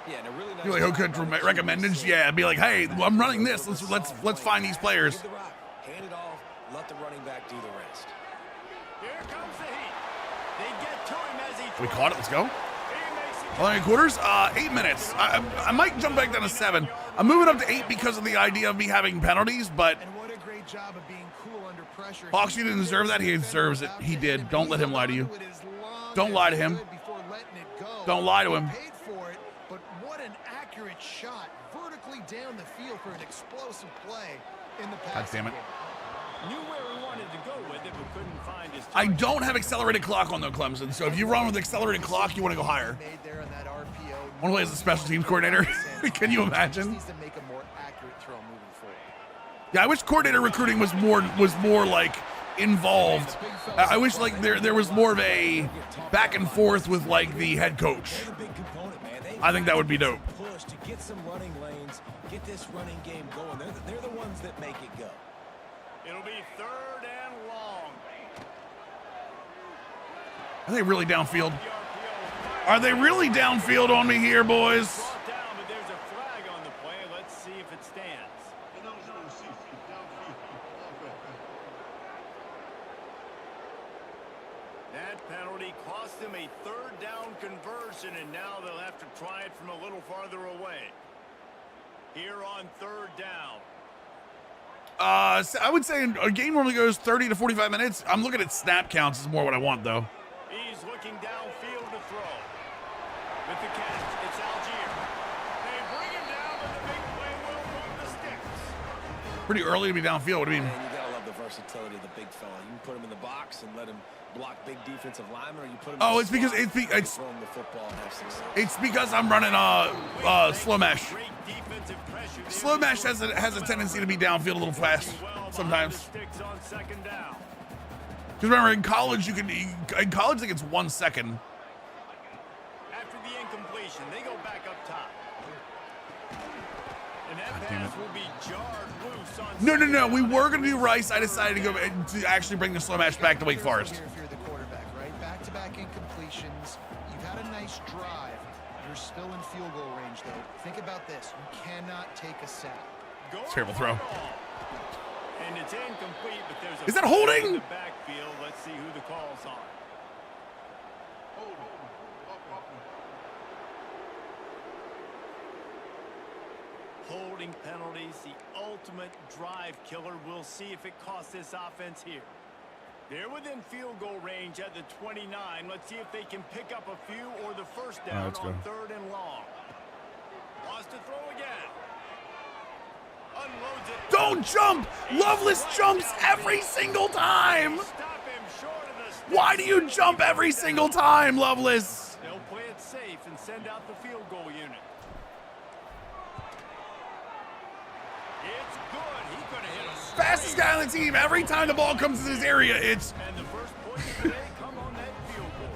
Yeah, and a really nice You're like, who could recommended? Yeah, be like, hey, I'm running this. Let's find these players. Give the rock, hand it off, let the running back do the rest. Here comes the heat. They get to him as he We caught it. Let's go. He makes it. How long quarters? 8 minutes. I might jump back down to 7. I'm moving up to 8 because of the idea of me having penalties, but And what a great job of being cool under pressure. Hawks, you didn't deserve that. He deserves it. He did. Don't let him lie to you. Don't lie to him. Don't lie to him. Paid for it, but what an accurate shot vertically down the field for an explosive play in the God pass. damn it. Knew where he wanted to go with it, but couldn't find his I target. don't have accelerated clock on though, Clemson. So if you run with accelerated clock, you want to go higher. Made there on that RPO. One way as a special teams coordinator. Can you imagine? Needs to make a more accurate throw moving forward. Yeah, I wish coordinator recruiting was more like involved. I wish like there was more of a back and forth with like the head coach. They're the big component, man. They I think that would be dope. push to get some running lanes, get this running game going. They're the ones that make it go. It'll be 3rd and long. Are they really downfield? The RPO Are they really downfield on me here, boys? brought down, but there's a flag on the play. Let's see if it stands. That penalty cost them a 3rd down conversion, and now they'll have to try it from a little farther away. Here on 3rd down. So I would say a game normally goes 30 to 45 minutes. I'm looking at snap counts is more what I want though. He's looking downfield to throw. With the catch, it's Algier. They bring him down, but the big play will move the sticks. Pretty early to be downfield. What do you mean? And you gotta love the versatility of the big fella. You can put him in the box and let him block big defensive linemen, or you put him. Oh, in it's the because slot it's throw him the football and have success. It's because I'm running slow mesh. Great defensive pressure. Slow mesh has a tendency to be downfield a little fast sometimes. Sticks on 2nd down. Because remember, in college in college I think it's 1 second. After the incompletion, they go back up top. And that damn pass will be jarred loose on No. We were gonna do Rice. I decided to go to actually bring the slow mesh back to Wake Forest. Here if you're the quarterback, right? Back-to-back incompletions. You've had a nice drive. You're still in field goal range, though. Think about this. You cannot take a sack. Terrible throw. And it's incomplete, but there's a Is that holding? in the backfield. Let's see who the call's on. Holding penalties, the ultimate drive killer. We'll see if it costs this offense here. They're within field goal range at the 29. Let's see if they can pick up a few or the 1st down let's go. on 3rd and long. Wants to throw again. Unloads it. Don't jump! Loveless jumps every single time! Stop him short of the Why do you jump every single time, Loveless? They'll play it safe and send out the field goal unit. It's good. He could have hit a Fastest guy on the team. Every time the ball comes in his area, it's... and the first points today come on that field goal.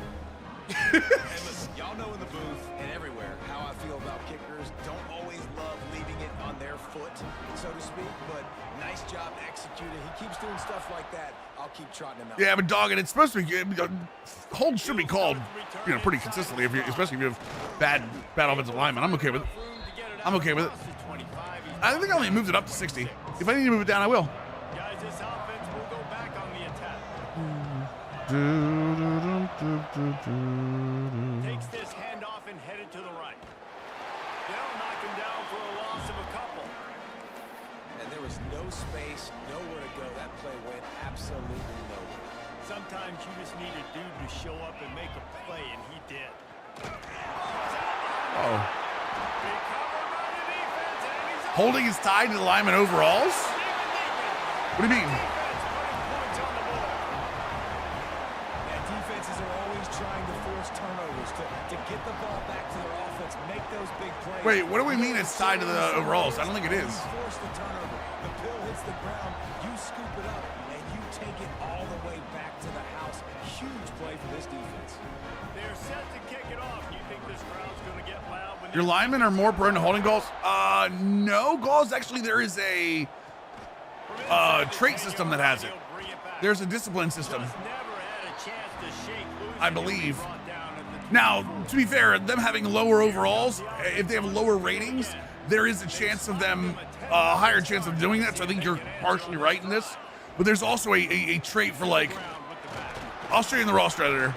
And listen, y'all know in the booth and everywhere how I feel about kickers. Don't always love leaving it on their foot, so to speak, but nice job executing. He keeps doing stuff like that. I'll keep trotting him out. Yeah, but dog, and it's supposed to be... Holds should be called, pretty consistently, especially if you have bad offensive linemen. I'm okay with it. I'm okay with it. I think I only moved it up to 60. If I need to move it down, I will. Guys, this offense will go back on the attack. Takes this handoff and headed to the right. They'll knock him down for a loss of a couple. And there was no space, nowhere to go. That play went absolutely nowhere. Sometimes you just need a dude to show up and make a play, and he did. Oh. Recovered by the defense, and he's up. Holding his tie to the lineman overalls? What do you mean? Defense putting points on the board. And defenses are always trying to force turnovers to get the ball back to their offense, make those big plays. Wait, what do we mean it's tied to the overalls? I don't think it is. You force the turnover. The pill hits the ground. You scoop it up, and you take it all the way back to the house. Huge play for this defense. They're set to kick it off. You think this crowd's going to get loud when Your linemen are more prone to holding calls? No. Calls, actually, there is a trait system that has it. There's a discipline system, I believe. Now, to be fair, them having lower overalls, if they have lower ratings, there is a chance of them, a higher chance of doing that. So I think you're partially right in this. But there's also a trait for, like, I'll show you in the roster editor.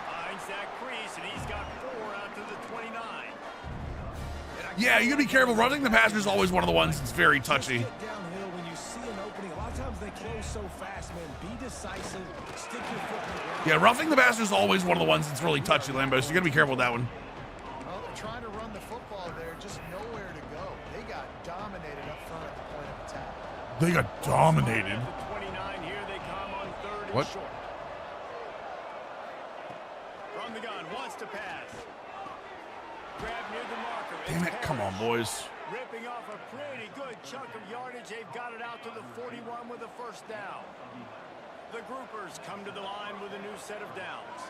Yeah, you gotta be careful. Running the passer is always one of the ones that's very touchy. Downhill when you see an opening. A lot of times they close so fast, man. Be decisive. Stick your foot in the ground. Yeah, roughing the passer is always one of the ones that's really touchy, Lambo. So you gotta be careful with that one. Well, they're trying to run the football there, just nowhere to go. They got dominated up front at the point of attack. They got dominated. What? From the gun, wants to pass. Grab near the marker. Damn it, come on, boys. Ripping off a pretty good chunk of yardage. They've got it out to the 41 with a first down. The groupers come to the line with a new set of downs.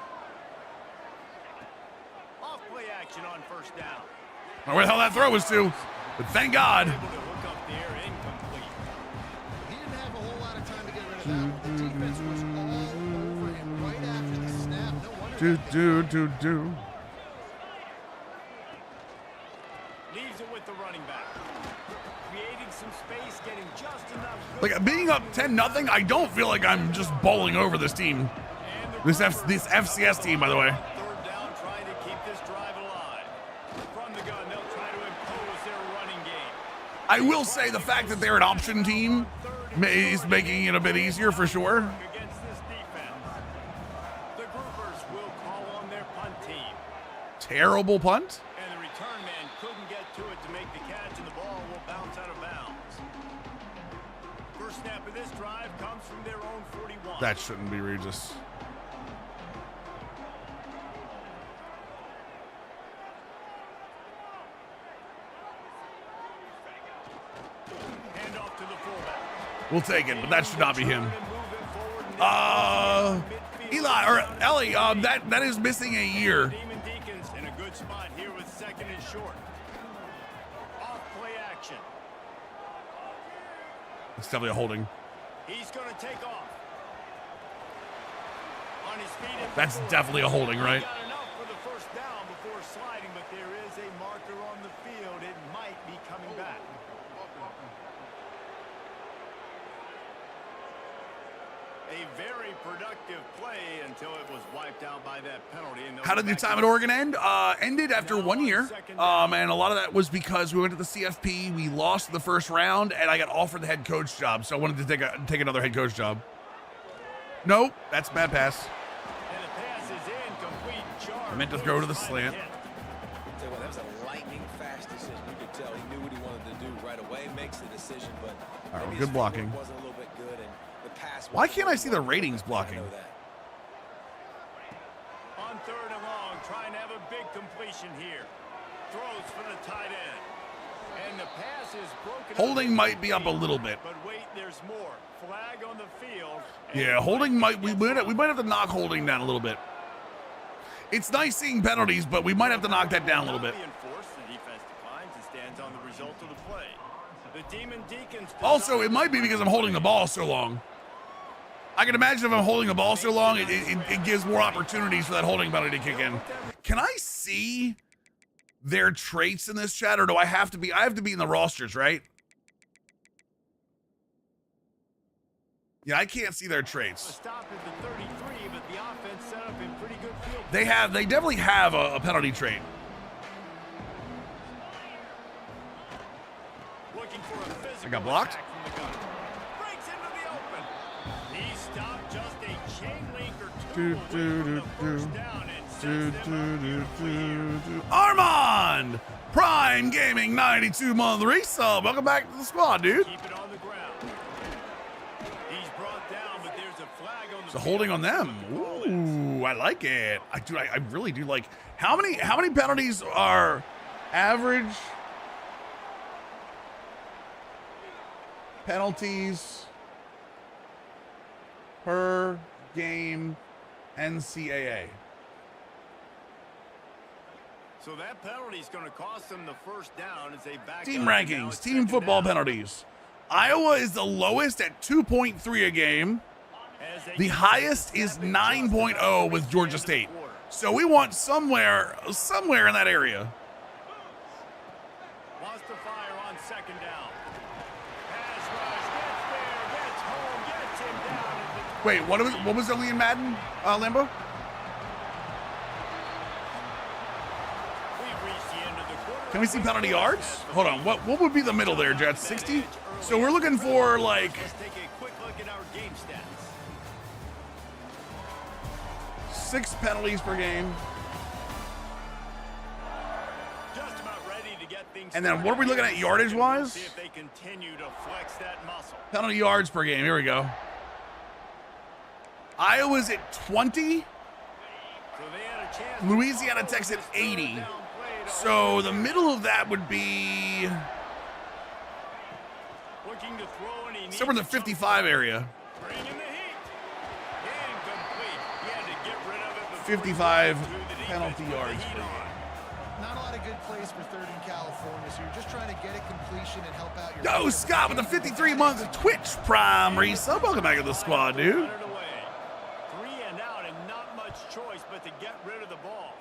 Off play action on first down. I don't know where the hell that throw was to, but thank God. Able to hook up there, incomplete. He didn't have a whole lot of time to get rid of that one. The defense was all over him right after the snap. No wonder. Leaves it with the running back. Creating some space, getting just enough. Like, being up 10-0, I don't feel like I'm just bowling over this team. This FCS team, by the way. Third down, trying to keep this drive alive. From the gun, they'll try to impose their running game. I will say the fact that they're an option team is making it a bit easier for sure. Against this defense, the groupers will call on their punt team. Terrible punt. And the return man couldn't get to it to make the catch, and the ball will bounce out of bounds. First snap of this drive comes from their own 41. That shouldn't be Regis. Hand off to the fullback. We'll take it, but that should not be him. Eli or Ellie, that is missing a year. Demon Deacons in a good spot here with second and short. Off play action. It's definitely a holding. He's going to take off. On his feet. That's definitely a holding, right? He got enough for the first down before sliding, but there is a marker on the field. It might be coming back. A very productive play until it was wiped out by that penalty. And How did your time at Oregon end? Ended after 1 year. And a lot of that was because we went to the CFP. We lost the first round, and I got offered the head coach job. So I wanted to take another head coach job. Nope, that's a bad pass. And the pass is incomplete. I meant to throw to the slant. Tell you what, that was a lightning fast decision. You could tell he knew what he wanted to do right away. Makes the decision, but All right, maybe good his blocking. footwork wasn't a little bit good, and the pass Why wasn't can't I see the good. ratings blocking? I know that. third and long, trying to have a big completion here. Throws for the tight end. And the pass is broken. Holding might be up a little bit. But wait, there's more. Flag on the field. Yeah, holding might, we might have to knock holding down a little bit. It's nice seeing penalties, but we might have to knock that down a little bit. The defense declines and stands on the result of the play. The Demon Deacons. Also, it might be because I'm holding the ball so long. I can imagine if I'm holding the ball so long, it gives more opportunities for that holding penalty to kick in. Can I see their traits in this chat, or do I have to be? I have to be in the rosters, right? Yeah, I can't see their traits. They definitely have a penalty trait. I got blocked. Armand! Prime Gaming 92-month resub. Welcome back to the squad, dude. Keep it on the ground. He's brought down, but there's a flag on the So holding on them. Ooh, I like it. I really do like. How many penalties are average penalties per game NCAA? So that penalty is going to cost them the first down as they back Team up. Now rankings, it's team second football down. penalties. Iowa is the lowest at 2.3 a game. As they The get highest is 9.0 with Georgia State. So we want somewhere in that area. wants to fire on second down. Pass rush, gets there, gets home, gets him down. at the Wait, what was only in Madden, Lambo? We've reached the end of the quarter. Can we see penalty yards? Hold on, what would be the middle there, Jets? 60? So we're looking for like Let's take a quick look at our game stats. 6 penalties per game. Just about ready to get things And then what are we looking at yardage-wise? See if they continue to flex that muscle. Penalty yards per game, here we go. Iowa's at 20. So they had a chance. Louisiana Tech's at 80. So the middle of that would be Looking to throw, and he needs somewhere in the 55 area. bringing the heat. Incomplete. He had to get rid of it before he 55 got to the defense. penalty Put the yards heat per on. game. Not a lot of good plays for third in California, so you're just trying to get a completion and help out your... Yo, Scott with the 53-month Twitch Prime resub. Welcome back to the squad, dude. Put it away. 3 and out, and not much choice but to get rid of the ball.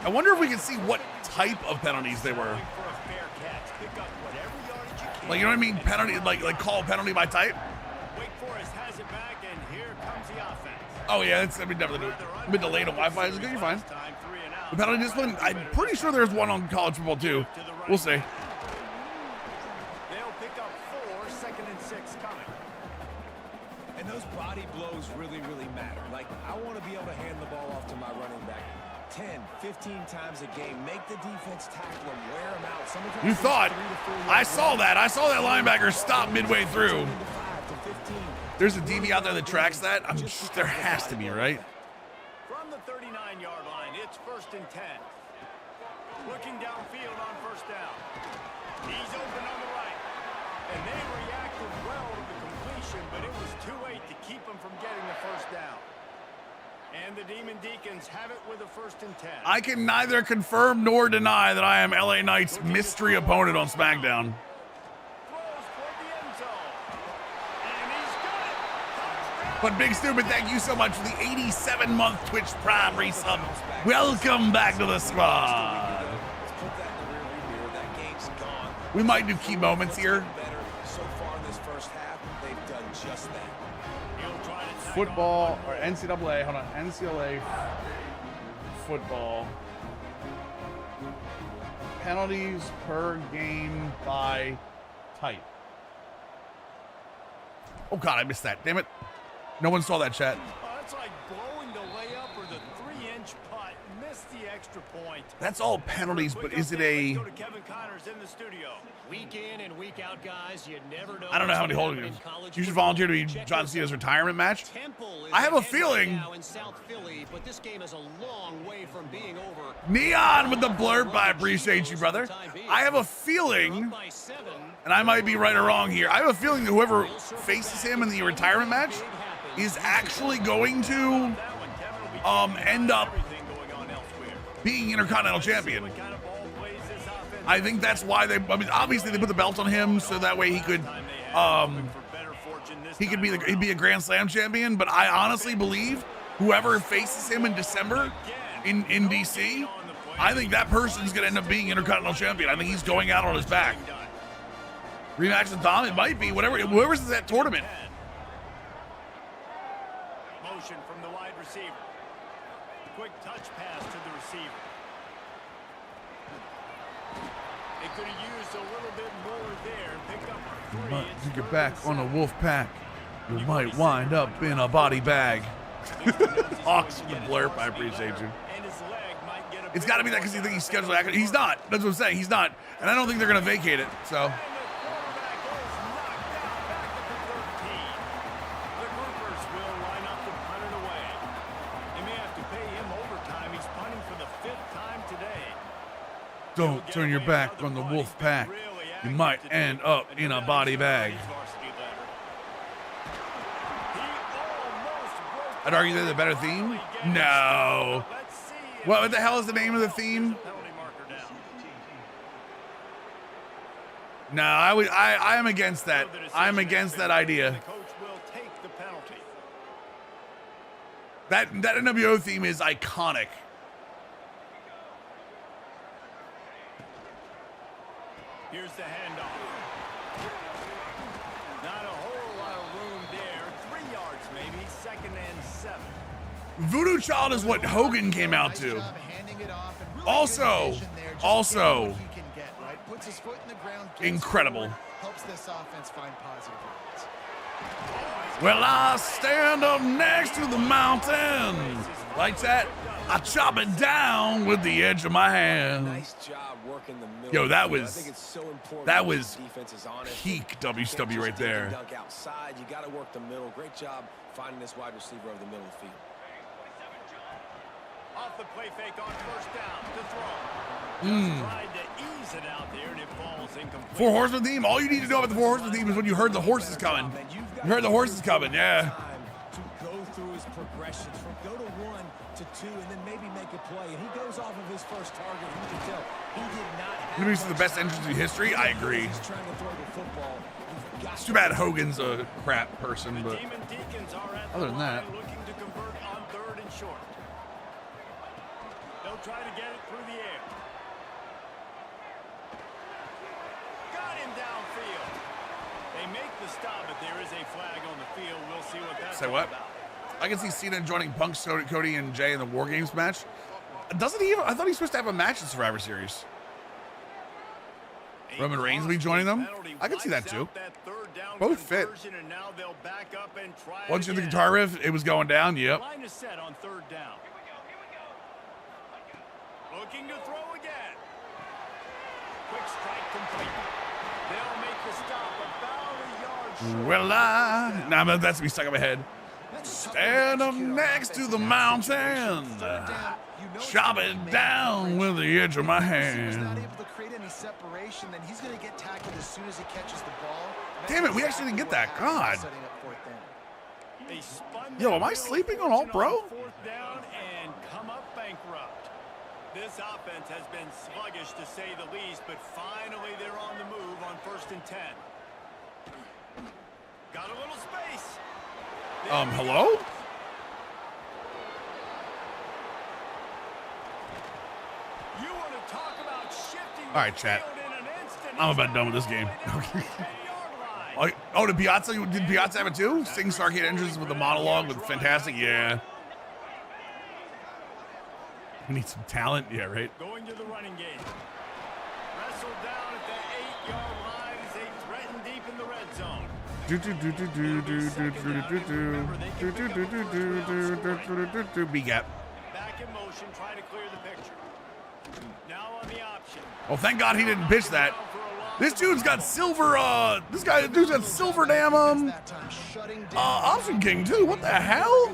I wonder if we can see what type of penalties they were. Going for a fair catch. Pick up whatever yardage you can. Like, you know what I mean? Penalty, like call penalty by type. Wake Forest has it back, and here comes the offense. Oh yeah, that's definitely mid to late on Wi-Fi. Is good. You're fine. Time 3 and out. The penalty discipline. I'm pretty sure there's one on college football too. We'll see. They'll pick up 4, 2nd and 6 coming. And those body blows really, really matter. Like, I want to be able to hand the ball off to my running back 10, 15 times a game. Make the defense tackle him, wear him out. Sometimes You it's thought 3 to 4 I yards saw long. that. I saw that linebacker stop midway through. 10 to 5 to 15. There's a DB out there that tracks that. There has to be, right? From the 39-yard line, it's 1st and 10. Looking downfield on 1st down. He's open on the right. And they reacted well to the completion, but it was too late to keep him from getting the 1st down. And the Demon Deacons have it with a 1st and 10. I can neither confirm nor deny that I am LA Knight's mystery opponent on SmackDown. Throws toward the end zone. And he's got it. Touchdown. But Big Stupid, thank you so much for the 87-month Twitch Prime resub. Welcome back to the squad. Let's put that in the rearview mirror. That game's gone. We might do key moments here. Better. So far in this first half, they've done just that. He'll try to tack Football or NCAA. Hold on, NCAA football penalties per game by type. Oh God, I missed that. Damn it! No one saw that chat. Oh, that's like blowing the layup or the 3-inch putt. Missed the extra extra point. That's all penalties, but is it a... Let's go to Kevin Connors in the studio. Week in and week out, guys, you never know. I don't know how many holding is. You should volunteer to be John Cena's retirement match. I have a feeling. Now in South Philly, but this game is a long way from being over. Neon with the blurb. I appreciate you, brother. I have a feeling, and I might be right or wrong here, I have a feeling that whoever faces him in the retirement match is actually going to end up being Intercontinental Champion. I think that's why they, I mean, obviously they put the belt on him so that way he could be a Grand Slam champion, but I honestly believe whoever faces him in December in DC, I think that person's going to end up being Intercontinental Champion. I think he's going out on his back. Rematch with Dom, it might be, whoever's in that tournament. Motion from the wide receiver. Quick touch pass to the receiver. They could have used a little bit more there and picked up a 3. You get back on a wolf pack, you might wind up in a body bag. Hawks with the blurb, I appreciate you. It's got to be that because you think he's scheduled to act. He's not. That's what I'm saying. He's not. And I don't think they're going to vacate it. So. Don't turn your back on the wolf pack. You might end up in a body bag. I'd argue they're the better theme. No. What the hell is the name of the theme? No, I am against that. I'm against that idea. That NWO theme is iconic. Here's the handoff. Not a whole lot of room there. 3 yards maybe, 2nd and 7. Voodoo Child is what Hogan came out to. Also, incredible. Helps this offense find positive yards. Well, I stand up next to the mountain. Like that, I chop it down with the edge of my hand. Nice job working the middle. Yo, that I was think it's so important that that was defense is on it. peak You can't WCW just right dink there. and dunk outside. You got to work the middle. Great job finding this wide receiver over the middle of the field. Off the play fake on 1st down to throw. Tried to ease it out there and it falls incomplete. Four Horsemen theme. All you need to know about the Four Horsemen theme is when you heard the horses coming. You heard the horses coming, yeah. To go through his progressions from go to 1 to 2 and then maybe make a play. And he goes off of his first target. You can tell he did not have Maybe this is the best entrance in history. I agree. He's trying to throw the football. It's too bad Hogan's a crap person, but Demon Deacons are at other the than that. line looking to convert on 3rd and short. They'll try to get it through the air. Got him downfield. They make the stop, but there is a flag on the field. We'll see what that's Say what? about. I can see Cena joining Punk, Cody, and Jay in the War Games match. Doesn't he even? I thought he was supposed to have a match in Survivor Series. Roman Reigns will be joining them? I can see that too. Both fit. Once you hear the guitar riff, it was going down. Yep. Line is set on 3rd down. Looking to throw again. Quick strike complete. They'll make the stop about a yard short. Nah, that's me stuck in my head. Stand up next to the mountain. Chop it down with the edge of my hand. Not able to create any separation, then he's going to get tackled as soon as he catches the ball. Damn it, we actually didn't get that. God. Setting up 4th down. They spun Yo, am I that sleeping on middle Alt Pro? fortune on 4th down and come up bankrupt. This offense has been sluggish to say the least, but finally they're on the move on 1st and 10. Got a little space. Hello? You want to talk about shifting All right, the chat. field in an instant. I'm about done with this game. Oh, did Piazza have it too? Sing Starcade Engines with the monologue with fantastic. Yeah. We need some talent. Yeah, right. Going to the running game. Wrestled down at the 8-yard line as they threaten deep in the red zone. B gap. Back in motion, trying to clear the picture. Now on the option. Oh, thank God he didn't pitch that. This dude's got silver, dude's got silver damn, option king too. What the hell?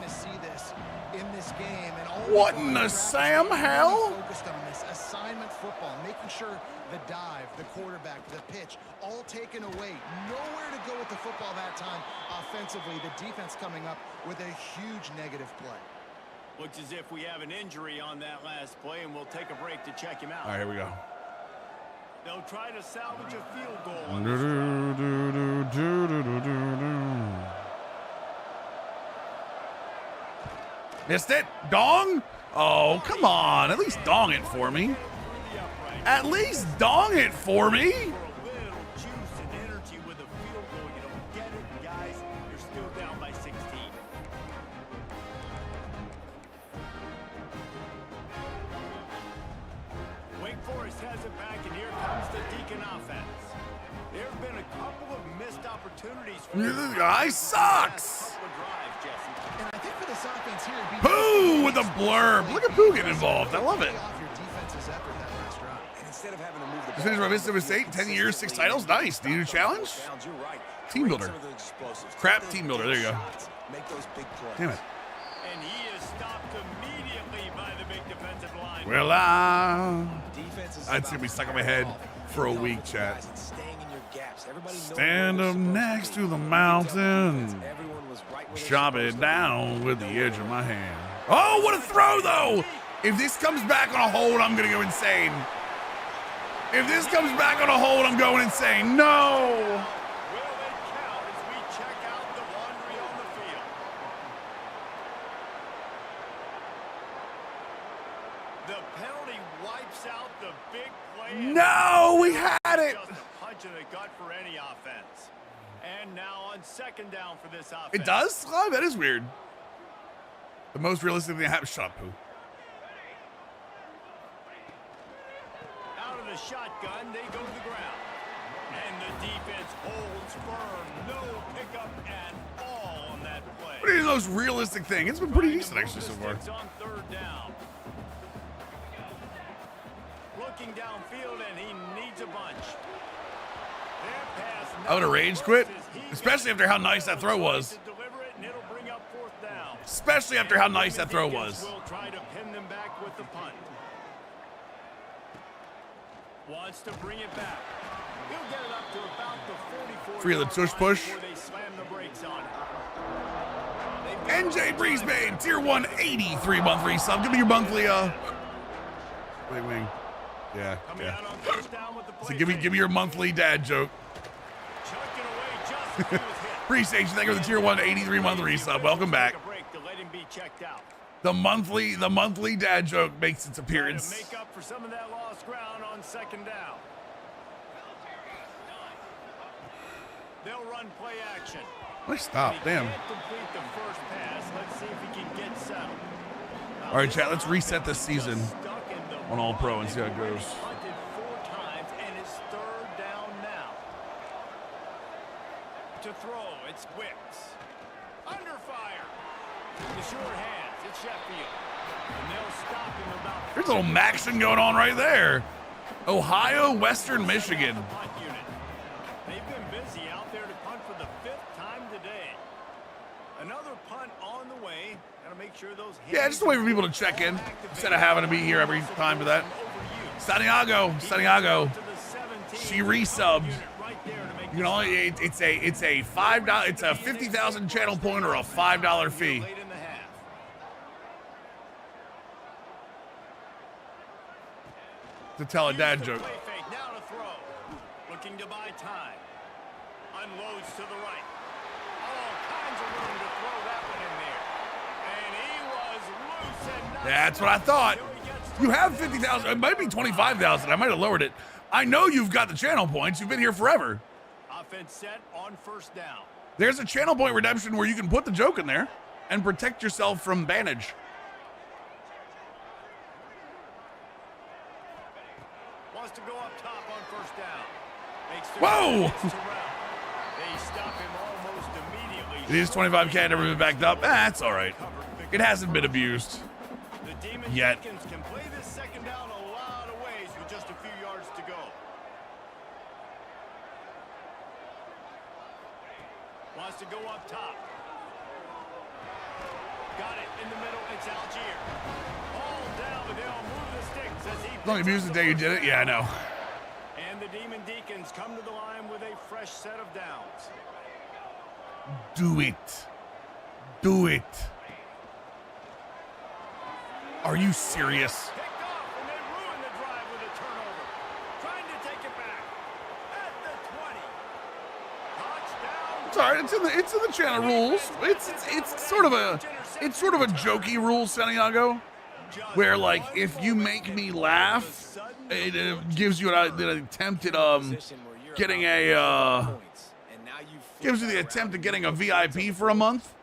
What in the Sam hell? Focused on this assignment football, making sure the dive, the quarterback, the pitch, all taken away. Nowhere to go with the football that time. Offensively, the defense coming up with a huge negative play. Looks as if we have an injury on that last play, and we'll take a break to check him out. All right, here we go. They'll try to salvage a field goal on this. Missed it. Dong? Oh, come on. At least dong it for me. At least dong it for me. For a little juice and energy with a field goal. You don't get it, guys. You're still down by 16. Wake Forest has it back, and here comes the Deacon offense. There have been a couple of missed opportunities for This guy sucks. couple of drives, Jesse. And I think for this offense here, it'd be Pooh with a blurb. Look at Pooh getting involved. I love it. off your defense's effort that last drive. And instead of having to move the Finished by Mississippi State, 10 years, 6 titles. Nice. Need a challenge? You're right. Team builder. Some of those explosives. Crap Take those team builder. big There you go. shots. Make those big plays. Damn it. And he is stopped immediately by the big defensive line. Well, Defense is that's gonna be stuck in my head for a week, chat. Staying in your gaps. Everybody knows Stand where up they're supposed next be. to the Everyone mountain. was right where they're Chop supposed it to be. down with the edge of my hand. Oh, what a throw, though! If this comes back on a hold, I'm gonna go insane. If this comes back on a hold, I'm going insane. No! Will they count as we check out the laundry on the field? The penalty wipes out the big play. No, we had it. Just a punch in the gut for any offense. And now on second down for this offense. It does? Oh, that is weird. The most realistic thing to happen. Shut up, Pooh. Out of the shotgun, they go to the ground. And the defense holds firm. No pickup at all on that play. What is the most realistic thing? It's been pretty decent, actually, so far. Sticks on third down. Looking downfield, and he needs a bunch. Their pass I would have rage quit, misses. He especially got after how nice that throw to was. deliver it, and it'll bring up fourth down. Especially after how nice that throw Deacons was. will try to pin them back with the punt. Wants to bring it back. He'll get it up to about the 44. Free of the tush push. Before they slam the brakes on it. They've got NJ Breezebane, tier 1, 83-month resub. Give me your monthly, wait, wing. Yeah, coming yeah. out on first down with the So play give me fake. your monthly dad joke. Chucking away just as he was hit. Appreciate you. Thank you for the tier 1, 83-month resub. Welcome back. Take a break to let him be checked out. The monthly dad joke makes its Trying appearance. to make up for some of that lost ground on second down. They'll run play action. Let's stop. He Damn. can't complete the first pass. Let's see if he can get settled. All right, chat. Let's reset this season Stuck in the on All Pro and run. see how it goes. Punted 4 times, and it's third down now. To throw, it's Wicks. Under fire. The short hands, it's Sheffield. And they'll stop him about There's a little Maction going on right there. Ohio, Western Michigan. punt unit. They've been busy out there to punt for the 5th time today. Another punt on the way. Gotta make sure those Yeah, just a way for people to check in instead of having to be here every time for that. Santiago. She resubbed. You know, it's a $5. It's a 50,000 channel point or a $5 fee. Late in the half. To tell a dad Here's the joke. play fake, now to throw. Looking to buy time. Unloads to the right. All kinds of room to throw that one in there. And he was loose and not That's what I thought. Here he gets You have 50,000. It might be 25,000. I might have lowered it. I know you've got the channel points. You've been here forever. offense set on first down. There's a channel point redemption where you can put the joke in there and protect yourself from bannage. Wants to go up top on first down. Makes the Whoa! They stop him almost immediately. It is 25K, never been backed up. That's all right. It hasn't been abused. The Demon Yet. Deacons can play this second down a lot with just a few yards to go. Wants to go up top. Got it in the middle. It's Algier. All down, but they'll move the sticks as he... Don't abuse the day you did it. Yeah, I know. And the Demon Deacons come to the line with a fresh set of downs. Do it. Do it. Are you serious? Picked off, and they ruin the drive with a turnover. Trying to take it back. At the 20. Touchdown. It's all right. It's in the channel rules. It's sort of a jokey rule, Santiago, where like if you make me laugh, it gives you an attempt at getting a gives you the attempt at getting a VIP for a month.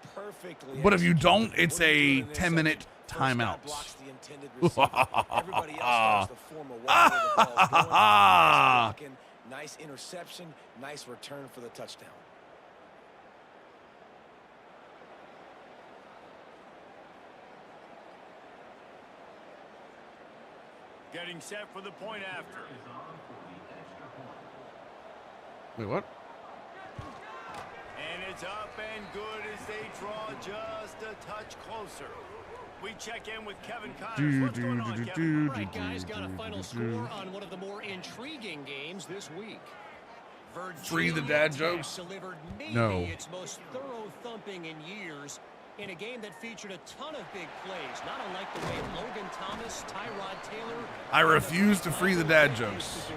But if you don't, it's a 10-minute timeout. Everybody else starts to form a wall where the ball's going. Nice interception, nice return for the touchdown. Getting set for the point after. Wait, what? And it's up and good as they draw just a touch closer. We check in with Kevin Connors. What's going on, Kevin? Right, guys, got a final score on one of the more intriguing games this week. Free the dad jokes? Delivered maybe No. its most thorough thumping in years in a game that featured a ton of big plays, not unlike the way Logan Thomas, Tyrod Taylor... I refuse to free the dad jokes.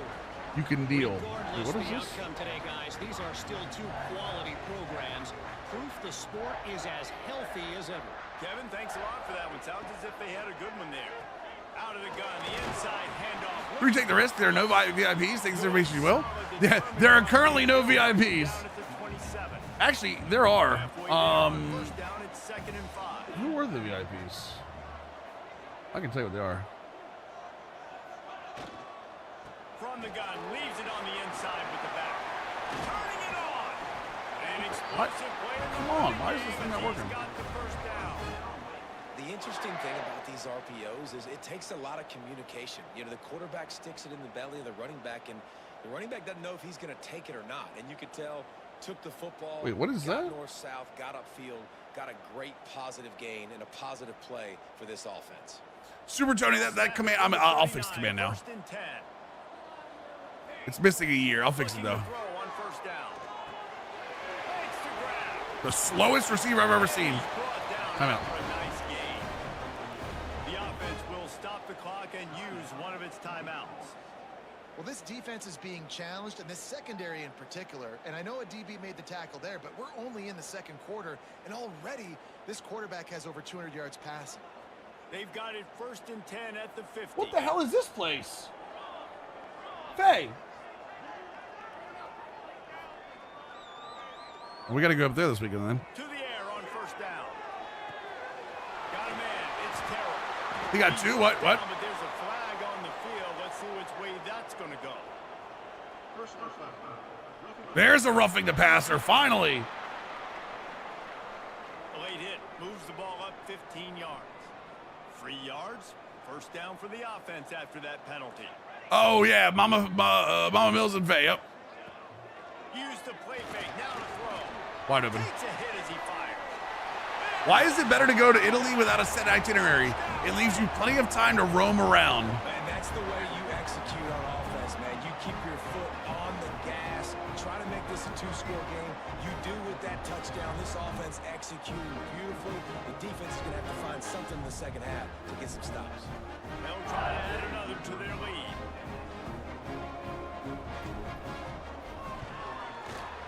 You can deal. Wait, Regardless what of is the this? outcome today, guys, these are still two quality programs. Proof the sport is as healthy as ever. Kevin, thanks a lot for that one. Sounds as if they had a good one there. Out of the gun, the inside handoff. We take the risk. There are no VIPs. Take this information you will. Yeah, there are currently no VIPs. Actually, there are. First down, it's 2nd and 5. Who were the VIPs? I can tell you what they are. From the gun, leaves it on the inside with the back. Turning it on. An explosive play in the Come on, why is running this thing game not as he's working? got the first down. The interesting thing about these RPOs is it takes a lot of communication. You know, the quarterback sticks it in the belly of the running back, and the running back doesn't know if he's going to take it or not. And you could tell, took the football. Wait, what is got that? north-south, got upfield, got a great positive gain and a positive play for this offense. Super Tony, that command, I'll fix the command now. 1st and 10. It's missing a year. I'll fix it though. Throw on first down. Fakes to grab. The slowest receiver I've ever seen. Brought down Time out. for a nice gain. The offense will stop the clock and use one of its timeouts. Well, this defense is being challenged, and this secondary in particular. And I know a DB made the tackle there, but we're only in the second quarter, and already this quarterback has over 200 yards passing. They've got it 1st and 10 at the 50. What the hell is this place? Faye. We got to go up there this weekend then. To the air on first down. Got a man. It's Terrell. He got two. What? But there's a flag on the field. Let's see which way that's going to go. There's a roughing the passer. Finally. A late hit moves the ball up 15 yards. 3 yards. First down for the offense after that penalty. Oh yeah, Mama Mills and Faye. Yep. Use the play fake. Now to throw. Wide open. Takes a hit as he fires. Why is it better to go to Italy without a set itinerary? It leaves you plenty of time to roam around. Man, that's the way you execute on offense, man. You keep your foot on the gas. Try to make this a two-score game. You do with that touchdown. This offense executing beautifully. The defense is going to have to find something in the second half to get some stops. They'll try to add another to their lead.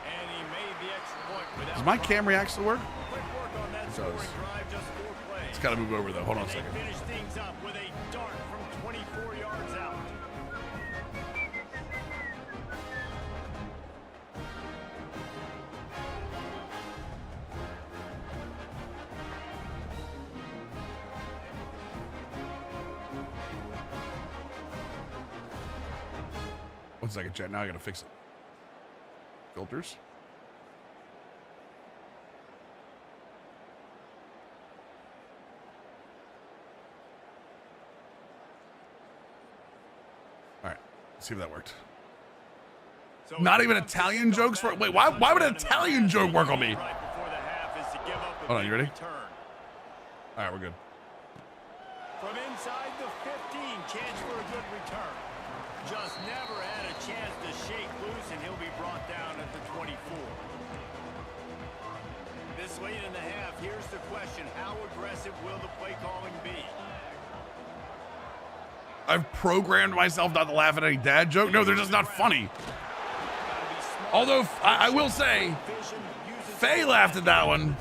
And he made the extra point without... Does my camera actually work? Quick work on that does. scoring drive, just 4 plays. It's got to move over though. Hold on a They second. finish things up with a dart from 24 yards out. One second, chat. Now I got to fix it. Filters. All See if that worked. So Not here even comes the Italian kickoff jokes for back wait. with Why a would an touchdown in the Italian half. joke work on me? Right before the half is to give up a Hold on, big you ready? return. All right, we're good. From inside the 15, chance for a good return. Just never had a chance to shake loose, and he'll be brought down at the 24. This late in the half, here's the question. How aggressive will the play calling be? I've programmed myself not to laugh at any dad joke. No, they're just not funny. Although I will say, Faye laughed at that one,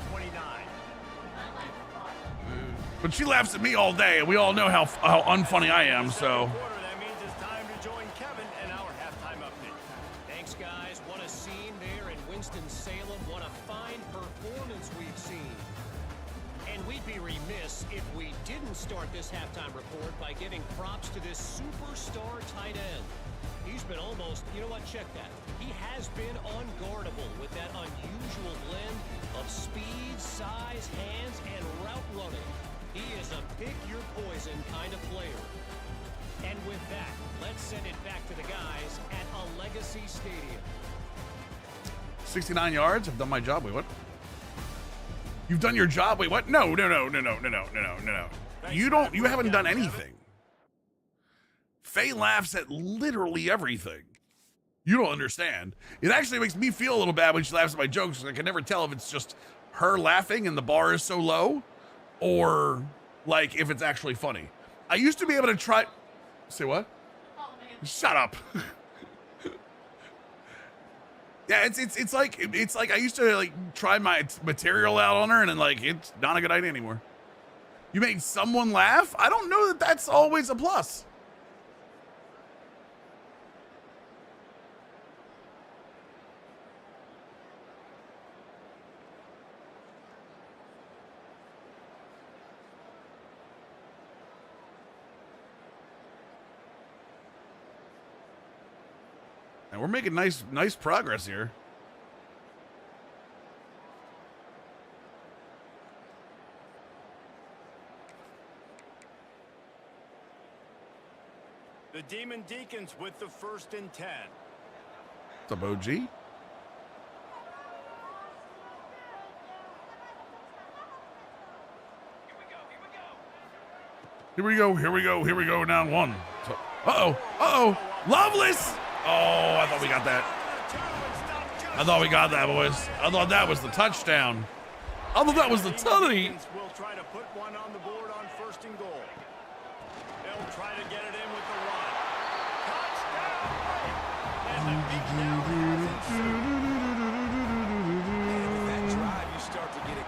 but she laughs at me all day, and we all know how unfunny I am. So. That means it's time to join Kevin and our halftime update. Thanks, guys. What a scene there in Winston-Salem. What a fine performance we've seen. And we'd be remiss if we didn't start this halftime report by giving props to this superstar tight end. He's been almost, you know what, check that. He has been unguardable with that unusual blend of speed, size, hands, and route running. He is a pick-your-poison kind of player. And with that, let's send it back to the guys at a Legacy Stadium. 69 yards. I've done my job. Wait, what? You've done your job. Wait, what? No. You haven't done anything. Faye laughs at literally everything. You don't understand. It actually makes me feel a little bad when she laughs at my jokes. I can never tell if it's just her laughing and the bar is so low, or like if it's actually funny. I used to be able to try. Say what? Shut up. Yeah, it's like I used to like try my material out on her, and then like it's not a good idea anymore. You make someone laugh? I don't know that that's always a plus. And we're making nice progress here. The Demon Deacons with the 1st and 10. What's up, OG? Here we go, down one. Uh-oh, Loveless! Oh, I thought we got that. I thought we got that, boys. I thought that was the touchdown. I thought that was the tutty. Will try to put one on the board on 1st and goal. They'll try to get it in with the run. Touchdown! And the big With that drive, you start to get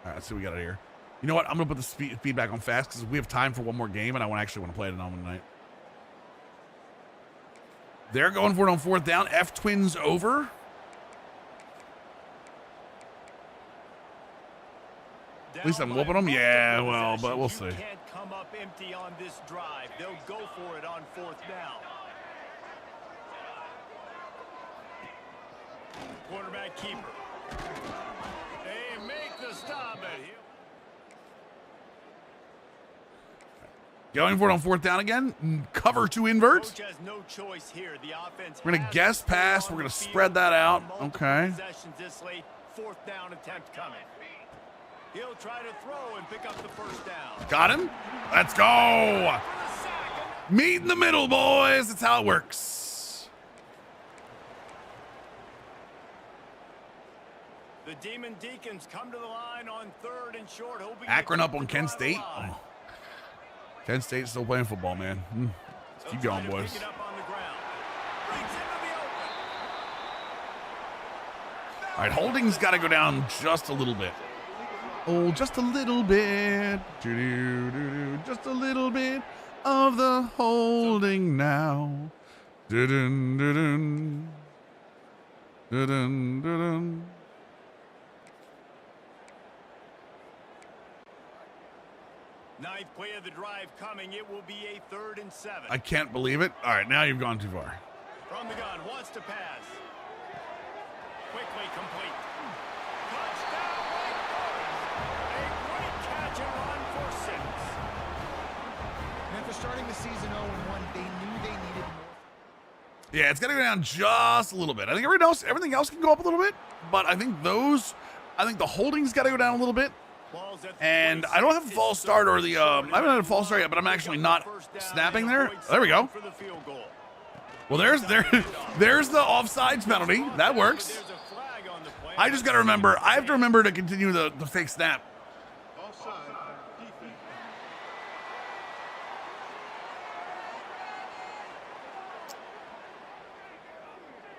All right, let's see what we got out here. You know what? I'm going to put the speed back on fast because we have time for one more game, and I actually want to play it on one tonight. They're going for it on 4th down. F-Twins over. At least I'm whooping them. Yeah, well, but we'll see. You can't come up empty on this drive. They'll go for it on 4th down. Quarterback keeper. They make the stop at him. Going for it on 4th down again. Cover 2 invert. Coach has no choice here. The offense. We're going to guess pass. We're going to spread that out. Okay. Possessions this late. 4th down attempt coming. He'll try to throw and pick up the 1st down. Got him. Let's go. Meet in the middle, boys. That's how it works. The Demon Deacons come to the line on 3rd and short. Akron up on Kent State. Oh. Kent State's still playing football, man. Let's keep going, boys. All right, holding's got to go down just a little bit. Oh, just a little bit. Just a little bit of the holding now. Dun-dun-dun-dun. Dun-dun-dun-dun. Ninth play of the drive coming. It will be a 3rd and 7. I can't believe it. All right, now you've gone too far. From the gun, wants to pass. Quickly complete. Touchdown, Wake Forest. A great catch and run for 6. And after starting the season 0-1, Yeah, it's got to go down just a little bit. I think everything else can go up a little bit, but I think the holding's got to go down a little bit. And I don't have a false start or the, I haven't had a false start yet, but I'm actually not snapping there. There we go. Well, there's the offsides penalty. That works. I just got to remember, I have to remember to continue the fake snap.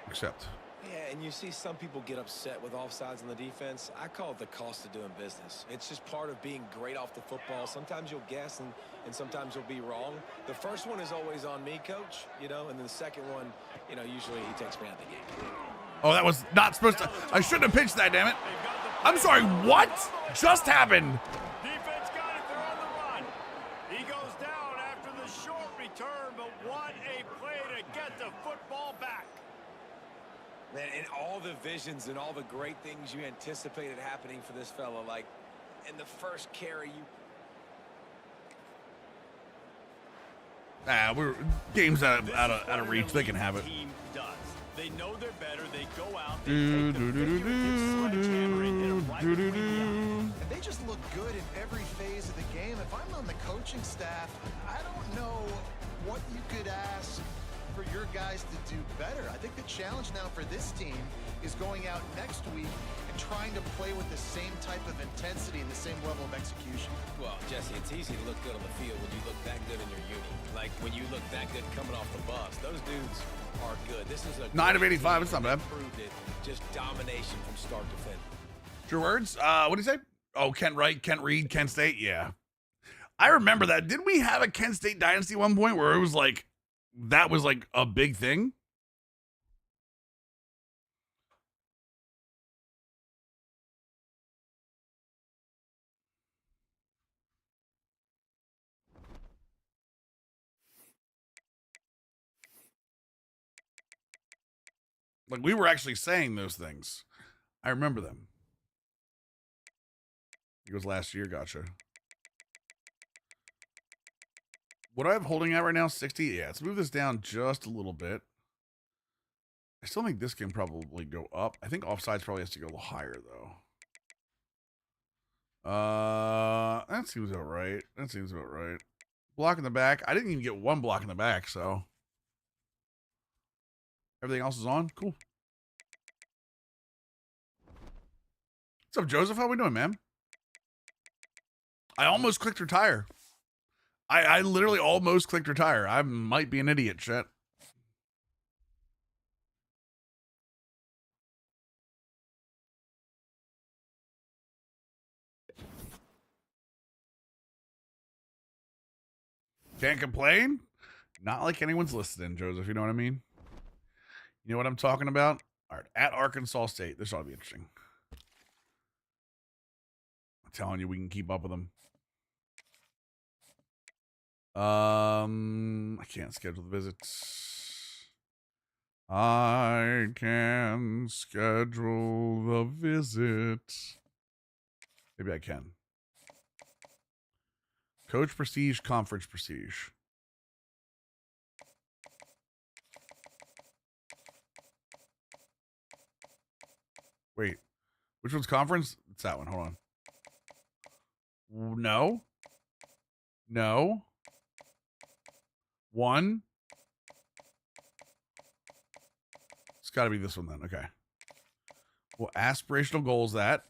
Except. Yeah, and you see some people get upset with offsides on the defense. I call it the cost of doing business. It's just part of being great off the football. Sometimes you'll guess and sometimes you'll be wrong. The first one is always on me, coach, you know, and then the second one, you know, usually he takes me out of the game. Oh, that was not supposed to. I shouldn't have pitched that, damn it. I'm sorry, what just happened? Defense got it, they're on the run. He goes down after the short return, but what a play to get the football back. Man, and all the visions and all the great things you anticipated happening for this fella, like in the first carry, Game's out of reach. They can have it. Team does. They know they're better. They go out. They take the figurative sledgehammer and hit 'em right between the eyes. And they just look good in every phase of the game. If I'm on the coaching staff, I don't know what you could ask for your guys to do better. I think the challenge now for this team is going out next week and trying to play with the same type of intensity and the same level of execution. well, Jesse, it's easy to look good on the field when you look that good in your uni. Like when you look that good coming off the bus. Those dudes are good. This is a 9 of 85. It's not bad. proved it. Just domination from start to finish. True words. What do you say? Oh, Kent Wright, Kent Reed, Kent State. Yeah, I remember that. Didn't we have a Kent State dynasty at one point where it was like that was like a big thing? Like we were actually saying those things. I remember them. It was last year. Gotcha. What do I have holding at right now? 60? Yeah, let's move this down just a little bit. I still think this can probably go up. I think offsides probably has to go a little higher, though. That seems about right. That seems about right. Block in the back. I didn't even get one block in the back, so. Everything else is on? Cool. What's up, Joseph? How we doing, man? I almost clicked retire. I literally almost clicked retire. I might be an idiot, shit. Can't complain. Not like anyone's listening, Joseph. You know what I mean? You know what I'm talking about? All right, at Arkansas State. This ought to be interesting. I'm telling you, we can keep up with them. I can't schedule the visits. I can schedule the visit. Maybe I can. Coach Prestige, Conference Prestige. Wait, which one's conference? It's that one. Hold on. No. No. One. It's got to be this one then. Okay. Well, aspirational goals that.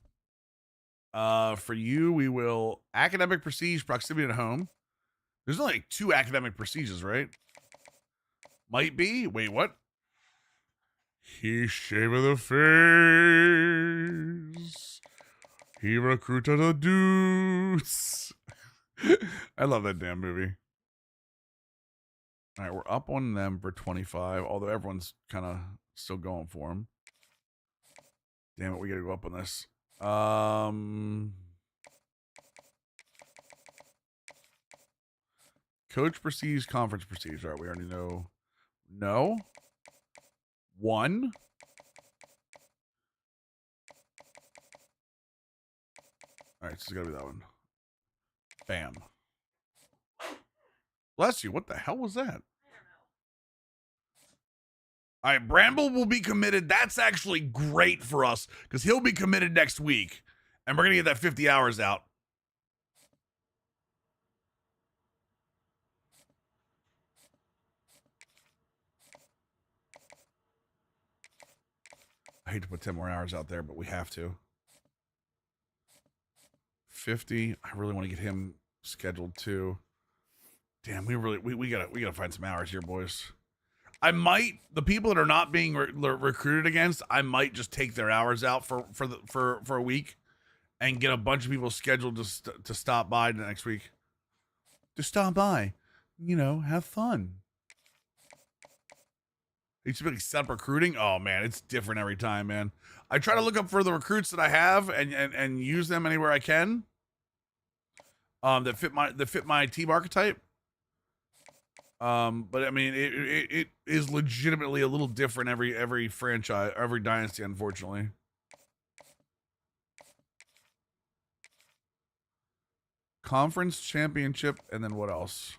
For you, we will academic prestige, proximity to home. There's only like 2 academic prestiges, right? Might be. Wait, what? He shaved the face. He recruited the dudes. I love that damn movie. All right, we're up on them for 25, although everyone's kind of still going for them. Damn it, we got to go up on this. Coach Prestige, Conference Prestige. All right, we already know. No. 1. All right, so it's got to be that one. Bam. Bless you. What the hell was that? All right, Bramble will be committed. That's actually great for us because he'll be committed next week, and we're gonna get that 50 hours out. I hate to put 10 more hours out there, but we have to. 50. I really want to get him scheduled too. Damn, we gotta find some hours here, boys. I might, the people that are not being recruited against, I might just take their hours out for a week and get a bunch of people scheduled to stop by next week. To stop by, have fun. You should set up recruiting. Oh man, it's different every time, man. I try to look up for the recruits that I have and use them anywhere I can. That fit my team archetype. But I mean, it is legitimately a little different every franchise, every dynasty, unfortunately. Conference championship, and then what else?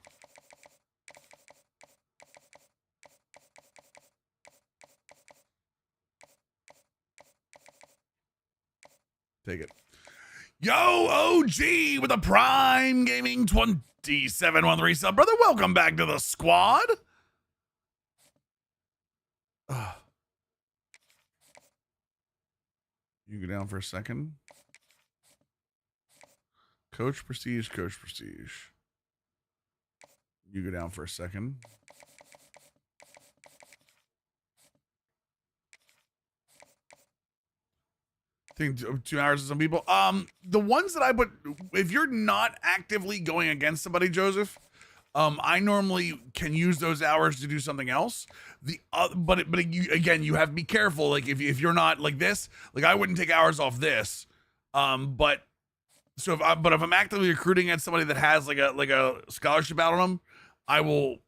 Take it. Yo, OG with a Prime Gaming 2713 sub. Brother, welcome back to the squad. You go down for a second. Coach Prestige, Coach Prestige. You go down for a second. I think 2 hours to some people. The ones that I put, if you're not actively going against somebody, Joseph, I normally can use those hours to do something else. But you have to be careful. Like if you're not like this, like I wouldn't take hours off this. But if I'm actively recruiting at somebody that has like a scholarship out on them, I will,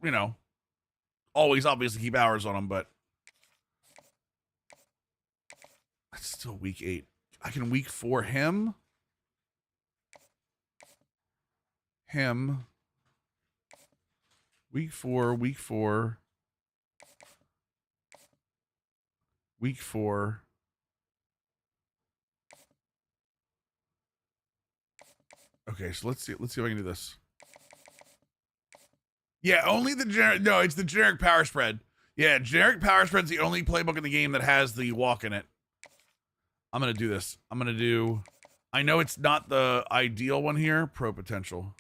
always obviously keep hours on them. But that's still week 8. I can week 4 him. Week 4. Week 4. Okay, so let's see if I can do this. Yeah, only the generic. No, it's the generic power spread. Yeah, generic power spread's the only playbook in the game that has the walk in it. I'm gonna do this. I know it's not the ideal one here. Pro potential.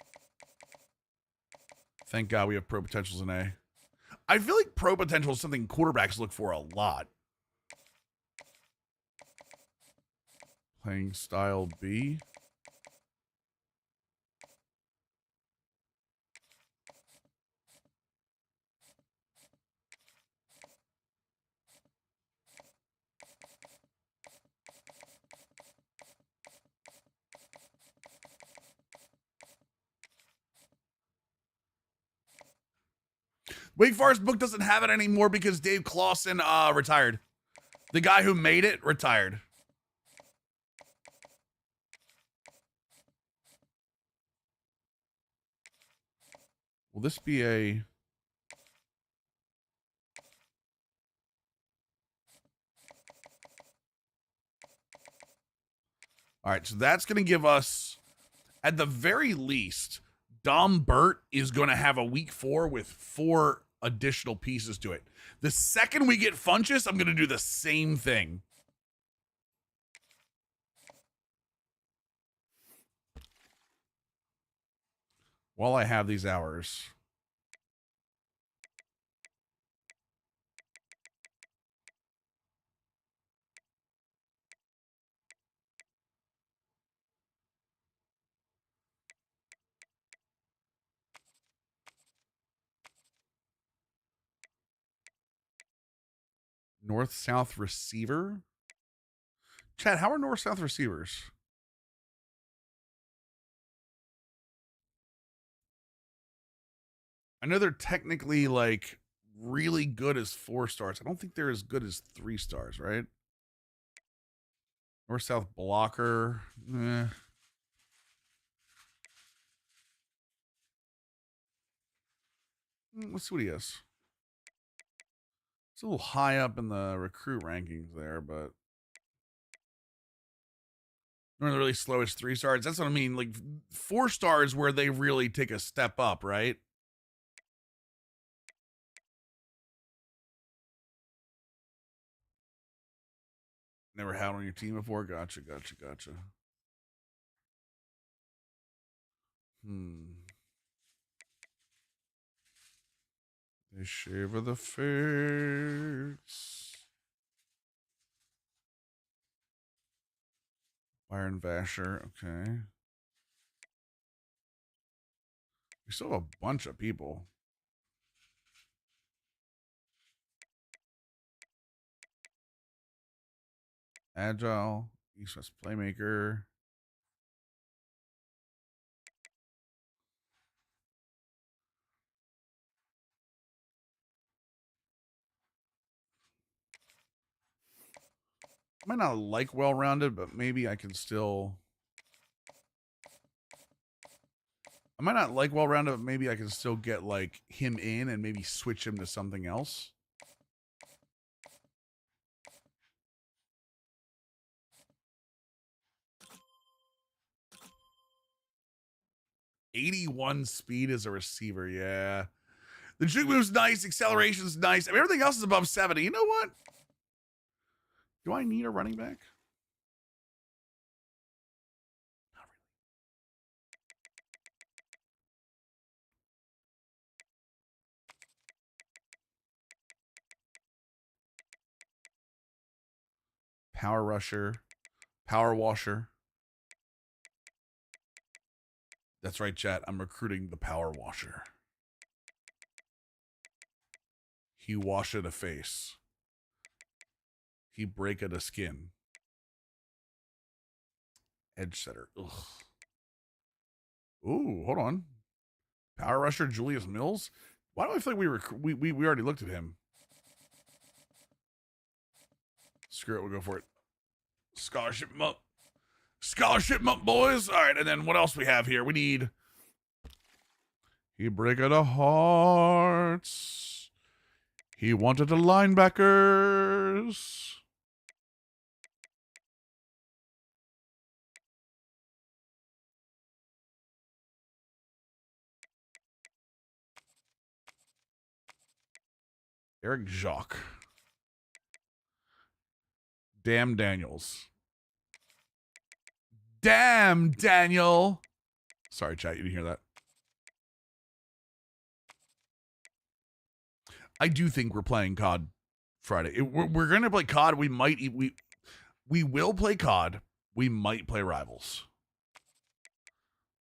Thank God we have pro potentials in A. I feel like pro potential is something quarterbacks look for a lot. Playing style B. Wake Forest book doesn't have it anymore because Dave Clawson retired. The guy who made it retired. Will this be a... All right, so that's going to give us, at the very least, Dom Burt is going to have a week 4 with 4 additional pieces to it. The second we get Funchess, I'm going to do the same thing. While I have these hours. North-South receiver? Chad, how are North-South receivers? I know they're technically like really good as 4 stars. I don't think they're as good as 3 stars, right? North-South blocker. Let's see what he has. It's a little high up in the recruit rankings there, but one of the really slowest 3 stars. That's what I mean. Like 4 stars where they really take a step up, right? Never had on your team before. Gotcha. They shave the face. Byron Vasher. Okay. We still have a bunch of people. Agile. East West Playmaker. I might not like well-rounded, but maybe I can still... I might not like well-rounded, but maybe I can still get like him in and maybe switch him to something else. .81 speed as a receiver, yeah. The juke move's nice, acceleration's nice. I mean, everything else is above 70. You know what? Do I need a running back? Not really. Power rusher, power washer. That's right, chat. I'm recruiting the power washer. He washeth a face. He breaketh a skin. Edge setter. Ugh. Ooh, hold on. Power rusher Julius Mills. Why do I feel like we already looked at him? Screw it, we'll go for it. Scholarship him up. Scholarship him up, boys. All right, and then what else we have here? We need... He breaketh the hearts. He wanted the linebackers. Eric Jacques. Damn Daniels. Damn Daniel. Sorry, chat, you didn't hear that. I do think we're playing COD Friday. We're going to play COD. We will play COD. We might play Rivals.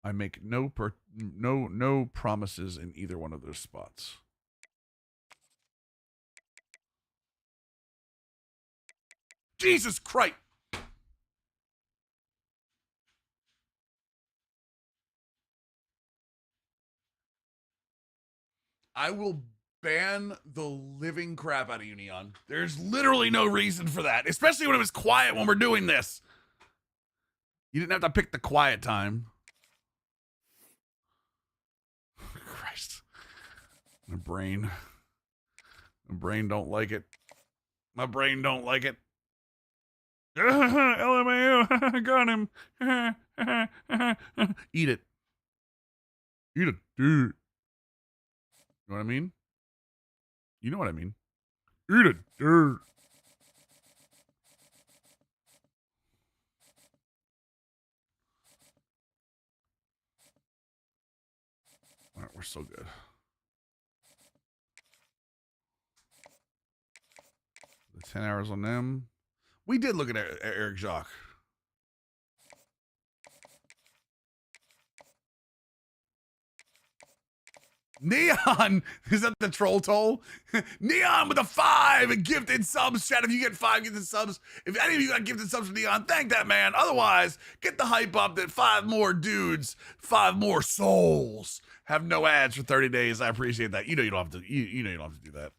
I make no promises in either one of those spots. Jesus Christ. I will ban the living crap out of you, Neon. There's literally no reason for that, especially when it was quiet when we're doing this. You didn't have to pick the quiet time. Christ. My brain don't like it. My brain don't like it. LMAO, got him. Eat it. Eat it, dude. You know what I mean? You know what I mean. Eat it, dude. All right, we're so good. The 10 hours on them. We did look at Eric Jacques. Neon, is that the troll toll? Neon with a 5 gifted subs. Chat, if you get 5 gifted subs, if any of you got gifted subs from Neon, thank that man. Otherwise, get the hype up that 5 more dudes, 5 more souls have no ads for 30 days. I appreciate that. You know you don't have to. You know you don't have to do that.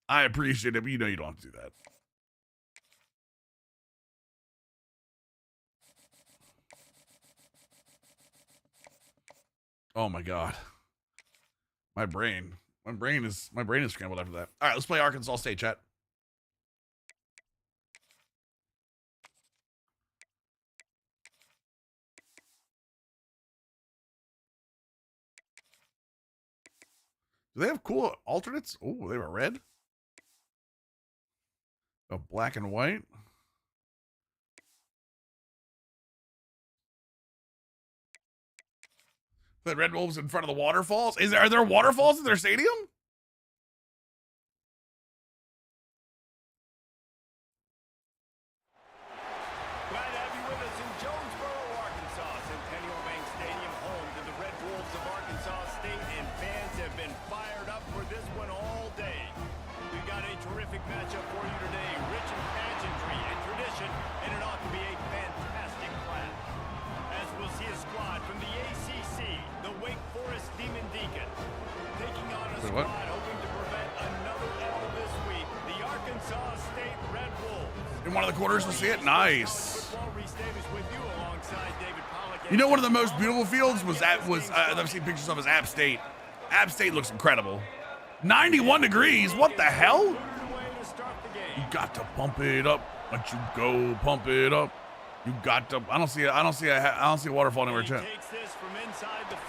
I appreciate it, but you know you don't have to do that. Oh my God. My brain My brain is scrambled after that. All right, let's play Arkansas State, chat. Do they have cool alternates? Oh, they were red. Oh, black and white. The Red Wolves in front of the waterfalls. Are there waterfalls in their stadium? Glad to have you with us in Jonesboro, Arkansas. Centennial Bank Stadium, home to the Red Wolves of Arkansas State, and fans have been fired up for this one all day. We've got a terrific matchup for you today, rich in pageantry and tradition, and it ought to be a fantastic clash. As we'll see a squad from the ACC, the Wake Forest Demon Deacons, taking on a squad hoping to prevent another L this week, the Arkansas State Red Wolves. In one of the quarters, we'll see it. Nice. You know, one of the most beautiful fields I've seen pictures of is App State. App State looks incredible. 91 degrees. What the hell? You got to pump it up. Let you go pump it up. You got to. I don't see a waterfall anywhere, chat. Takes this from inside the 5.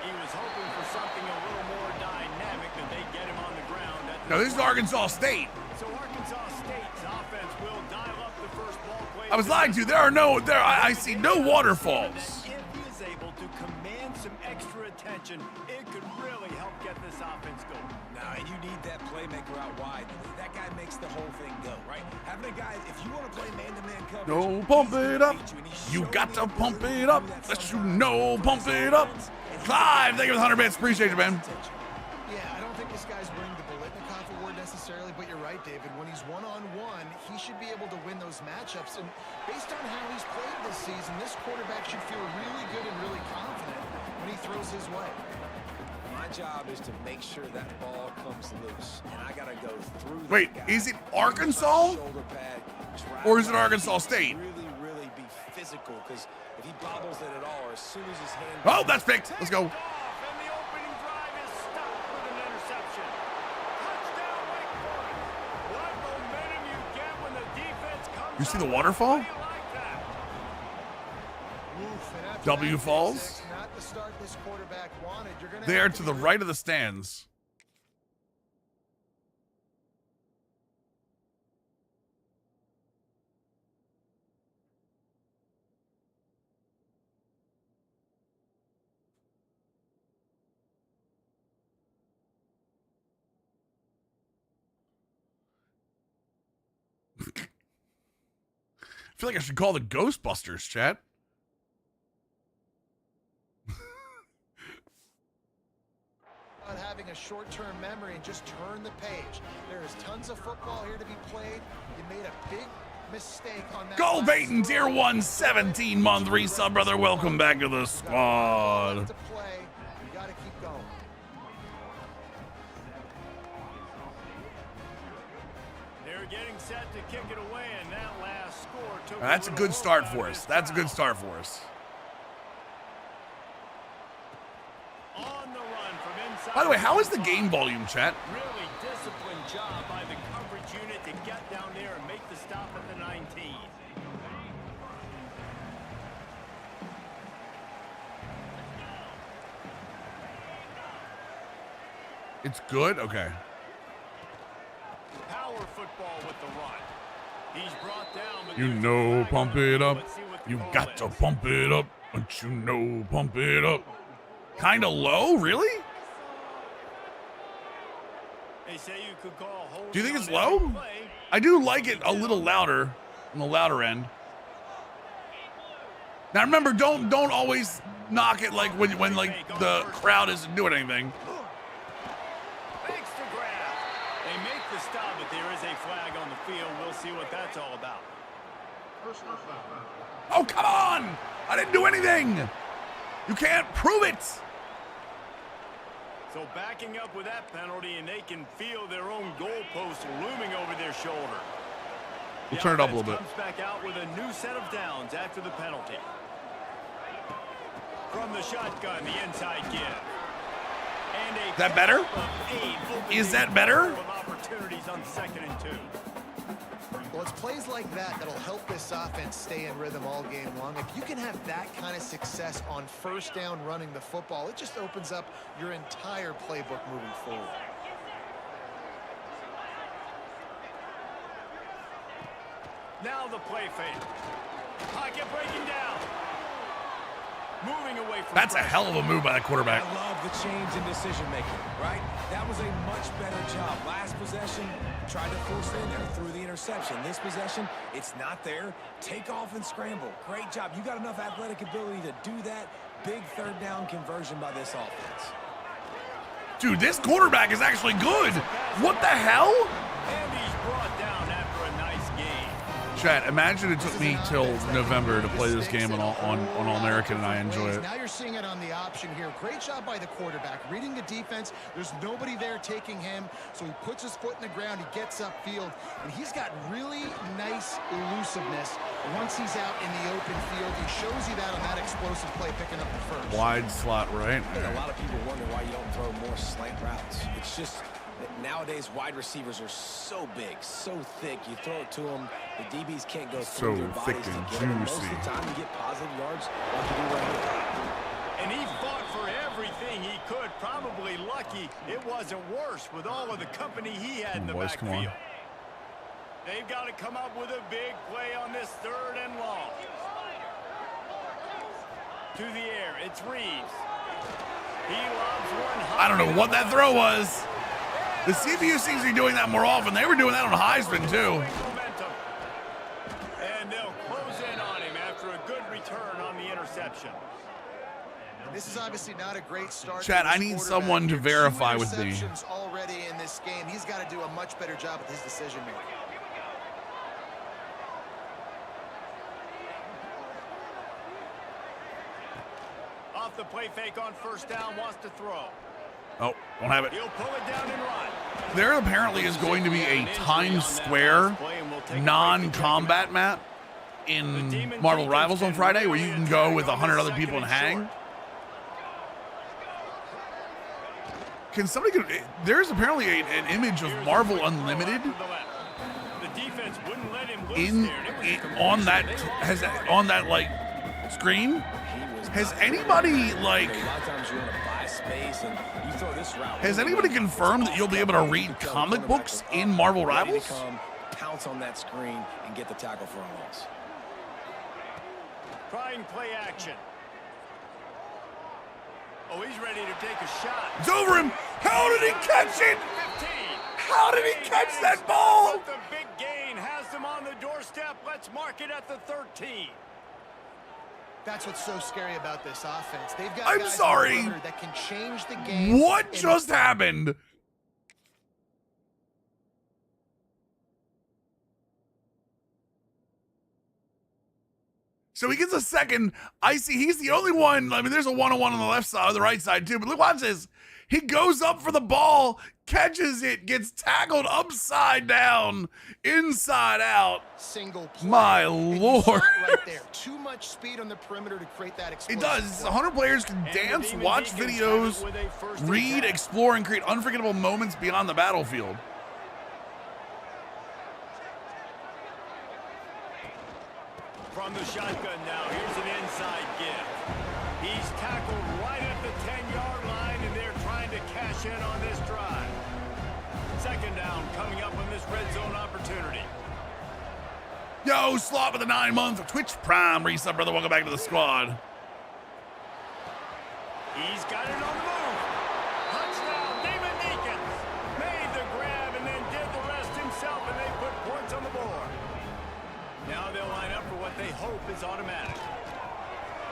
He was hoping for something a little more dynamic than they get him on the ground. No, this is Arkansas State. So Arkansas State's offense will dial up the first ball play. I was lying to you. I see no waterfalls. If he is able to command some extra attention, it could really help get this offense going. Nah, and you need that playmaker out wide. That guy makes the whole thing go, right? Having a guy, if you want to play man-to-man coverage, No, pump it up. You got to pump it up. Let you know, pump it up. Clive, thank you for the 100 bits. Appreciate you, man. Yeah, I don't think this guy's bringing the Bolitnikoff award necessarily, but you're right, David. When he's one-on-one, he should be able to win those matchups. And based on how he's played this season, this quarterback should feel really good and really confident when he throws his way. My job is to make sure that ball comes loose, and I gotta go through. Wait, is it Arkansas? Or is it Arkansas State? Really be physical, because if he bobbles it at all, or as soon as his hand. Oh, that's picked. Let's go. And the opening drive is stopped with an interception. Touchdown, Wake Forest. What momentum you get when the defense comes. You see the waterfall? How do you like that? Oof, and after W that falls. pick six, not the start this quarterback wanted. You're gonna There have to be the right of the stands. I feel like I should call the Ghostbusters, chat. about having a short-term memory and just turn the page. There is tons of football here to be played. You made a big mistake on that. Go last Peyton, tier throw. 1, 17-month resub, brother. Welcome back to the squad. To play, you got to keep going. They're getting set to kick it away, and that last score took. That's a little good start hope out for of us. this That's a good crowd. start for us. On the run from inside. By the way, how is the game volume, chat? Really disciplined job by the coverage unit to get down there and make the stop at the 19. It's good? Okay. Power football with the run. He's brought down. But You there's a know, flag pump on the it field. up. Let's see what the You call got to is. pump it up. Don't you know, pump it up. Kind of low, really? They say you could call holding Do you think it's on every low? play. I do like it a little louder, on the louder end. Now remember, don't always knock it like when like the crowd isn't doing anything. Thanks to grab. They make the stop, but there is a flag on the field. We'll see what that's all about. Oh, come on! I didn't do anything! You can't prove it! So backing up with that penalty, and they can feel their own goalpost looming over their shoulder. We'll The turn it up a offense little bit. comes back out with a new set of downs after the penalty. From the shotgun, the inside give. Is that better? Is that better? Opportunities on 2nd and 2. Well, it's plays like that that'll help this offense stay in rhythm all game long. If you can have that kind of success on 1st down running the football, it just opens up your entire playbook moving forward. Now the play fake. Pocket breaking down. Moving away from That's a hell of a move by the quarterback. I love the change in decision making, right? That was a much better job. Last possession, tried to force it in there through the interception. This possession, it's not there. Take off and scramble. Great job. You got enough athletic ability to do that. Big 3rd down conversion by this offense. Dude, this quarterback is actually good. What the hell? And he's brought down after a nice game. Chat, imagine it took me till November to play this game on All-American and I enjoy it. Now you're seeing it on the option here. Great job by the quarterback. Reading the defense, there's nobody there taking him, so he puts his foot in the ground, he gets upfield, and he's got really nice elusiveness once he's out in the open field. He shows you that on that explosive play, picking up the first. Wide slot right. I think a lot of people wonder why you don't throw more slant routes. It's just that nowadays wide receivers are so big, so thick. You throw it to them, the DBs can't go through their thick bodies and to get them. Most of juicy. the time you get positive yards like you do right here. And he fought for everything he could. Probably lucky it wasn't worse with all of the company he had in the Boys, come on. backfield. They've got to come up with a big play on this 3rd and long. To the air, it's Reeves. He lobs one. I don't know what that throw was. The CPU seems to be doing that more often. They were doing that on Heisman, too. Momentum. And they'll close in on him after a good return on the interception. This is obviously not a great start. Chat, for this I need quarterback. someone to Two verify with me. interceptions already in this game. He's got to do a much better job with his decision making. Off the play fake on 1st down, wants to throw. Oh, don't have it. He'll pull it down and run. There apparently is going to be a Times Square non-combat map in Marvel Rivals on Friday where you can go with 100 other people and hang. Can somebody get, there's apparently an image of Marvel Unlimited The defense wouldn't let him loose in there, and it was on that like screen. Has anybody like A lot of times you want to buy space and you throw this route. has anybody confirmed that you'll be able to read comic books in Marvel Rivals? Pounce on that screen and get the tackle for a loss. trying play action. Oh, he's ready to take a shot. It's over him. How did he catch it? 15. How did he catch that ball? But the big gain has them on the doorstep. Let's mark it at the 13. That's what's so scary about this offense. They've got I'm guys sorry. on the perimeter that can change the game. What and just happened? So he gets a second. I see he's the only one. I mean, there's a one-on-one on the left side, or the right side too. But look, watch this. He goes up for the ball, catches it, gets tackled upside down, inside out. single play. My And you Lord. saw it right there. Too much speed on the perimeter to create that It explosive does. play. 100 players can And the dance, Demon watch Deacons videos, have it with a first and read, 10. explore, and create unforgettable moments beyond the battlefield. From the shotgun now, here's an inside give. He's tackled right at the 10-yard line, and they're trying to cash in on this drive. Second down coming up on this red zone opportunity. Yo, Slot with a 9-month Twitch Prime resub, brother. Welcome back to the squad. He's got it on the move. Touchdown, Demon Deacons. Made the grab and then did the rest himself, and they put points on the board. Now they'll line up for what they hope is automatic.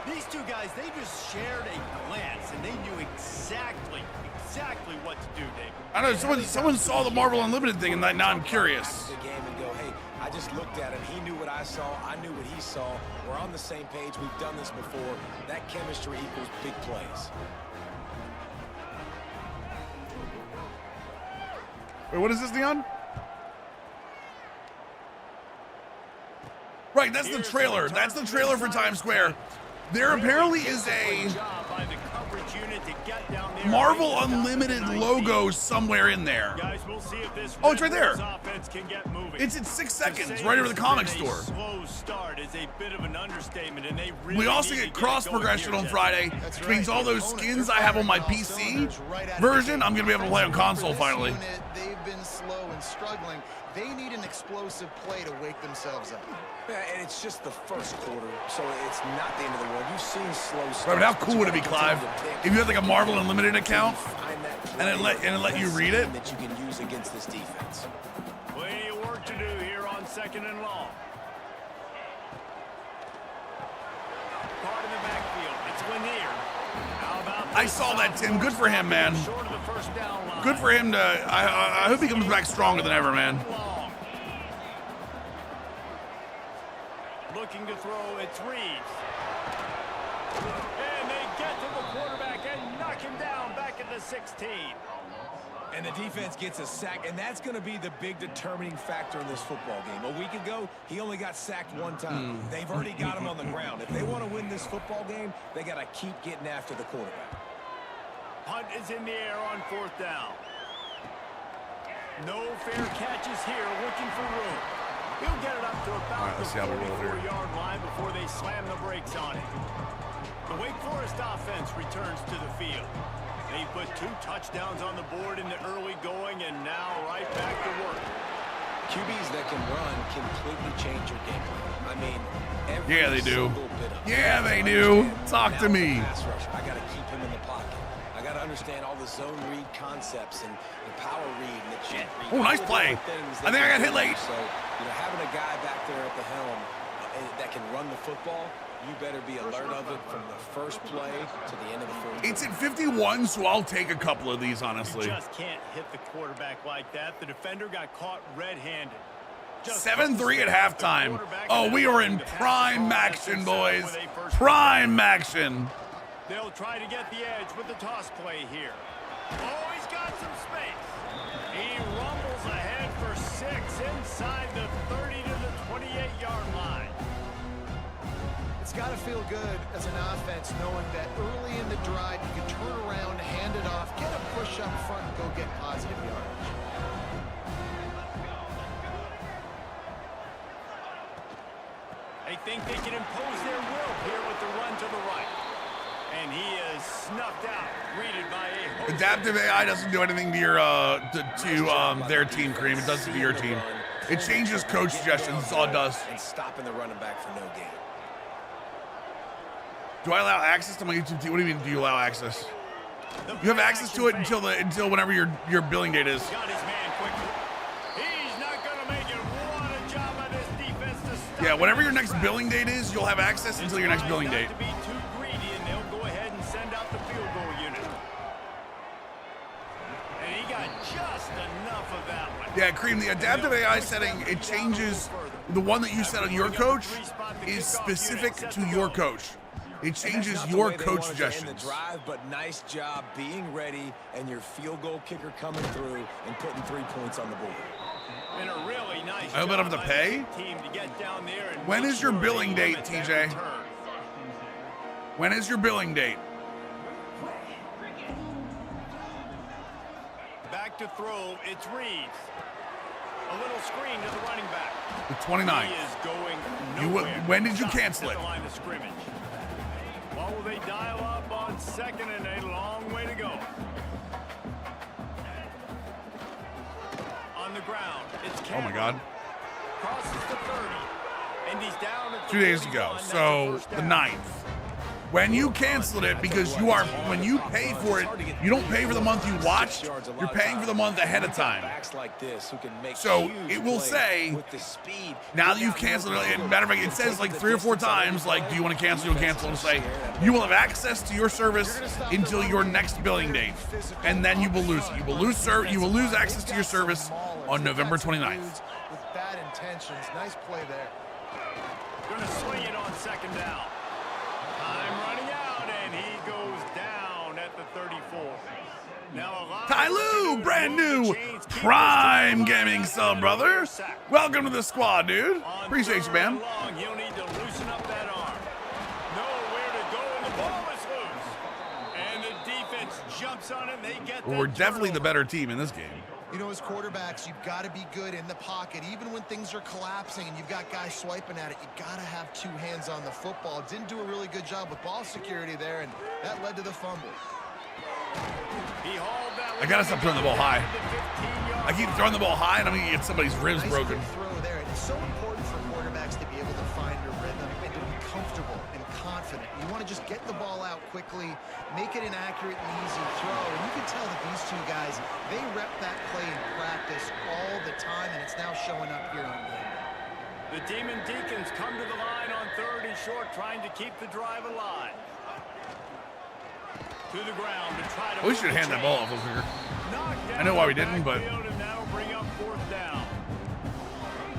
These two guys, they just shared a glance, and they knew exactly what to do, Dave. I know someone saw the Marvel Unlimited thing, and now I'm curious. The game and go, hey, I just looked at him. He knew what I saw. I knew what he saw. We're on the same page. We've done this before. That chemistry equals big plays. Wait, what is this, Neon? Right, that's the trailer. That's the trailer for Times Square. There apparently is a Job by the coverage each unit to get down there. Marvel Unlimited logo somewhere in there. Guys, we'll see if this Oh, it's right there. offense can get moving. It's in 6 To seconds, say right over this the comic has been a store. slow start is a bit of an understatement, and they really We also need to get cross it going progression here, on Jeff. Friday, That's which means right. all those skins I have on my PC version, I'm gonna be able to play on console finally. They've been slow and struggling. They need an explosive play to wake themselves up. Yeah, and it's just the first quarter, so it's not the end of the world. You've seen slow starts. Right, but how but cool you would it be, gotta Clive, continue to pick if you had like a Marvel Unlimited account find that and it play let you that read it? scheme that you can use against this defense. Plenty of work to do here on 2nd and long. Caught in the backfield. It's Lanier. How about I saw that, Tim. Good for him, man. short of the first down line? Good for him to. I hope he comes back stronger than ever, man. Long. Looking to throw, it's Reeves. And they get to the quarterback and knock him down back at the 16. And the defense gets a sack, and that's going to be the big determining factor in this football game. A week ago, he only got sacked one time. They've already got him on the ground. If they want to win this football game, they got to keep getting after the quarterback. Hunt is in the air on 4th down. No fair catches here, looking for room. He'll get it up to about All right, let's see how we roll here. the 44-yard line before they slam the brakes on it. The Wake Forest offense returns to the field. They put 2 touchdowns on the board in the early going and now right back to work. QBs that can run completely change your game plan. I mean, every Yeah, they do. single bit of it. Yeah, they I do. understand Talk to now me. the pass rush, I got to keep him in the pocket. I got to understand all the zone read concepts and the power read and the jet read. Oh, nice all the play. different things I that think I got they hit do. late. So, having a guy back there at the helm that can run the football, you better be alert of it from the first play to the end of the fourth. It's at 51, so I'll take a couple of these, honestly. You just can't hit the quarterback like that. The defender got caught red-handed. 7-3 at halftime. Oh, we are in prime action, boys. Prime action. They'll try to get the edge with the toss play here. Oh, he's got some space. He rumbles ahead for 6 inside the 30 to the 28-yard line. It's got to feel good as an offense knowing that early in the drive you can turn around, hand it off, get a push up front, and go get positive yardage. They think they can impose their will here with the run to the right. And he is snuffed out, greeted by a host Adaptive AI doesn't do anything to your to their team, Kareem. It does it to your team. It changes coach suggestions. That's all it does. And stopping the running back for no gain. Do I allow access to my YouTube team? What do you mean? Do you allow access? You have access to it until whenever your billing date is. Got his man quickly. He's not going to make it. What a job by this defense to stop Yeah, it. whatever your next billing date is, you'll have access until your next billing date. Not to be too greedy, and they'll go ahead and send out the field goal unit. And he got just enough of that one. Yeah, Kareem, the adaptive AI setting, it changes. The one that you set on your coach is specific to your coach. It changes Not the your way they coach wanted to end suggestions. the drive, but nice job being ready and your field goal kicker coming through and putting 3 points on the board. And a really nice I hope I don't have job to by pay. the team to get down there and When make is your sure they billing date, limit that TJ? return. When is your billing date? Back to throw, it's Reeves. A little screen to the running back. The 29th. He is going You will- nowhere. when did you Stopped cancel at it? the line of scrimmage. What will they dial up on 2nd and a long way to go? On the ground, it's Cameron. Oh my God. Crosses the 30. And he's down at the 2 days 41. ago. That's a So first the down. 9th. When you canceled it, because when you pay for it, you don't pay for the month you watched, you're paying for the month ahead of time. Backs like this who can make So huge it will plays say, with the speed. now that you've canceled it, matter of fact, it says like 3 or 4 times, like, do you want to cancel? You'll cancel. And say, you will have access to your service until your next billing date. And then you will lose it. You will lose access to your service on November 29th. With bad intentions. Nice play there. Gonna swing it on 2nd down. Time running out, and he goes down at the 34. Now a lot Ty of work to Lue, do to brand move the new chains, keep Prime this team Gaming alive, sub, and brother. another sack. Welcome to the squad, dude. On Appreciate you, 3rd man. and long, he'll need to loosen up that arm. Nowhere to go, and the ball is loose. And the jumps on it, and they get We're that definitely the turnover. better team in this game. You know, as quarterbacks, you've got to be good in the pocket. Even when things are collapsing and you've got guys swiping at it, you got to have two hands on the football. Didn't do a really good job with ball security there, and that led to the fumble. He hauled that I gotta stop throwing the ball high. to the 15-yard I keep throwing the ball high, and I'm gonna get somebody's ribs Nice broken. quick throw there. And it's so important for quarterbacks to be able to find a rhythm and to be comfortable and confident. You want to just get the ball out quickly, make it an accurate and easy throw. And you can tell that these two guys, they rep that play in practice all the time, and it's now showing up here on game day. The Demon Deacons come to the line on 3rd and short, trying to keep the drive alive. To the ground to try to We move should the hand that chains. ball off over here. Knocked I know why we down didn't, the but- backfield, and that'll bring up 4th down.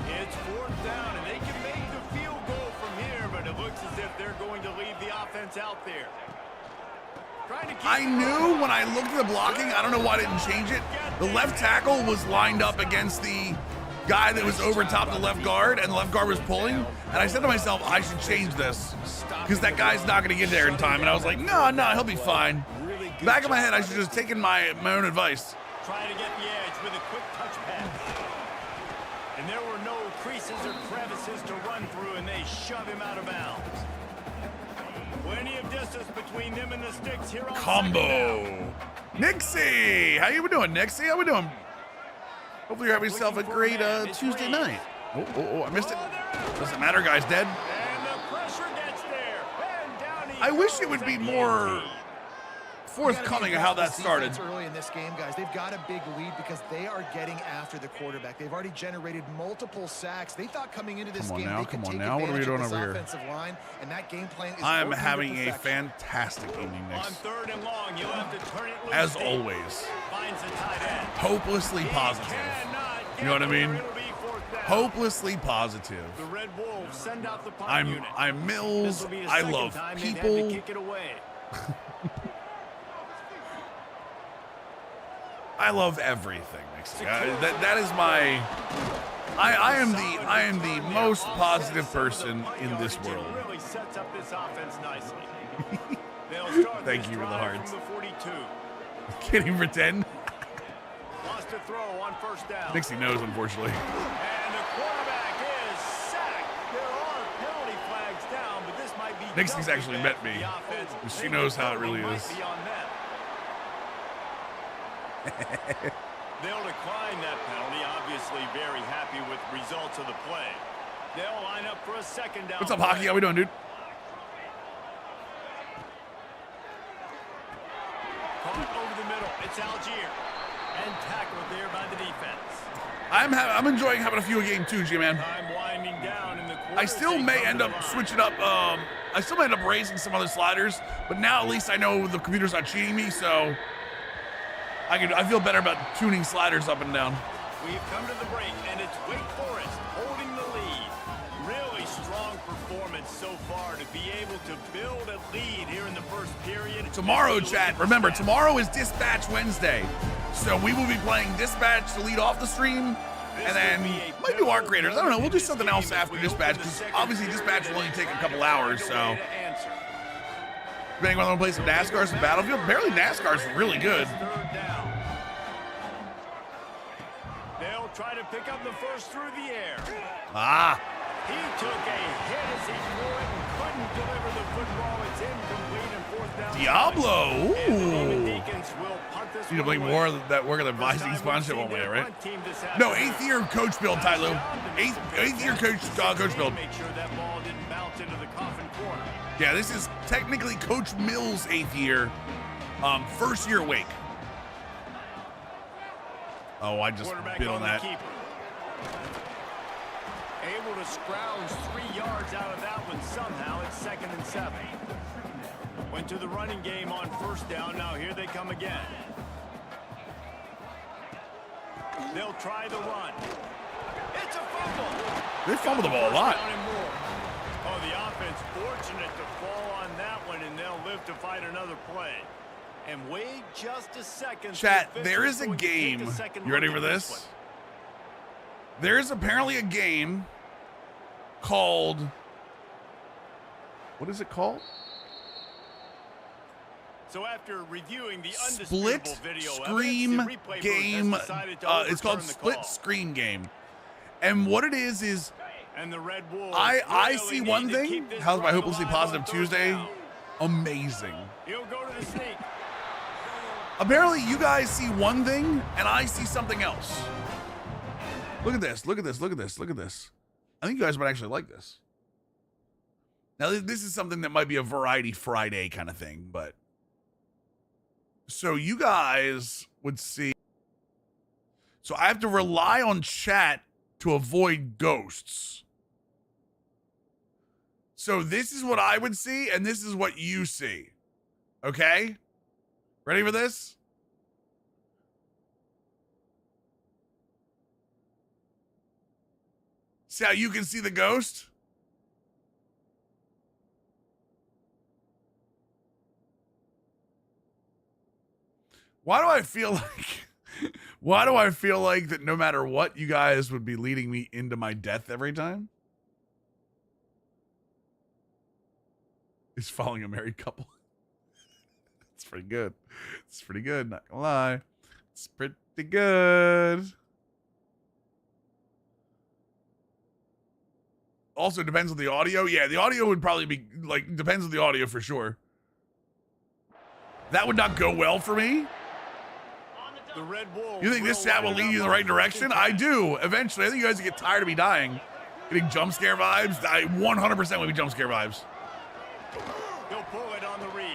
It's 4th down, and they can make the field goal from here, but it looks as if they're going to leave the offense out there. Trying to keep I knew when I looked at the blocking, I don't know why I didn't change it. The left tackle was lined up against the guy that was over top the left guard, and the left guard was pulling. And I said to myself, I should change this because that guy's not going to get there in time. And I was like, no, he'll be fine. Back of my head, I should have just taken my own advice. trying to get the edge with a quick touch pass. And there were no creases or crevices to run through, and they shove him out of bounds. Plenty of distance between them and the sticks here on 2nd down. Combo. Nixie, how you doing, Nixie? How we doing? Hopefully you're having yourself a great Tuesday night. Oh, I missed it. Doesn't matter, guy's dead. And the pressure gets there. And down he I wish goes it would be at the more end. forthcoming of how that started. Early in this game, guys, they've got a big lead because they are getting after the quarterback. They've already generated multiple sacks. They thought coming into this Come on game now, they could come on take now. What are we advantage doing of this over here? offensive line, and that game plan is I'm working to having a perfection. fantastic evening, On Nix. 3rd and long, you'll have to turn it loose. As deep. always, Finds the tight end. hopelessly He positive. cannot You know what I get there. mean? It'll be 4th down. Hopelessly positive. The Red Wolves send out the punt I'm unit. Mills. This will be the I second love time they've had to people. kick it away. I love everything, Nixie. That is my. I am the most positive person in this world. Really sets up this offense nicely. They'll start Thank this you for the drive hearts. from the 42. Can't even pretend. Lost a throw on 1st down. Nixie knows, unfortunately. And the quarterback is sacked. There are penalty flags down, but this might be Nixie's doubly actually bad met me. for the offense. She They knows how it probably really might is. be on them. They'll decline that penalty, obviously very happy with results of the play. They'll line up for a 2nd down. What's up, Hockey? How we doing, dude? Caught over the middle. It's Algier. And tackled there by the defense. I'm enjoying having a few a game too, G-Man. Time winding down in the quarter. I still They may come end to up the line. switching up. I still may end up raising some other sliders, but now at least I know the computer's not cheating me, so I feel better about tuning sliders up and down. We've come to the break, and it's Wake Forest holding the lead. Really strong performance so far to be able to build a lead here in the first period. Tomorrow, chat. Remember, tomorrow is Dispatch Wednesday, so we will be playing Dispatch to lead off the stream, and then might do Art Creators. I don't know. We'll do something else after Dispatch, because obviously Dispatch will only take a couple hours, so if anyone want to play some NASCAR, some Battlefield, apparently NASCAR's really good. 3rd down. They'll try to pick up the first through the air. Ah, He took a hit as he threw it and couldn't deliver the football. It's incomplete and 4th down. Diablo. And the Demon Ooh. Deacons will punt this Need to one bring away. more of that work of the First Vising time sponsorship we've one seen way, their right? punt team this No, afternoon. 8th year coach build, Ty Lue. Eighth year coach build. Make sure that ball didn't bounce into the coffin corner. Yeah, this is technically Coach Mills' 8th year, 1st year Wake. Oh, I just Quarterback bit on the that. keeper. Able to scrounge 3 yards out of that one somehow. It's 2nd and 7. Went to the running game on 1st down. Now here they come again. They'll try the run. It's a fumble. They fumble the ball a lot. Down and more. Oh, the offense fortunate to fall on that one, and they'll live to fight another play. And wait just a second. Chat, The there is a official's going to take game. a second You ready look for at this? one. There is apparently a game called. What is it called? So after reviewing the Split undisputable video scream evidence, the replay booth game. has decided to It's called overturn the split call. screen game. And what it is And the Red Wolves I really see need one to thing. keep this How's my drive hopelessly alive on positive third Tuesday? down. Amazing. He'll go to the sneak. Apparently you guys see one thing and I see something else. Look at this. Look at this. Look at this. Look at this. I think you guys might actually like this. Now this is something that might be a Variety Friday kind of thing, but so you guys would see. So I have to rely on chat to avoid ghosts. So this is what I would see, and this is what you see. Okay? Ready for this? See how you can see the ghost? Why do I feel like that no matter what, you guys would be leading me into my death every time? Is following a married couple. It's pretty good. It's pretty good, not gonna lie. It's pretty good. Also depends on the audio. Yeah, the audio would probably be like, depends on the audio for sure. That would not go well for me. The Red Wolves You think this chat will lead you in the right direction? I do. Eventually. I think you guys get tired of me dying. Getting jump scare vibes. I 100% would be jump scare vibes. He'll pull it on the read.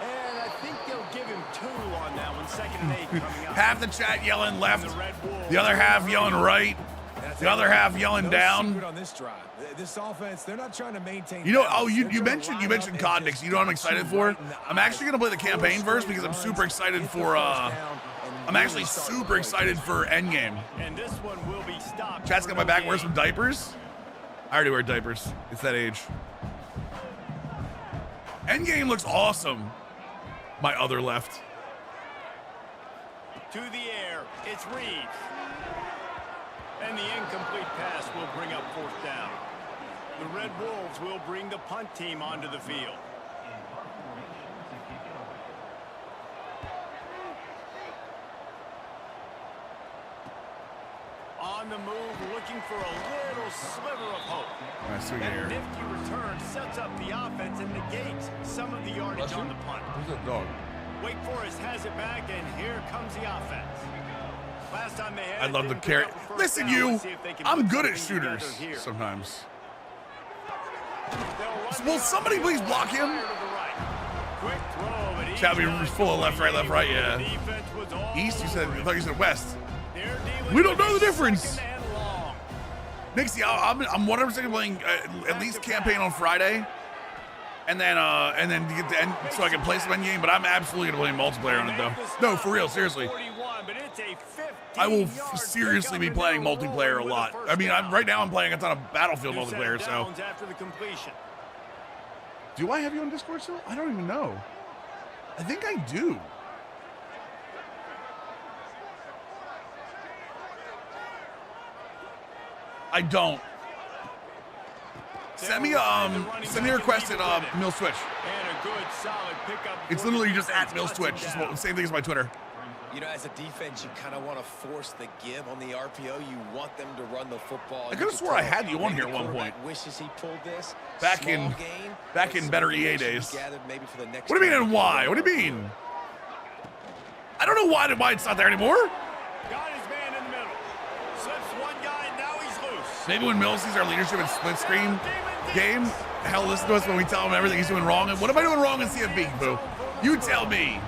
And I think they'll give him 2 on that one. 2nd and 8 coming up. Half the chat yelling left. The Red Wolves. The other half yelling right. The other half yelling No down. secret on this drive. This offense, they're not trying to maintain. You know, balance. oh, you They're trying to mentioned line up and Codnix. just You know what I'm hit excited you for? right in the I'm eyes. actually gonna play the campaign Force first because I'm runs, super excited get the for first down, and I'm really actually start super playing. excited for Endgame. And this one will be stopped. Chat's for got my no back. gain. Wear some diapers. I already wear diapers. It's that age. Endgame looks awesome. My other left. To the air. It's Reeves. And the incomplete pass will bring up 4th down. The Red Wolves will bring the punt team onto the field. On the move, looking for a little sliver of hope. Nice swing That here. nifty return sets up the offense and negates some of the yardage on the punt. Who's that dog? Wake Forest has it back, and here comes the offense. Last time they had I it, love the didn't pick carry. up a first Listen, down. you. Let's see if they can I'm put good at something together shooters here. sometimes. They'll run Will the somebody RPO please block him? fire to the right. Quick throw, but he's Chat be got it full of going. left, right, yeah. The defense was all East, you said. over I it. thought you said west. They're dealing We don't with know a the difference. 2nd and long. Nixie, I'm 100% playing at least campaign on Friday, and then to get the end, so I can play some Endgame. But I'm absolutely gonna play multiplayer on it though. No, for real, seriously. 41, but it's a I will 15-yard seriously be pickup, playing and they'll multiplayer a roll with lot. first I mean, down. right now I'm playing a ton of Battlefield 2 set multiplayer. of So, downs after the completion. do I have you on Discord still? I don't even know. I think I do. I don't. Send me a request at Mill Switch. And a good solid pickup. It's for the literally just defense at Mill cuts Switch. him Just down. same thing as my Twitter. You know, as a defense, you kind of want to force the give on the RPO. You want them to run the football. I could have swore I had you on here at one point. Wishes he pulled this. Back Small in- gain, back but in some better EA information days. gathered maybe for the next What do you mean time. and why? What do you mean? I don't know why it's not there anymore. Got his man in the middle. Slips one guy, now he's loose. Maybe when Mill sees our leadership in split screen game, hell, listen to us when we tell him everything he's doing wrong. And what am I doing wrong in CFB, boo? You tell me.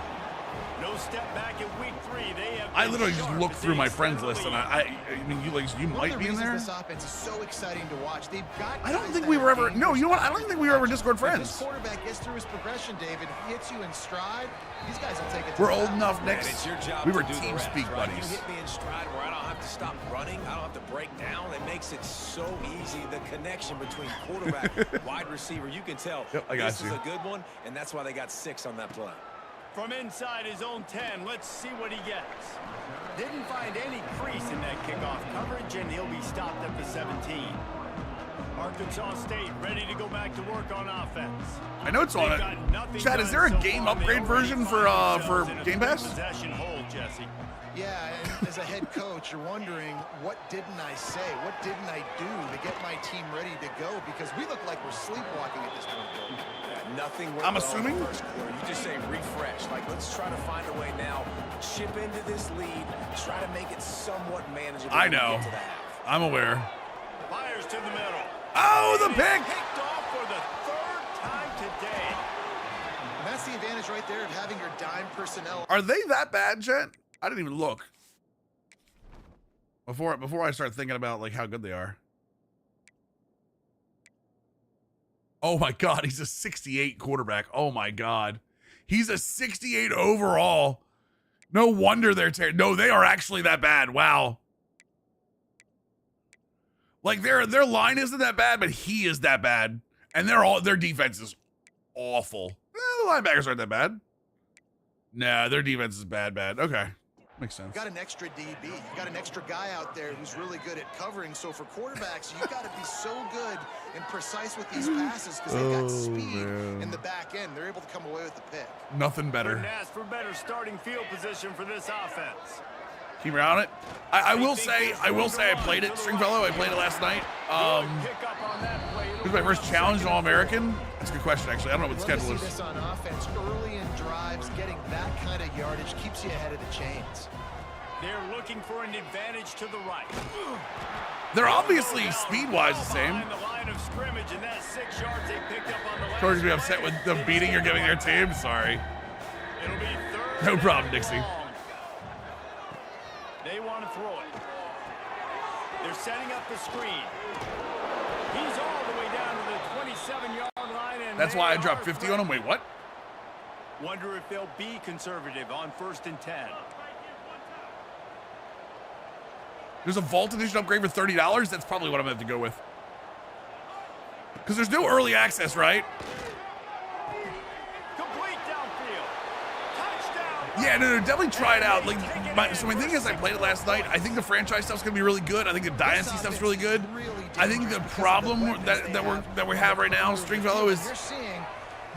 No step back in week 3. They have I been literally just sharp looked as through my aces friends in the list, and league. I mean, you One might of the be in reasons there. this offense is so exciting to watch. They've got I don't guys think that we are were ever. No, dangerous you know what? I to don't think we were ever Discord If this friends. quarterback gets through his progression, David, hits you in stride, these guys will take it to We're the old top. enough, And Nick. it's your job We to were do the team rest, speak right? buddies. You hit me in stride where I don't have to stop running. I don't have to break down. It makes it so easy. The connection between quarterback, wide receiver, you can tell Yep, I got this is you. a good one, and that's why they got 6 on that play. From inside his own 10, let's see what he gets. Didn't find any crease in that kickoff coverage, and he'll be stopped at the 17. Arkansas State ready to go back to work on offense. I know it's on it. Chad, is there a game upgrade version for Game Pass? Possession hold, Jesse. Yeah, and as a head coach, you're wondering, what didn't I say? What didn't I do to get my team ready to go? Because we look like we're sleepwalking at this point. Yeah, nothing went I'm wrong assuming? in the first quarter. You just say refresh. Like, let's try to find a way now. Chip into this lead. Try to make it somewhat manageable. I when we know. get to the half. I'm aware. Fires to the middle. Oh, the pick! Picked off for the third time today. And that's the advantage right there of having your dime personnel. Are they that bad, Jet? I didn't even look. Before I start thinking about like how good they are. Oh my God, he's a 68 quarterback. Oh my God. He's a 68 overall. No wonder they're no, they are actually that bad. Wow. Like their line isn't that bad, but he is that bad. And their defense is awful. The linebackers aren't that bad. Nah, their defense is bad. Okay. Makes sense. You got an extra DB. You got an extra guy out there who's really good at covering. So for quarterbacks, you got to be so good and precise with these passes because they've got speed in the back end. They're able to come away with the pick. Nothing better. Couldn't ask for better starting field position for this offense. Keep around it. I will say I played it, Stringfellow. I played it last night. Pick up on that play. It was my first challenge in All-American. That's a good question, actually. I don't know what the schedule Love to see is. this on offense early in drives. Getting that kind of yardage keeps you ahead of the chains. They're looking for an advantage to the right. They're obviously speed-wise the same. Behind the line of scrimmage, and that 6 yards they picked up on the left. George, be upset with the beating you're giving their team. Sorry. It'll be third. No problem, and Dixie. long. They want to throw it. They're setting up the screen. He's all the way down to the 27-yard line. And That's they why I are dropped 50 on him. Wait, what? Wonder if they'll be conservative on 1st and 10. There's a Vault Edition upgrade for $30. That's probably what I'm going to have to go with. Because there's no early access, right? Complete downfield. Touchdown. Yeah, no, definitely try it out. Like, so my thing is, I played it last night. I think the franchise stuff's gonna be really good. I think the dynasty stuff's really good. I think the problem that we have right now, Stringfellow, is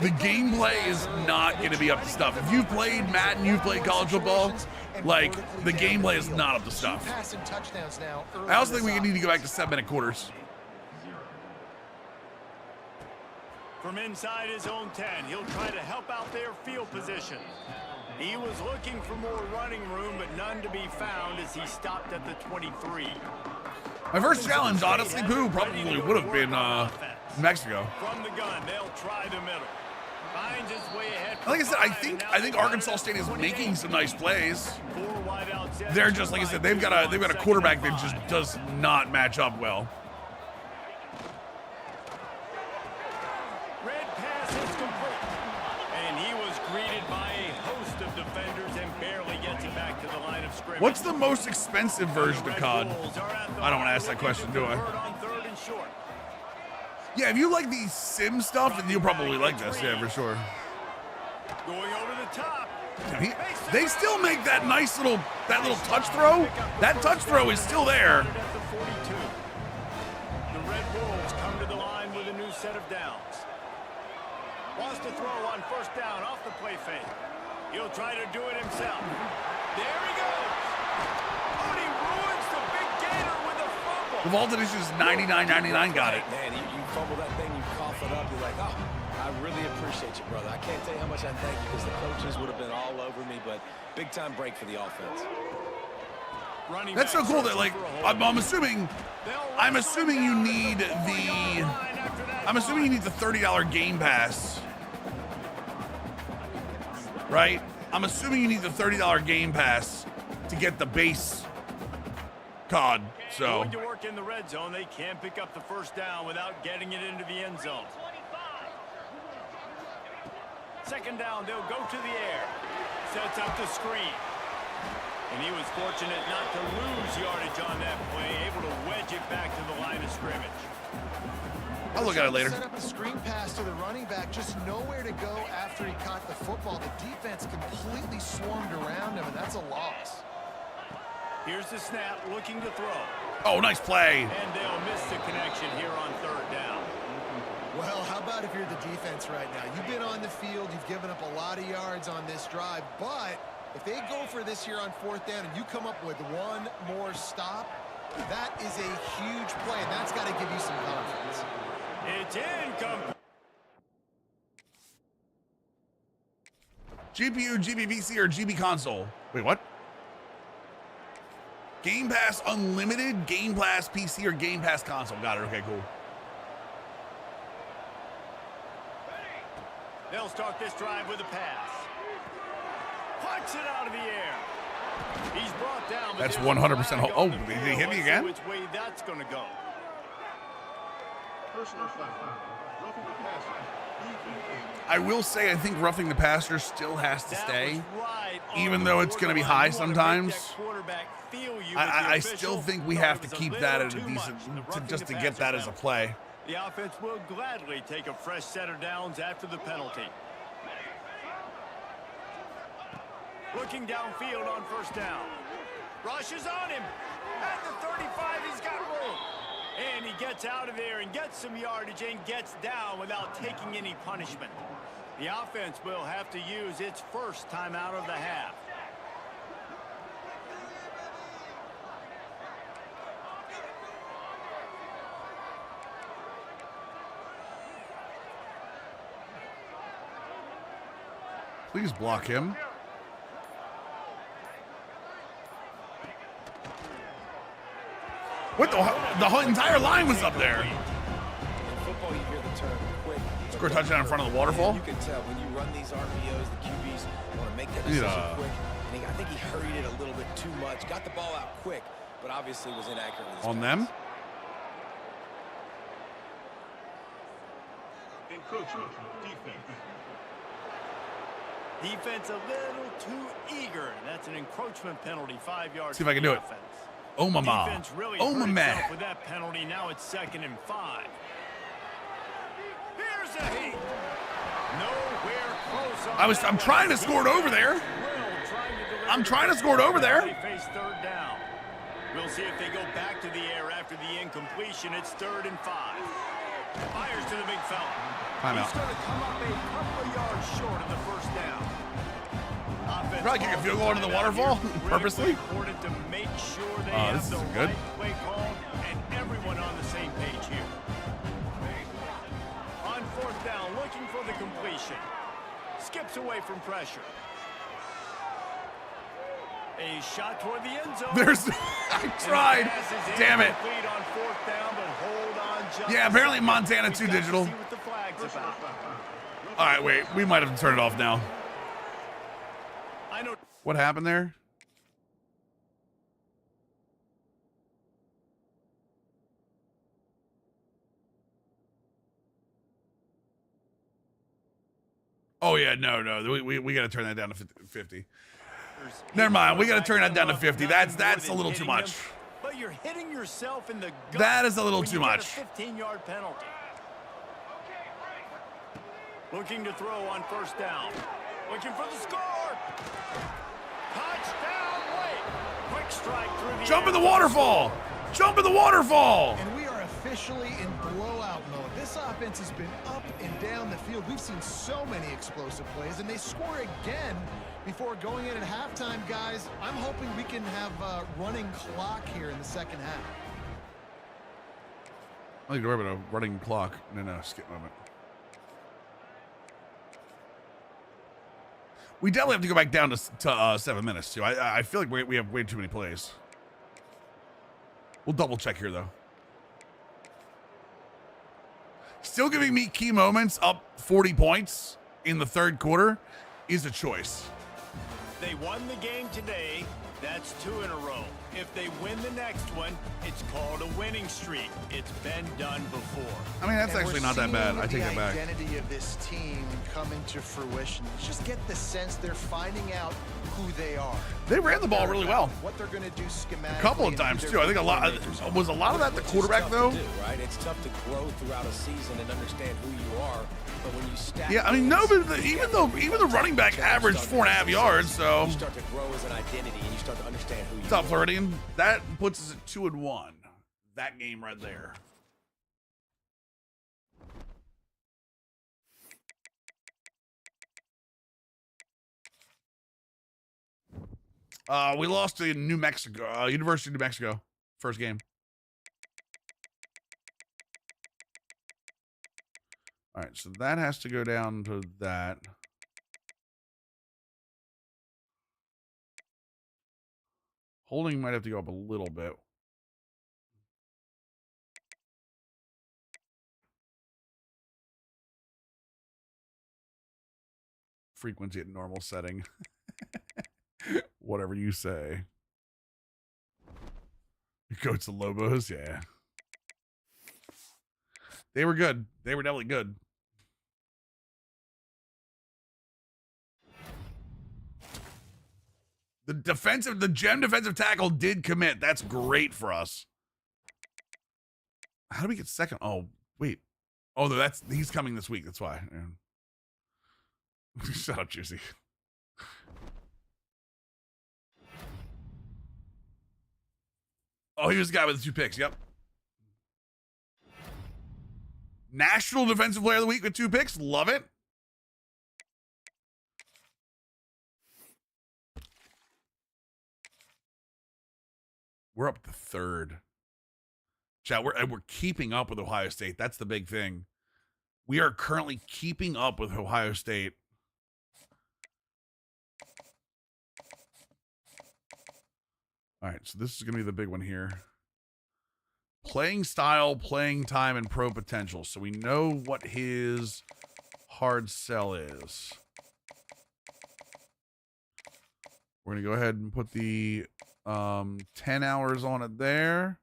the gameplay is not gonna be up to stuff. If you've played Madden, you've played college football, like the gameplay is not up to stuff. I also think we need to go back to 7-minute quarters. From inside his own 10, he'll try to help out their field position. He was looking for more running room, but none to be found as he stopped at the 23. My first challenge, honestly, Pooh, probably would have been Mexico. From the gun, they'll try the middle. Finds his way ahead. Like I said, I think Arkansas State is making some nice plays. They're just, like I said, they've got a quarterback that just does not match up well. Red pass is complete. And he was greeted by a host of defenders and barely gets it back to the line of scrimmage. What's the most expensive version of COD? I don't want to ask that question, do I? Yeah, if you like the sim stuff, then you'll probably like this. Yeah, for sure. Going over the top. They still make that nice little touch throw. That touch throw is still there. The Red Wolves come to the line with a new set of downs. Wants to throw on 1st down off the play fake. He'll try to do it himself. There he goes. Oh, and he ruins the big gator with a fumble. The Vault Edition is $99.99. Got it. Man, you fumble that thing, you cough it up. You're like, oh, I really appreciate you, brother. I can't tell you how much I thank you because the coaches would have been all over me, but big time break for the offense. That's so cool that, like, I'm assuming you need the $30 Game Pass, right? I'm assuming you need the $30 Game Pass to get the base COD. So Going to work in the red zone, they can't pick up the 1st down without getting it into the end zone. 2nd down, they'll go to the air. Sets up the screen. And he was fortunate not to lose yardage on that play, able to wedge it back to the line of scrimmage. I'll look at it later. Set up a screen pass to the running back, just nowhere to go after he caught the football. The defense completely swarmed around him, and that's a loss. Here's the snap, looking to throw. Oh, nice play. And they'll miss the connection here on third down. Well, how about if you're the defense right now? You've been on the field, you've given up a lot of yards on this drive, but if they go for this here on fourth down and you come up with one more stop, that is a huge play, and that's got to give you some confidence. It's incomplete. GPU, GBPC, or GB console? Wait, what? Game Pass Unlimited, Game Pass PC, or Game Pass console? Got it. Okay, cool. They'll start this drive with a pass. Punch it out of the air. He's brought down. But That's there's a 100% flag hold. on Oh, the did he field. hit me Let's see again? which way that's going to go. I will say I think roughing the passer still has to That stay, was right on even the though it's going to be borderline. high You wanna make sometimes. that quarterback feel you with the I official. still think we Thought have it to was keep little that at a too decent, much. The just to roughing get the that passer as a penalty. play. The offense will gladly take a fresh set of downs after the penalty. Looking downfield on first down. Rushes on him. At the 35, he's got room. And he gets out of there and gets some yardage and gets down without taking any punishment. The offense will have to use its first timeout of the half. Please block him. What the whole entire line was up there. In football, you hear the term quick. Score a touchdown in front of the waterfall. You can tell when you run these RPOs, the QBs want to make that Yeah. decision quick. And I think he hurried it a little bit too much. Got the ball out quick, but obviously was inaccurate with his On pass. them. Encroachment defense. Defense a little too eager. That's an encroachment penalty, 5 yards. See if I can do it. Offense. Oh, mama. Defense really Oh, hurt mama. itself with that penalty. Now it's 2nd and 5. Here's a heat. Nowhere close. On I'm trying to score it over there. I'm trying to score it over there. They face third down. We'll see if they go back to the air after the incompletion. It's 3rd and 5. Fires to the big fella. Timeout. He's going to come up a couple of yards short of the first down. Offense Probably kick a field goal into the waterfall purposely. Important to make sure they Oh, have this the isn't good. right play call and everyone on the same page here. On 4th down, looking for the completion. Skips away from pressure. A shot toward the end zone. There's. I tried. Damn it. Incomplete on 4th down, but hold on just Yeah, a apparently second. Montana We've too got to digital. see what the flag's about. All right, wait. We might have to turn it off now. I know. What happened there? Oh yeah, no. We got to turn that down to 50. Never mind. We got to turn that down to 50. That's a little too much. But you're hitting yourself in the gut. That is a little when too you get much. A 15-yard penalty. Looking to throw on 1st down. Looking for the score. Touchdown, Wake. Quick strike through the Jump in the air. waterfall. Jump in the waterfall. And we are officially in blowout mode. This offense has been up and down the field. We've seen so many explosive plays, and they score again before going in at halftime, guys. I'm hoping we can have a running clock here in the second half. I think we're about a running clock. No, skip moment. We definitely have to go back down to 7 minutes too. I feel like we have way too many plays. We'll double check here though. Still giving me key moments up 40 points in the 3rd quarter is a choice. They won the game today. That's 2 in a row. If they win the next one, it's called a winning streak. It's been done before. I mean, that's And actually we're not that bad. seeing I take that back. The identity of this team coming to fruition. You just get the sense they're finding out who they are. They ran the ball really well. What they're going to do schematically. A couple of times too. I think a lot was a lot of that the Which is quarterback tough though. to do, right? It's tough to grow throughout a season and understand who you are. But when you stack Yeah, I mean, no, games, but even the running back averaged 4.5 yards. So you start to grow as an identity and you start to understand who you top are. Floridian, that puts us at 2-1. that game right there. We lost to New Mexico, University of New Mexico, first game. All right, so that has to go down to that. Holding might have to go up a little bit. Frequency at normal setting. Whatever you say. Go to Lobos, yeah. They were good. They were definitely good. The gem defensive tackle did commit. That's great for us. How do we get second? Oh, wait. Oh, no, he's coming this week. That's why. Yeah. Shut up, Juicy. Oh, he was the guy with the 2 picks. Yep. National Defensive Player of the Week with 2 picks. Love it. We're up to 3rd. Chat, we're keeping up with Ohio State. That's the big thing. We are currently keeping up with Ohio State. All right, so this is going to be the big one here. Playing style, playing time, and pro potential. So we know what his hard sell is. We're going to go ahead and put the 10 hours on it there.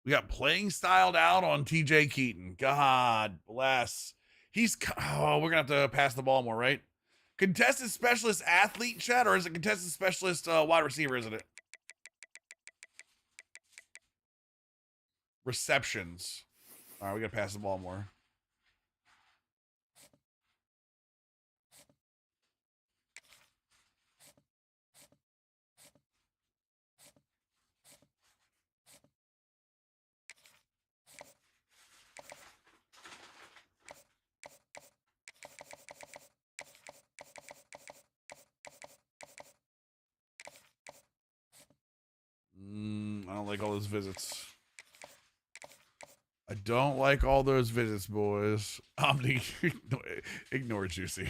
We got playing styled out on TJ Keaton. God bless. We're going to have to pass the ball more, right? Contested specialist athlete, chat, or is it contested specialist wide receiver, isn't it? Receptions. All right, we got to pass the ball more. I don't like all those visits. I don't like all those visits, boys. Omni, ignore Juicy.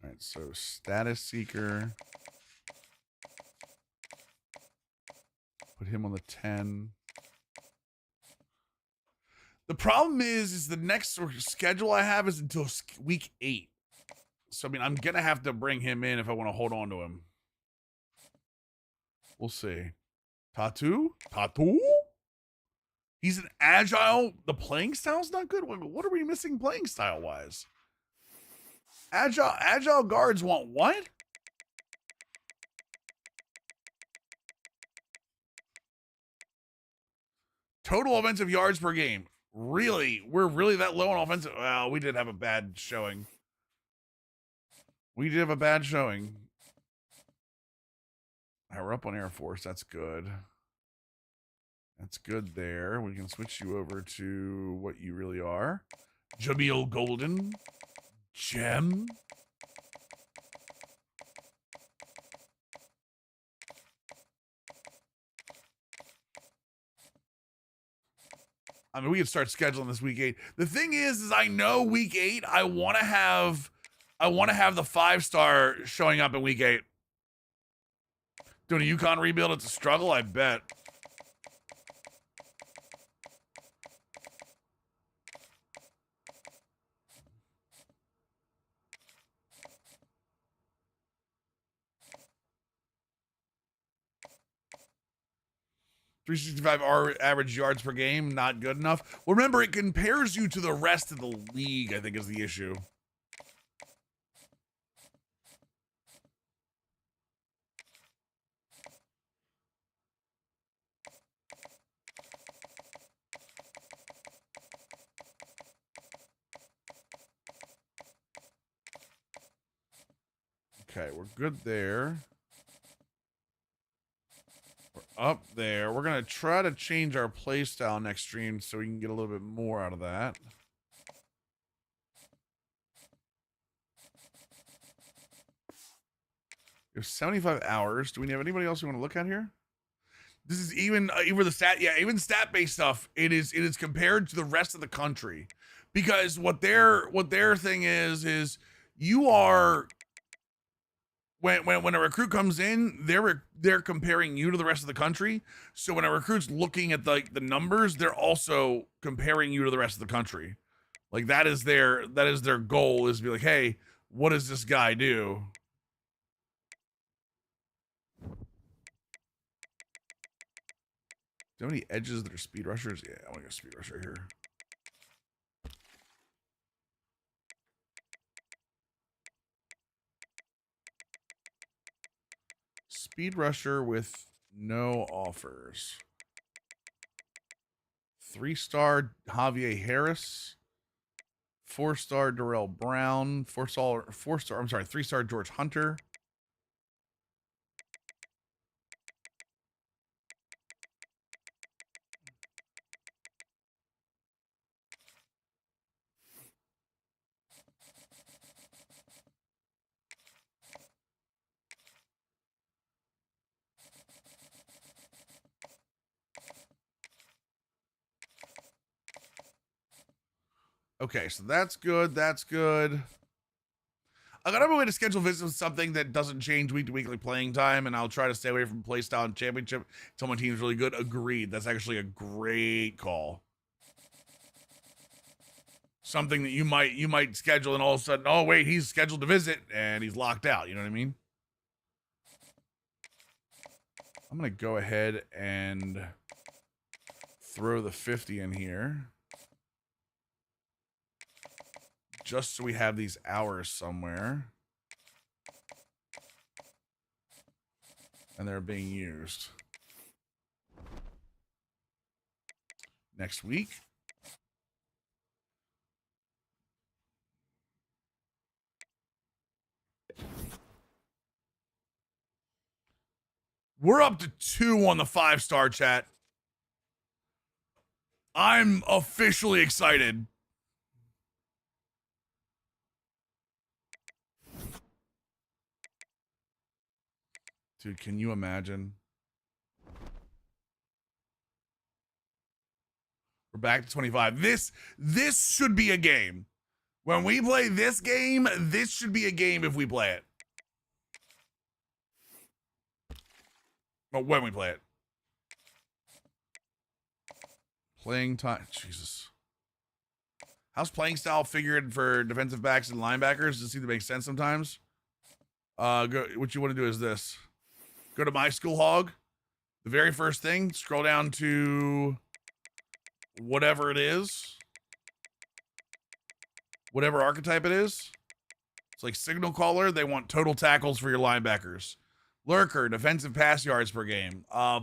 All right, so status seeker. Put him on the 10. The problem is the next schedule I have is until week 8. So, I mean, I'm going to have to bring him in if I want to hold on to him. We'll see. Tattoo? He's an agile. The playing style's not good. What are we missing playing style-wise? Agile guards want what? Total offensive yards per game. Really? We're really that low on offensive? Well, we did have a bad showing. All right, we're up on Air Force. That's good. That's good there. We can switch you over to what you really are. Jameel Golden. Gem. I mean, we can start scheduling this week 8. The thing is I know week 8, I want to have the 5-star showing up in week 8. Doing a UConn rebuild, it's a struggle, I bet. .365 average yards per game, not good enough. Well, remember, it compares you to the rest of the league, I think is the issue. Okay, we're good there. We're up there. We're going to try to change our play style next stream so we can get a little bit more out of that. We have 75 hours. Do we have anybody else we want to look at here? This is even the stat, yeah, even stat-based stuff. It is compared to the rest of the country, because what their thing is you are when a recruit comes in, they're comparing you to the rest of the country. So when a recruit's looking at the numbers, they're also comparing you to the rest of the country. Like that is their goal, is to be like, hey, what does this guy do? Do you have any edges that are speed rushers? Yeah, I want to go speed rusher here. Speed rusher with no offers. 3-star Javier Harris. 4-star Darrell Brown. 3-star George Hunter. Okay, so that's good. That's good. I got a way to schedule visits with something that doesn't change week to weekly playing time, and I'll try to stay away from playstyle and championship until my team's really good. Agreed. That's actually a great call. Something that you might schedule, and all of a sudden, oh wait, he's scheduled to visit and he's locked out. You know what I mean? I'm gonna go ahead and throw the 50 in here, just so we have these hours somewhere. And they're being used. Next week. We're up to 2 on the 5-star chat. I'm officially excited. Dude, can you imagine? We're back to 25. This should be a game. When we play this game, this should be a game if we play it. Well, when we play it. Playing time. Jesus. How's playing style figured for defensive backs and linebackers? Does it seem to make sense sometimes? What you want to do is this. Go to My School Hog. The very first thing, scroll down to whatever it is. Whatever archetype it is. It's like signal caller. They want total tackles for your linebackers. Lurker, defensive pass yards per game. A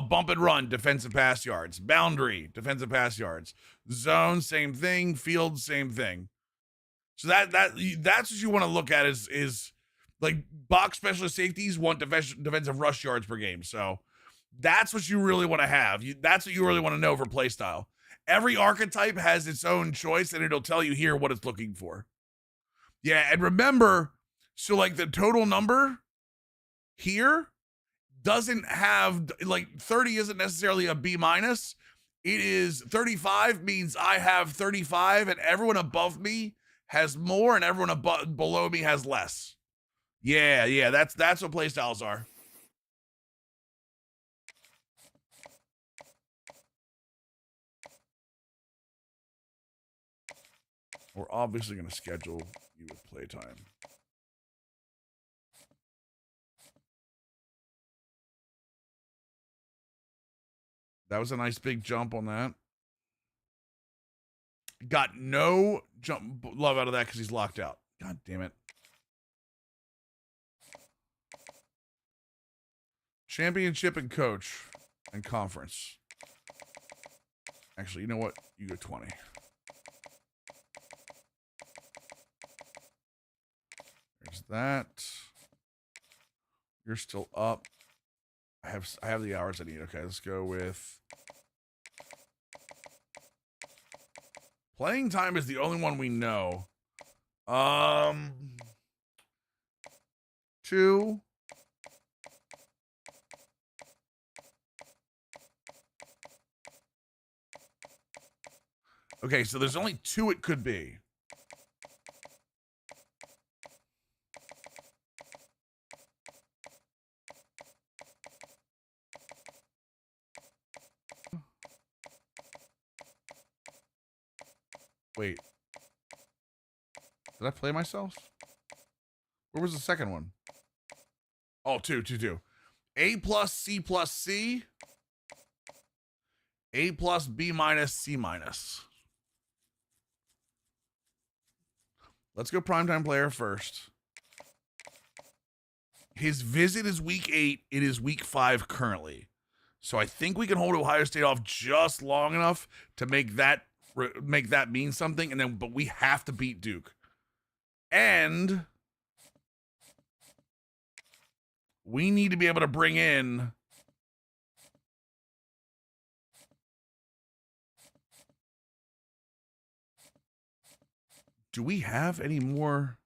bump and run, defensive pass yards. Boundary, defensive pass yards. Zone, same thing. Field, same thing. So that's what you want to look at is like box specialist safeties want defensive rush yards per game. So that's what you really want to have. That's what you really want to know for play style. Every archetype has its own choice, and it'll tell you here what it's looking for. Yeah, and remember, so like the total number here doesn't have, like 30 isn't necessarily a B minus. It is 35 means I have 35 and everyone above me has more and everyone below me has less. Yeah, that's what playstyles are. We're obviously going to schedule you with playtime. That was a nice big jump on that. Got no jump love out of that because he's locked out. God damn it. Championship and coach and conference. Actually, you know what? You go 20. There's that. You're still up. I have the hours I need. Okay, let's go with playing time is the only one we know. 2. Okay, so there's only 2 it could be. Wait. Did I play myself? Where was the second one? Oh, 2. A plus C plus C. A plus B minus C minus. Let's go primetime player first. His visit is week 8. It is week 5 currently. So I think we can hold Ohio State off just long enough to make that mean something. And then, but we have to beat Duke. And we need to be able to bring in do we have any more?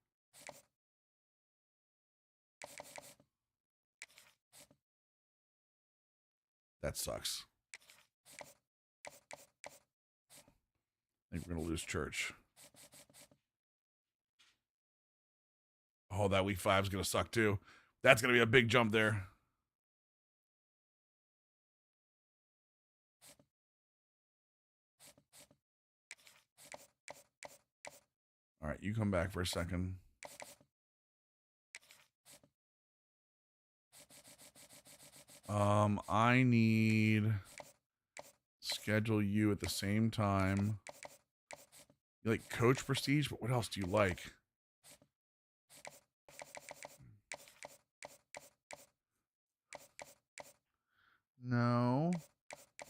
That sucks. I think we're going to lose church. Oh, that week 5 is going to suck too. That's going to be a big jump there. All right, you come back for a second. I need schedule you at the same time. You like coach prestige, but what else do you like? No.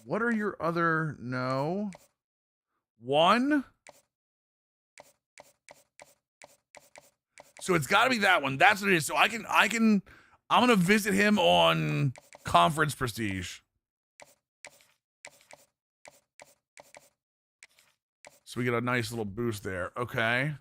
What are your other no? 1? So it's got to be that one. That's what it is. So I'm going to visit him on conference prestige. So we get a nice little boost there. Okay.